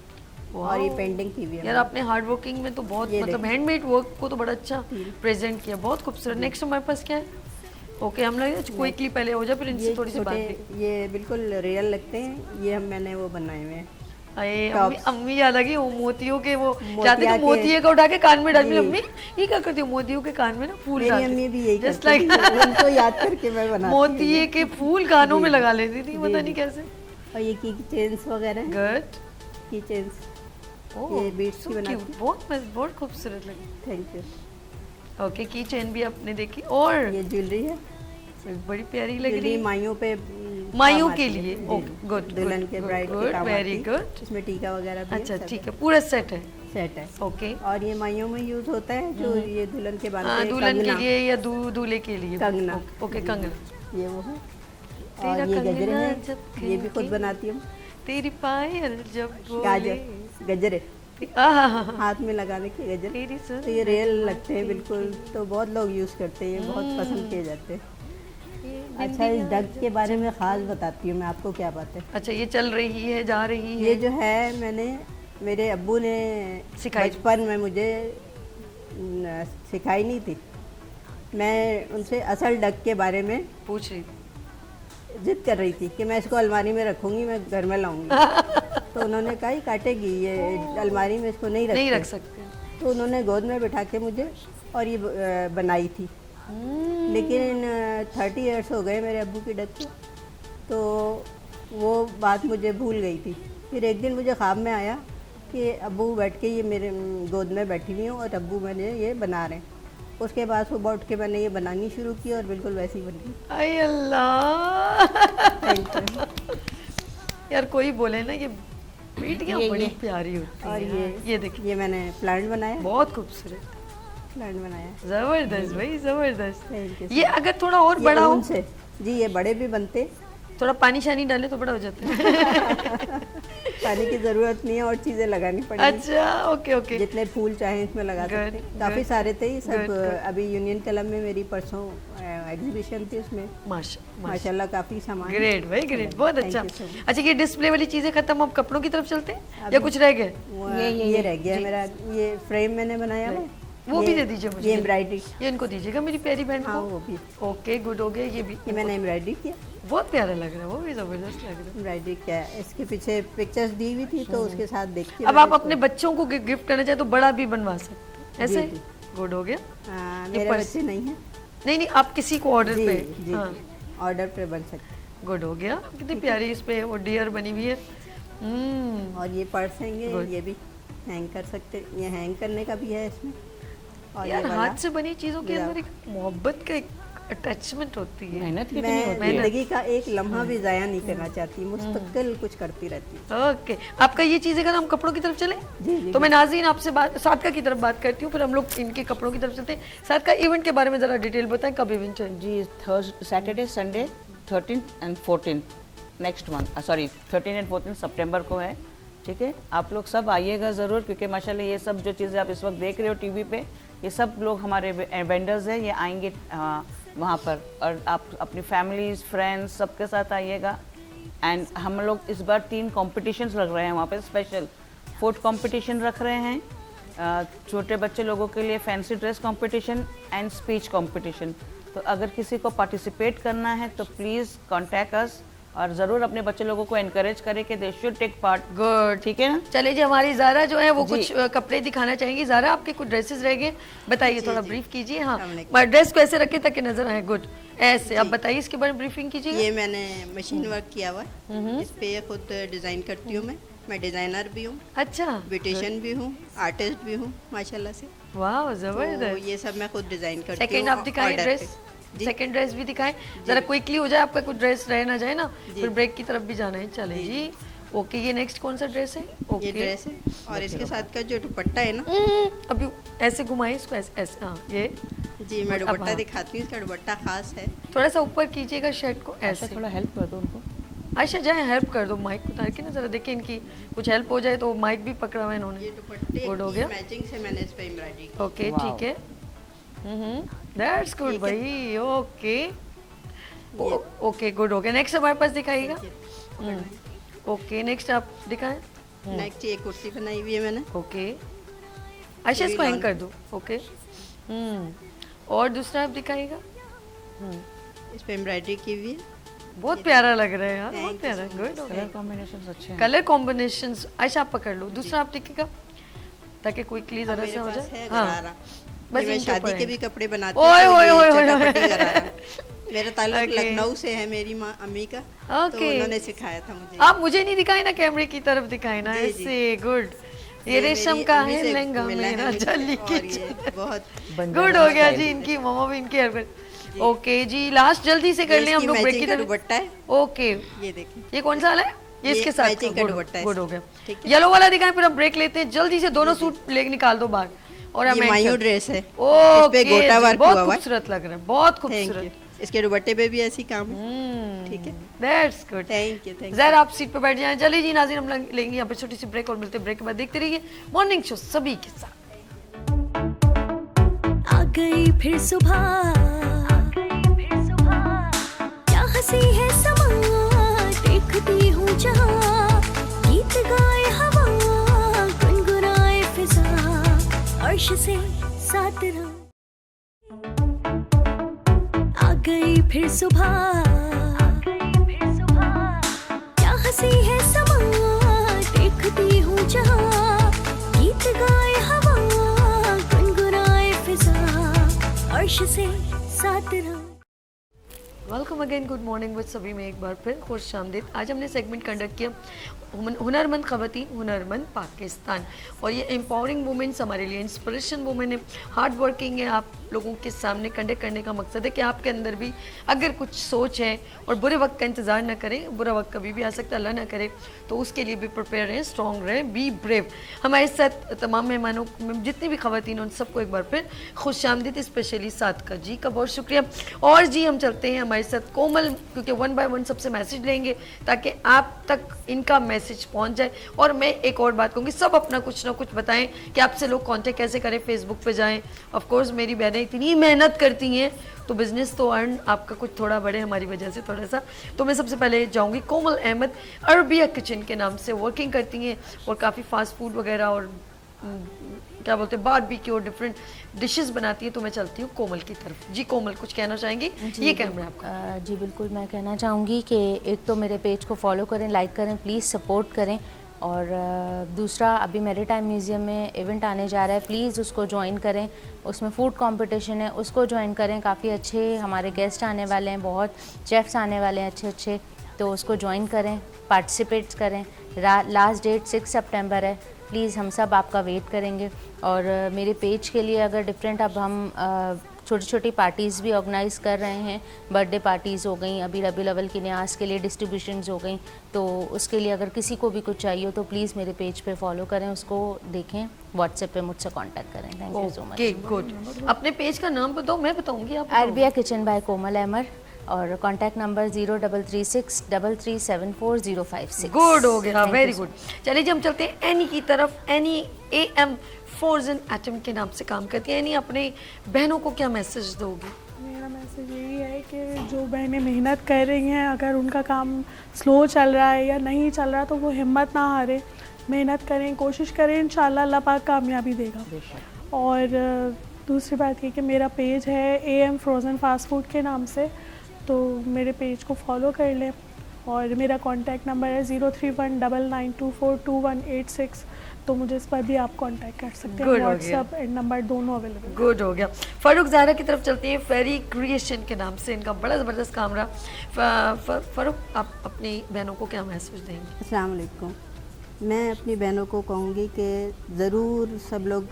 और ये पेंटिंग की भी है। यार आपने हार्ड वर्किंग में तो बहुत मतलब हैंडमेड वर्क को तो बड़ा अच्छा प्रेजेंट किया, बहुत खूबसूरत। नेक्स्ट हमारे पास क्या है? ओके, हम लोग क्विकली पहले हो जाए फिर इनसे थोड़ी सी बात। ये बिल्कुल रियल लगते हैं, ये मैंने वो बनाए हुए हैं। अम्मी याद आ गई, वो मोतियों के वो जाते थे, मोतिये का उठा के कान में डाल। अम्मी ये क्या करती हूँ, मोतियों के कान में ना फूल डाल, अम्मी भी यही जस्ट लाइक उनको याद करके मैं बनाती हूँ। मोतिये के फूल कानों में लगा लेती थी, पता नहीं कैसे। और ये की चेन्स वगैरह, गुड, की चेन्स, ये बीट्स की बनाती हूँ, बहुत खूबसूरत लगी। Thank you. ओके, की चेन भी आपने देखी, और ये ज्वेलरी है, बड़ी प्यारी लग रही है, माइयों पे, माइयों के लिए। ओके, गुड, दुल्हन के ब्राइड के काम, वेरी गुड। इसमें टीका वगैरह भी अच्छा ठीक है, पूरा सेट है। ओके, और ये माइयों में यूज होता है, जो ये दुल्हन के बांधते हैं, दुल्हन के लिए या दूल्हे के लिए कंगना। ओके, कंगना ये वो है। और ये गजरे हैं, ये भी खुद बनाती हूँ। तेरी पायल जब बोले, गजरे हाथ में लगाने के गजरे, तो ये रियल लगते हैं बिल्कुल, तो बहुत लोग यूज करते हैं, बहुत पसंद किए जाते हैं। अच्छा, इस डग के बारे में खास बताती हूँ मैं आपको, क्या बात है। अच्छा, ये चल रही है, जा रही है, ये जो है मैंने, मेरे अब्बू ने बचपन में मुझे सिखाई नहीं थी, मैं उनसे असल डग के बारे में पूछ रही थी, जिद कर रही थी कि मैं इसको अलमारी में रखूंगी, मैं घर में लाऊंगी तो उन्होंने कहा ही काटेगी, ये अलमारी में इसको नहीं रख सकते। तो उन्होंने गोद में बिठा के मुझे और ये बनाई थी। लेकिन 30 इयर्स हो गए मेरे अब्बू की डेथ को, तो वो बात मुझे भूल गई थी। फिर एक दिन मुझे ख्वाब में आया कि अब्बू बैठ के ये मेरे गोद में बैठी हुई हूँ और अब्बू मैंने ये बना रहे हैं। उसके बाद सुबह उठ के मैंने ये बनानी शुरू की और बिल्कुल वैसी ही बन गई। आई अल्लाह यार कोई बोले ना, ये बेटियां बड़ी प्यारी होती हैं। और ये देखिए, ये मैंने प्लांट बनाया, बहुत खूबसूरत प्लांट बनाया। जबरदस्त भाई, जबरदस्त। Thank you, ये अगर थोड़ा और बड़ा हो, से जी ये बड़े भी बनते, थोड़ा पानी शानी डाले तो बड़ा हो जाता है। पानी की जरूरत नहीं है और चीजें लगानी पड़ेगी। अच्छा, ओके ओके। जितने फूल चाहें इसमें लगा सकते हैं। काफी सारे थे ये सब। अभी यूनियन क्लब में मेरी परसों एग्जीबिशन थी, उसमें माशाल्लाह काफी सामान। ग्रेट भाई, ग्रेट, बहुत अच्छा। अच्छा, ये डिस्प्ले वाली चीजें खत्म, अब कपड़ों की तरफ चलते हैं या कुछ रह गए? ये रह गया मेरा, ये फ्रेम मैंने बनाया है, वो भी दे दीजिए मुझे। ये एम्ब्रॉयडरी, ये इनको दीजिएगा मेरी प्यारी बहन को। वो भी ओके, गुड हो गया। ये भी ये मैंने एम्ब्रॉयडरी किया, बहुत प्यारा लग रहा है, वो भी जबरदस्त लग रहा है। एम्ब्रॉयडरी किया है। इसके पीछे पिक्चर्स दी हुई थी तो उसके साथ देख के अब आप अपने बच्चों को गिफ्ट करना चाहे तो बड़ा भी बनवा सकते हैं, ऐसे। गुड हो गया। मेरे बच्चे नहीं है। नहीं, आप किसी को ऑर्डर पे, ऑर्डर पे बन सकते। गुड हो गया। कितनी प्यारी इस पे वो डियर बनी हुई है। और ये पर्स हैंगे, ये भी हैंग कर सकते, ये हैंग करने का भी है इसमें। और यार हाथ से बनी चीजों के अंदर एक मोहब्बत का एक अटैचमेंट होती है, मेहनत की मैं जिंदगी का एक लम्हा भी जाया नहीं करना चाहती, मुस्तकिल कुछ करती रहती हूँ। ओके, आपका ये चीज़ अगर हम कपड़ों की तरफ चले जी, तो मैं नाज़रीन आपसे सादका की तरफ बात करती हूँ, फिर हम लोग इनके कपड़ों की तरफ चलते हैं। सादका इवेंट के बारे में ज़रा डिटेल बताएं, कब इवेंट है? जी, Saturday Sunday 13 and 14 next month, sorry 13 and 14 सितंबर को है। ठीक है, आप लोग सब आइएगा ज़रूर, क्योंकि माशाल्लाह ये सब जो चीज़ें आप इस वक्त देख रहे हो टीवी पे, ये सब लोग हमारे वेंडर्स हैं, ये आएंगे वहाँ पर, और आप अपनी फैमिलीज फ्रेंड्स सबके साथ आइएगा। एंड हम लोग इस बार 3 कॉम्पिटिशन्स रख रहे हैं वहाँ पे। स्पेशल फूड कंपटीशन रख रहे हैं, छोटे बच्चे लोगों के लिए fancy dress competition and speech competition. तो अगर किसी को पार्टिसिपेट करना है तो प्लीज़ कॉन्टैक्ट अस, और ज़रूर अपने बच्चे लोगों को एनकरेज करें कि they should take part. Good, ठीक है ना। चलिए जी, हमारी ज़ारा जो है वो कुछ कपड़े दिखाना चाहेंगी। ज़ारा, आपके कुछ ड्रेसेस रह गए, बताइए, थोड़ा ब्रीफ कीजिए। हाँ, ड्रेस को ऐसे रखे ताकि नजर आए। गुड, ऐसे आप बताइए, इसके बारे में ब्रीफिंग कीजिए। ये मैंने मशीन वर्क किया हुआ है, इस पे खुद डिज़ाइन करती हूँ मैं डिज़ाइनर भी हूँ, अच्छा, ब्यूटिशियन भी हूँ, आर्टिस्ट भी हूँ माशाल्लाह से। वाह, जबरदस्त। तो ये सब मैं खुद डिज़ाइन करती हूँ। सेकंड आप दिखाएं ड्रेस, सेकंड ड्रेस भी दिखाएं जरा, क्विकली हो जाए, आपका कुछ ड्रेस रह ना जाए ना, फिर ब्रेक की तरफ भी जाना है। चले जी, ओके। ये नेक्स्ट कौन सा ड्रेस है? ओके, ये ड्रेस है, और इसके साथ का जो दुपट्टा है ना, अभी ऐसे घुमाए इसको, ऐसे। हाँ, ये जी मैं दुपट्टा दिखाती हूँ, इसका दुपट्टा खास है। थोड़ा सा ऊपर कीजिएगा शर्ट को, ऐसे। थोड़ा हेल्प कर दो उनको। आयशा जाए, हेल्प कर दो, माइक उतार के ना जरा, देखिए इनकी कुछ हेल्प हो जाए तो। माइक भी पकड़ा हुआ है इन्होंने। ये दुपट्टे गुड हो गया, मैचिंग से मैंने इस पे एम्ब्रॉयडरी की। ओके, ठीक है। दैट्स गुड भाई, ओके ओके, गुड हो गया। नेक्स्ट हमारे पास दिखाइएगा। ओके, नेक्स्ट आप दिखाएं। नेक्स्ट ये कुर्सी बनाई हुई है मैंने। ओके, आयशा इसको हैंग कर दो। ओके, और दूसरा आप दिखाइएगा। इस पे एम्ब्रॉयडरी की हुई है, बहुत प्यारा लग रहा है यार, बहुत प्यारा। गुड, कलर कॉम्बिनेशंस अच्छे हैं। Colour combinations. आयशा आप पकड़ लो, दूसरा आप दिखेगा ताकि क्विकली जरा सा हो जाए। हाँ, बस मैं शादी के भी कपड़े बनाती ओए हूँ। ओए ओए, मेरा ताल्लुक लखनऊ से है, मेरी माँ अम्मी का, तो उन्होंने सिखाया था मुझे। आप मुझे नहीं दिखाए ना, कैमरे की तरफ दिखाए ना, ऐसे। गुड, ये रेशम का है लहंगा मेरा, जल्दी की बहुत गुड हो गया जी। इनकी मम्मा भी इनकी हेल्प। ओके जी, लास्ट जल्दी से कर लें हम लोग ब्रेक की तरफ। दुपट्टा है, ओके, ये देखिए, ये कौन सा वाला है? ये इसके साथ गुड हो गया। येलो वाला दिखाएं, फिर हम ब्रेक लेते हैं। जल्दी से दोनों सूट ले निकाल दो बाहर। और ये मायू ड्रेस है, इस पे गोटा वर्क हुआ हुआ है, बहुत खूबसूरत लग रहा है, बहुत खूबसूरत। इसके दुपट्टे पे भी ऐसी काम है। ठीक है, दैट्स गुड, थैंक यू। ज़रा आप सीट पे बैठ जाएं। चलिए जी नाज़रीन, हम लेंगे यहाँ पे छोटी सी ब्रेक और मिलते हैं ब्रेक के बाद। देखते रहिए मॉर्निंग शो सभी के साथ। आ गई फिर सुबह, क्या हंसी है समा, देखती हूँ जहाँ, गीत गाए हवा, गुनगुनाए फिजा, अर्श से साथ रहो। आ गई फिर सुबह, क्या हंसी है समा, देखती हूँ जहाँ, गीत गाए हवा, होश से साथ रहो। Welcome again, good morning with सभी में एक बार फिर खुश आमदीद। आज हमने सेगमेंट कंडक्ट किया हुनरमंद ख़वातीन, हुनरमंद पाकिस्तान। और ये एम्पावरिंग वुमेंस हमारे लिए इंस्पिरेशन वुमेन है, हार्ड वर्किंग है। आप लोगों के सामने कंडक्ट करने का मकसद है कि आपके अंदर भी अगर कुछ सोच है और बुरे वक्त का इंतज़ार ना करें, बुरा वक्त कभी भी आ सकता है, अल्लाह ना करे, तो उसके लिए भी प्रिपेयर रहें, स्ट्रॉन्ग रहें, बी ब्रेव। हमारे साथ तमाम मेहमानों में जितनी भी ख़वातीन हैं उन सबको एक बार फिर खुश आमदीद, स्पेशली सादका जी का बहुत शुक्रिया। और जी हम चलते हैं हमारे साथ कोमल, क्योंकि 1 बाय 1 सबसे मैसेज लेंगे ताकि आप तक इनका मैसेज पहुंच जाए। और मैं एक और बात कहूँगी, सब अपना कुछ ना कुछ बताएं कि आपसे लोग कांटेक्ट कैसे करें, फेसबुक पे जाएं। ऑफ कोर्स मेरी बहनें इतनी मेहनत करती हैं तो बिज़नेस तो अर्न आपका कुछ थोड़ा बढ़े हमारी वजह से थोड़ा सा। तो मैं सबसे पहले जाऊँगी कोमल अहमद, अरबिया किचन के नाम से वर्किंग करती हैं और काफ़ी फास्ट फूड वगैरह और क्या बोलते हैं बारबेक्यू और डिफरेंट डिशेस बनाती है। तो मैं चलती हूँ कोमल की तरफ। जी कोमल, कुछ कहना चाहेंगी? ये कैमरा आपका। जी बिल्कुल, मैं कहना चाहूँगी कि एक तो मेरे पेज को फॉलो करें, लाइक करें, प्लीज़ सपोर्ट करें। और दूसरा, अभी मैरीटाइम म्यूज़ियम में इवेंट आने जा रहा है, प्लीज़ उसको ज्वाइन करें। उसमें फूड कंपटीशन है, उसको ज्वाइन करें। काफ़ी अच्छे हमारे गेस्ट आने वाले हैं, बहुत शेफ्स आने वाले हैं अच्छे अच्छे, तो उसको ज्वाइन करें, पार्टिसिपेट करें। लास्ट डेट 6 सितंबर है, प्लीज़ हम सब आपका वेट करेंगे। और मेरे पेज के लिए अगर डिफरेंट, अब हम छोटी छोटी पार्टीज़ भी ऑर्गेनाइज़ कर रहे हैं, बर्थडे पार्टीज़ हो गई, अभी रबी अव्वल की न्यास के लिए डिस्ट्रीब्यूशंस हो गई, तो उसके लिए अगर किसी को भी कुछ चाहिए हो तो प्लीज़ मेरे पेज पे फॉलो करें, उसको देखें, व्हाट्सएप पे मुझसे कांटेक्ट करें। Thank you so much. Good. अपने पेज का नाम बताओ, मैं बताऊँगी आप। अरबिया किचन बाय कोमल अहमद और कॉन्टैक्ट नंबर 0336 3374056। गुड हो गया, वेरी गुड। चलिए जी हम चलते हैं एनी की तरफ। एनी AM फोर्जन एटम के नाम से काम करती है। एनी अपने बहनों को क्या मैसेज दोगी? मेरा मैसेज यही है कि जो बहनें मेहनत कर रही हैं, अगर उनका काम स्लो चल रहा है या नहीं चल रहा तो वो हिम्मत ना हारे, मेहनत करें, कोशिश करें, इंशाल्लाह अल्लाह पाक कामयाबी देगा। और दूसरी बात ये कि मेरा पेज है AM फ्रोज़न फास्ट फूड के नाम से, तो मेरे पेज को फॉलो कर लें। और मेरा कॉन्टैक्ट नंबर है 031992422186, तो मुझे इस पर भी आप कांटेक्ट कर सकते हैं। व्हाट्सएप एंड नंबर दोनों अवेलेबल। गुड हो गया। फारूक ज़ाहरा की तरफ चलते हैं, फेरी क्रिएशन के नाम से इनका बड़ा ज़बरदस्त काम रहा। फारूक, आप अपनी बहनों को क्या मैसेज देंगे? अस्सलाम वालेकुम। मैं अपनी बहनों को कहूँगी कि ज़रूर सब लोग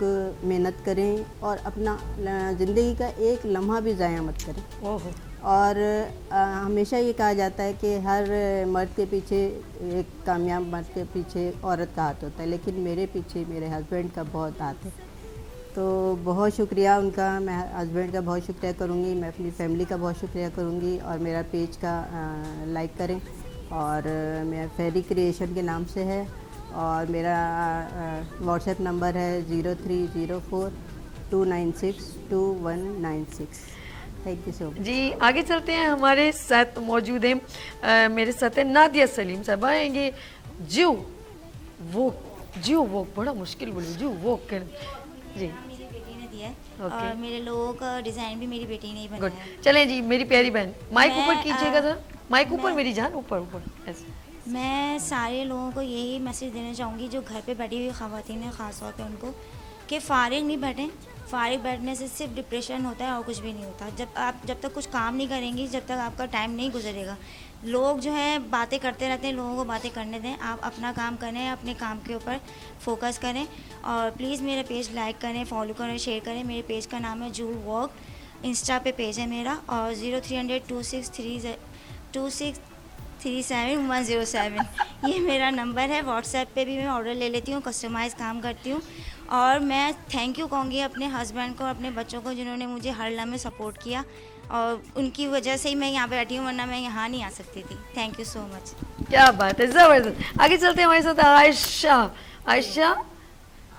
मेहनत करें और अपना ज़िंदगी का एक लम्हा भी ज़ाया मत करें। ओहो। और हमेशा ये कहा जाता है कि हर मर्द के पीछे, एक कामयाब मर्द के पीछे औरत का हाथ होता है, लेकिन मेरे पीछे मेरे हस्बैंड का बहुत हाथ है। तो बहुत शुक्रिया उनका, मैं हस्बैंड का बहुत शुक्रिया करूँगी, मैं अपनी फैमिली का बहुत शुक्रिया करूँगी। और मेरा पेज का लाइक करें। और मेरा फेरी क्रिएशन के नाम से है और मेरा व्हाट्सएप नंबर है 030429629196। Thank you so much. जी आगे चलते हैं, हमारे साथ मौजूद हैं मेरे साथ है नादिया सलीम साहब आएंगे। जियो वो बड़ा मुश्किल बोली, जियो वो कर जी मेरी बेटी ने दिया है और मेरे लोगों का डिज़ाइन भी मेरी बेटी ने ही बनाया है। चलें जी, मेरी प्यारी बहन माइक ऊपर कीजिएगा जरा, माइक ऊपर मेरी जान, ऊपर ऐसे। मैं सारे लोगों को यही मैसेज देना चाहूँगी जो घर पे बैठी हुई ख़वातीन हैं, ख़ास तौर पे उनको, कि फ़ारिग नहीं बैठें। फ़ारिग बैठने से सिर्फ डिप्रेशन होता है और कुछ भी नहीं होता। जब तक कुछ काम नहीं करेंगी, जब तक आपका टाइम नहीं गुजरेगा। लोग जो है बातें करते रहते हैं, लोगों को बातें करने दें, आप अपना काम करें, अपने काम के ऊपर फोकस करें। और प्लीज़ मेरा पेज लाइक करें, फॉलो करें, शेयर करें। मेरे पेज का नाम है जूल वॉक, इंस्टा पे पेज है मेरा। और 030026371007 ये मेरा नंबर है। व्हाट्सएप पे भी मैं ऑर्डर ले लेती हूँ, कस्टमाइज़ काम करती हूँ। और मैं थैंक यू कहूँगी अपने हस्बैंड को और अपने बच्चों को, जिन्होंने मुझे हर लम्हे सपोर्ट किया, और उनकी वजह से ही मैं यहाँ पे बैठी हूँ, वरना मैं यहाँ नहीं आ सकती थी। Thank you so much. क्या बात है, ज़बरदस्त। आगे चलते हैं हमारे साथ आयशा।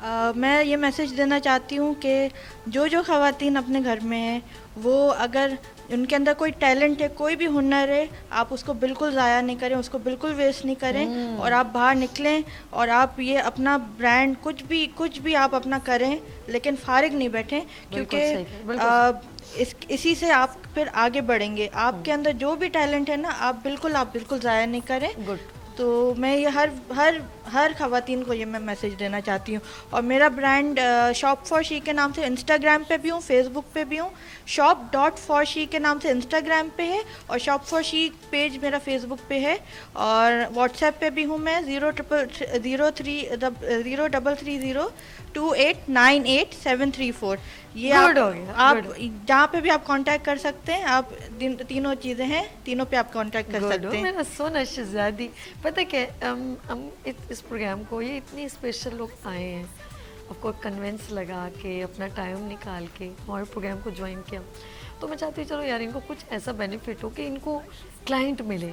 मैं ये मैसेज देना चाहती हूँ कि जो ख़वातीन अपने घर में हैं, वो अगर उनके अंदर कोई टैलेंट है, कोई भी हुनर है, आप उसको बिल्कुल ज़ाया नहीं करें, उसको बिल्कुल वेस्ट नहीं करें। और आप बाहर निकलें और आप ये अपना ब्रांड कुछ भी आप अपना करें, लेकिन फारिग नहीं बैठें, क्योंकि इसी से आप फिर आगे बढ़ेंगे। आपके अंदर जो भी टैलेंट है ना, आप बिल्कुल ज़ाया नहीं करें। तो मैं ये हर ख़वातीन को ये मैं मैसेज देना चाहती हूँ। और मेरा ब्रांड शॉप फॉर शी के नाम से इंस्टाग्राम पे भी हूँ, फेसबुक पे भी हूँ। shop.for-she के नाम से इंस्टाग्राम पे है और शॉप फॉर शी पेज मेरा फेसबुक पे है। और व्हाट्सएप पे भी हूँ मैं 033028988734। ये Good हो गया, आप good। जहाँ पे भी आप कांटेक्ट कर सकते हैं। आप तीनों चीज़ें हैं, तीनों पे आप कांटेक्ट कर सकते हैं। मेरा सोना शहजादी, पता क्या हम इस प्रोग्राम को ये इतने स्पेशल लोग आए हैं, आपको कन्वेंस लगा के अपना टाइम निकाल के हमारे प्रोग्राम को ज्वाइन किया, तो मैं चाहती हूँ चलो यार इनको कुछ ऐसा बेनिफिट हो कि इनको क्लाइंट मिले।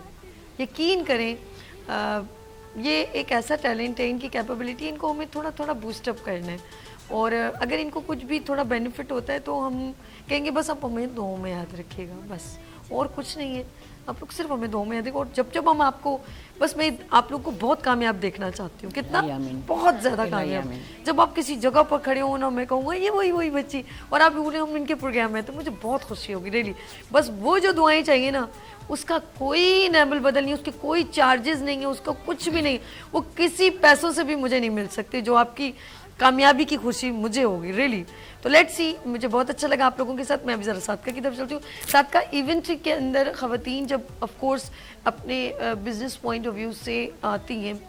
यकीन करें ये एक ऐसा टैलेंट है, इनकी कैपेबिलिटी, इनको हमें थोड़ा थोड़ा बूस्टअप करना है। और अगर इनको कुछ भी थोड़ा बेनिफिट होता है तो हम कहेंगे बस आप हमें दो में याद रखिएगा, बस और कुछ नहीं है। आप लोग सिर्फ हमें दो में याद रखिएगा। और जब हम आपको बस मैं आप लोग को बहुत कामयाब देखना चाहती हूँ। कितना? बहुत ज़्यादा कामयाब। जब आप किसी जगह पर खड़े हो ना, मैं कहूँगा ये वही बच्ची, और आप बोले हम इनके प्रोग्राम में, तो मुझे बहुत खुशी होगी रियली। बस वो जो दुआएं चाहिए ना, उसका कोई नेबल बदल नहीं, उसके कोई चार्जेस नहीं है, उसका कुछ भी नहीं, वो किसी पैसों से भी मुझे नहीं मिल सकती। जो आपकी कामयाबी की खुशी मुझे होगी रियली। तो लेट्स सी, मुझे बहुत अच्छा लगा आप लोगों के साथ। मैं अभी ज़रा सादका की तरफ चलती हूँ। सादका, इवेंट के अंदर ख़वातीन जब ऑफ कोर्स अपने बिजनेस पॉइंट ऑफ व्यू से आती हैं,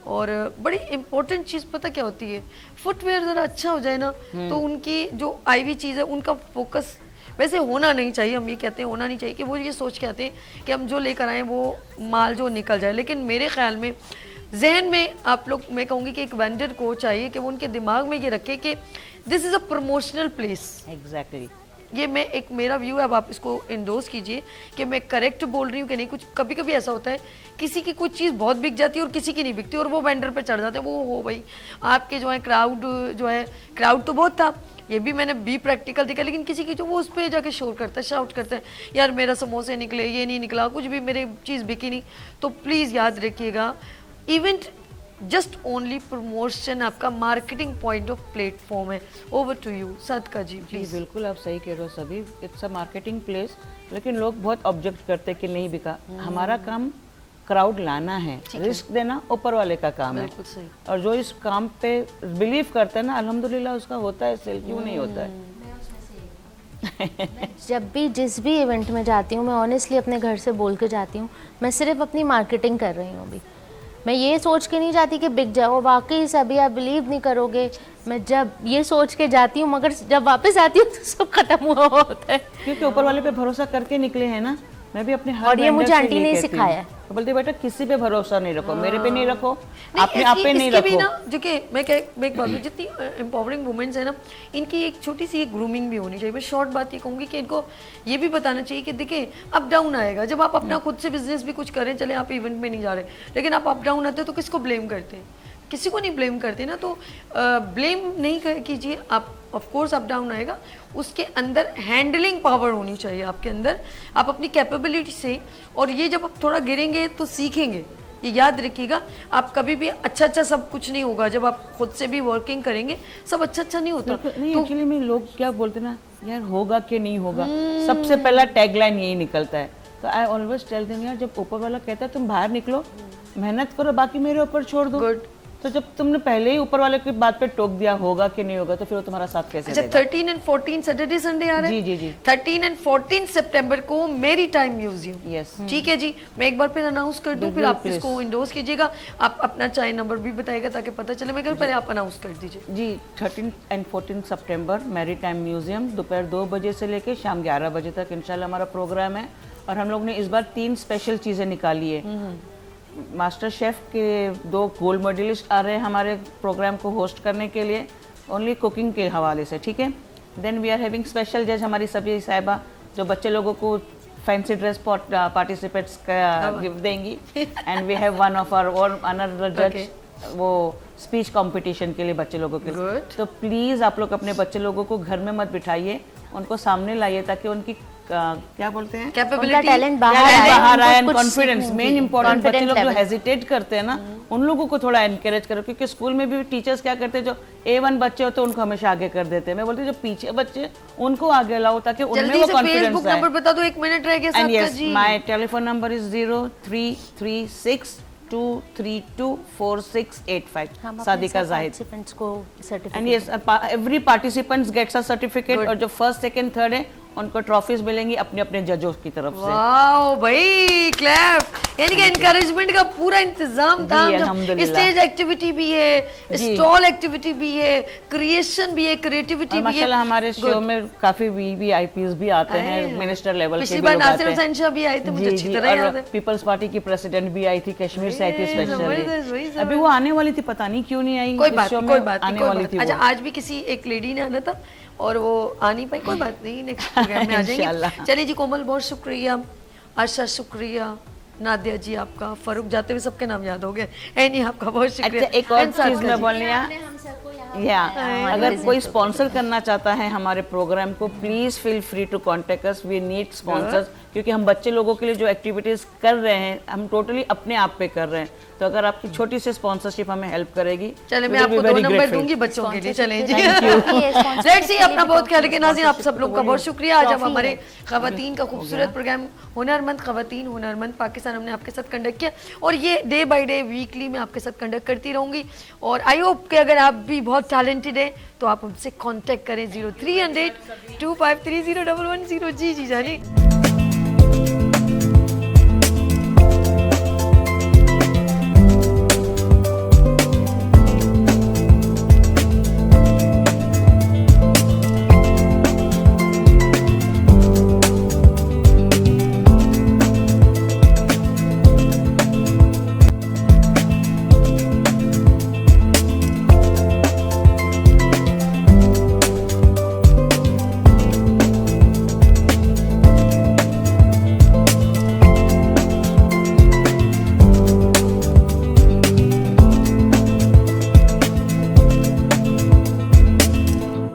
और बड़ी इम्पोर्टेंट चीज़ पता क्या होती है, फुटवेयर ज़रा अच्छा हो जाए ना, तो उनकी जो आईवी चीज़ है उनका फोकस वैसे होना नहीं चाहिए। हम ये कहते हैं होना नहीं चाहिए कि वो ये सोच के आते हैं कि हम जो लेकर आए वो माल जो निकल जाए। लेकिन मेरे ख्याल में जहन में आप लोग, मैं कहूँगी कि एक वेंडर को चाहिए कि वो उनके दिमाग में ये रखे कि this is a promotional place. Exactly, ये मैं एक मेरा व्यू है, अब आप इसको इंडोर्स कीजिए कि मैं करेक्ट बोल रही हूँ कि नहीं। कुछ कभी कभी ऐसा होता है किसी की कुछ चीज़ बहुत बिक जाती है और किसी की नहीं बिकती, और वो वेंडर पे चढ़ जाते हैं। वो हो भाई आपके जो है क्राउड तो बहुत था, ये भी मैंने बी प्रैक्टिकल देखा, लेकिन किसी की जो वो उस पर जाके शोर करता है, शाउट करता है, यार मेरा समोसे निकले, ये नहीं निकला, कुछ भी मेरी चीज़ बिकी नहीं। तो प्लीज़ याद रखिएगा, इवेंट जस्ट ओनली प्रमोशन, आपका मार्केटिंग पॉइंट ऑफ प्लेटफॉर्म है। Over to you Sadiqa ji, please. बिल्कुल आप सही कह रहे हो सभी, इट्स अ मार्केटिंग प्लेस। लेकिन लोग बहुत ऑब्जेक्ट करते हैं कि नहीं बिका। हमारा काम क्राउड लाना है, रिस्क देना ऊपर वाले का काम है। सही। और जो इस काम पे बिलीव करता है ना, अल्हम्दुलिल्लाह उसका होता है सेल। क्यों नहीं होता है? जब भी जिस भी इवेंट में जाती हूँ, मैं ऑनेस्टली अपने घर से बोल के जाती हूँ, मैं सिर्फ अपनी मार्केटिंग कर रही हूँ अभी। मैं ये सोच के नहीं जाती कि बिक जाओ, वाकई सभी आप बिलीव नहीं करोगे, मैं जब ये सोच के जाती हूँ, मगर जब वापस आती हूँ तो सब खत्म हुआ होता है। क्योंकि ऊपर वाले पे भरोसा करके निकले हैं ना। मैं भी अपने और ये मुझे आंटी ने सिखाया है, तो बोलते बेटा किसी पे भरोसा नहीं रखो, मेरे पे नहीं रखो, अपने आप पे नहीं रखो। ना जो कि मैं एक बात, जितनी एम्पावरिंग वुमेन्स है ना, इनकी एक छोटी सी एक ग्रूमिंग भी होनी चाहिए। मैं शॉर्ट बात ये कहूँगी कि इनको ये भी बताना चाहिए कि देखिए अप डाउन आएगा। जब आप अपना खुद से बिजनेस भी कुछ करें, चले आप इवेंट में नहीं जा रहे, लेकिन आप अप डाउन आते हैं तो किसको ब्लेम करते हैं? किसी को नहीं ब्लेम करते ना। तो ब्लेम नहीं कीजिए आप। ऑफ कोर्स अप डाउन आएगा, उसके अंदर हैंडलिंग पावर होनी चाहिए आपके अंदर, आप अपनी कैपेबिलिटी से। और ये जब आप थोड़ा गिरेंगे तो सीखेंगे, ये याद रखिएगा। आप कभी भी अच्छा सब कुछ नहीं होगा, जब आप खुद से भी वर्किंग करेंगे सब अच्छा नहीं होता। नहीं, एक्चुअली में लोग क्या बोलते ना, यार होगा कि नहीं होगा, सबसे पहला टैगलाइन यही निकलता है। तो आई ऑलवेज टेल देम, यार जब ऊपर वाला कहता है तुम बाहर निकलो, मेहनत करो, बाकी मेरे ऊपर छोड़ दो। गुड। तो जब तुमने पहले ही ऊपर वाले की बात पे टोक दिया होगा कि नहीं होगा, तो फिर वो तुम्हारा साथ कैसे देगा? 13 और 14 सैटरडे संडे आ रहे हैं। जी जी जी, 13 और 14 सितंबर को मेरी टाइम म्यूजियम। यस, ठीक है जी। मैं एक बार फिर अनाउंस कर दूं, फिर आप इसको इंडोर्स कीजिएगा। आप अपना चाहे नंबर भी बताइएगा ताकि पता चले। मैं पहले आप अनाउंस कर दीजिए जी। 13 और 14 सितंबर मैरी टाइम म्यूजियम, दोपहर 2 बजे से लेके शाम 11 बजे तक इंशाल्लाह हमारा प्रोग्राम है। और हम लोग ने इस बार 3 स्पेशल चीज़ें निकाली है। मास्टर शेफ के 2 गोल्ड मेडलिस्ट आ रहे हैं हमारे प्रोग्राम को होस्ट करने के लिए, ओनली कुकिंग के हवाले से। ठीक है। Then we are having special जज हमारी सभी साहिबा, जो बच्चे लोगों को फैंसी ड्रेस पार्टिसिपेट्स का गिफ्ट देंगी। And we have one of our another जज, वो स्पीच कंपटीशन के लिए बच्चे लोगों के। तो प्लीज़ आप लोग अपने बच्चे लोगों को घर में मत बिठाइए, उनको सामने लाइए ताकि उनकी क्या बोलते हैं, कैपेबिलिटी, टैलेंट बाहर आए, कॉन्फिडेंस मेन इंपॉर्टेंट। बच्चे लोग जो हेजिटेट करते हैं ना, उन लोगों को थोड़ा एनकरेज करो। क्योंकि स्कूल में भी टीचर्स क्या करते हैं, जो A1 बच्चे होते हैं उनको हमेशा आगे कर देते हैं। मैं बोलती हूँ जो पीछे बच्चे उनको आगे लाओ ताकि उनमें वो कॉन्फिडेंस आए। नंबर बता दो, 1 मिनट रह गया। And yes, my telephone number is 0336 62324685 Sadiqa Zahid participants को certificate and yes every participants gets a certificate और जो फर्स्ट सेकंड थर्ड है उनको ट्रॉफीज मिलेंगी अपने अपने जजों की तरफ से। वाओ भाई क्लैप, यानी कि एनकरेजमेंट का पूरा इंतजाम था। स्टेज एक्टिविटी भी है, स्टॉल एक्टिविटी भी है, क्रिएशन भी है, क्रिएटिविटी भी है। माशाल्लाह हमारे शो में काफी वीवीआईपीज भी आते हैं, मिनिस्टर लेवल के पिछली भी बार लोग आते नासिर हैं। हुसैन शाह भी आए थे, मुझे अच्छी तरह याद है। पीपल्स पार्टी की प्रेसिडेंट भी आई थी, कश्मीर से आई थी जबरदस्त, वही स्पेशली। अभी वो आने वाली थी, पता नहीं क्यों नहीं आई। कोई इस बात शो नहीं, में कोई बात नहीं, आने कोई वाली बात थी नहीं। अच्छा वो। आज भी किसी एक लेडी ने आना था और वो आ नहीं पाई, कोई बात नहीं, नेक्स्ट प्रोग्राम में आ जाएंगे। इंशाल्लाह। चलिए जी कोमल बहुत शुक्रिया, आशा शुक्रिया, नादिया जी आपका, फारूक जाते हुए सबके नाम याद हो गए, एनी आपका बहुत शुक्रिया। अच्छा एक और चीज मैं बोलनी या अगर कोई स्पॉन्सर करना चाहता है हमारे प्रोग्राम को, please feel free to contact us, we need sponsors, क्योंकि हम बच्चे लोगों के लिए जो एक्टिविटीज कर रहे हैं हम टोटली अपने आप पे कर रहे हैं, तो अगर आपकी छोटी सी स्पॉन्सरशिप हमें हेल्प करेगी। चले मैं आपको 2 नंबर दूंगी बच्चों के लिए, चलें जी। लेट्स सी, अपना बहुत ख्याल रखें नाज़रीन, आप सब लोग का बहुत शुक्रिया। आज हम हमारे खवातीन का खूबसूरत प्रोग्राम हुनरमंद खवातीन हुनरमंद पाकिस्तान हमने आपके साथ कंडक्ट किया, और ये डे बाय डे वीकली मैं आपके साथ कंडक्ट करती रहूंगी। और आई होप कि अगर आप भी बहुत टैलेंटेड हैं तो आप हमसे कांटेक्ट करें 0300 2530 110। जी जानी।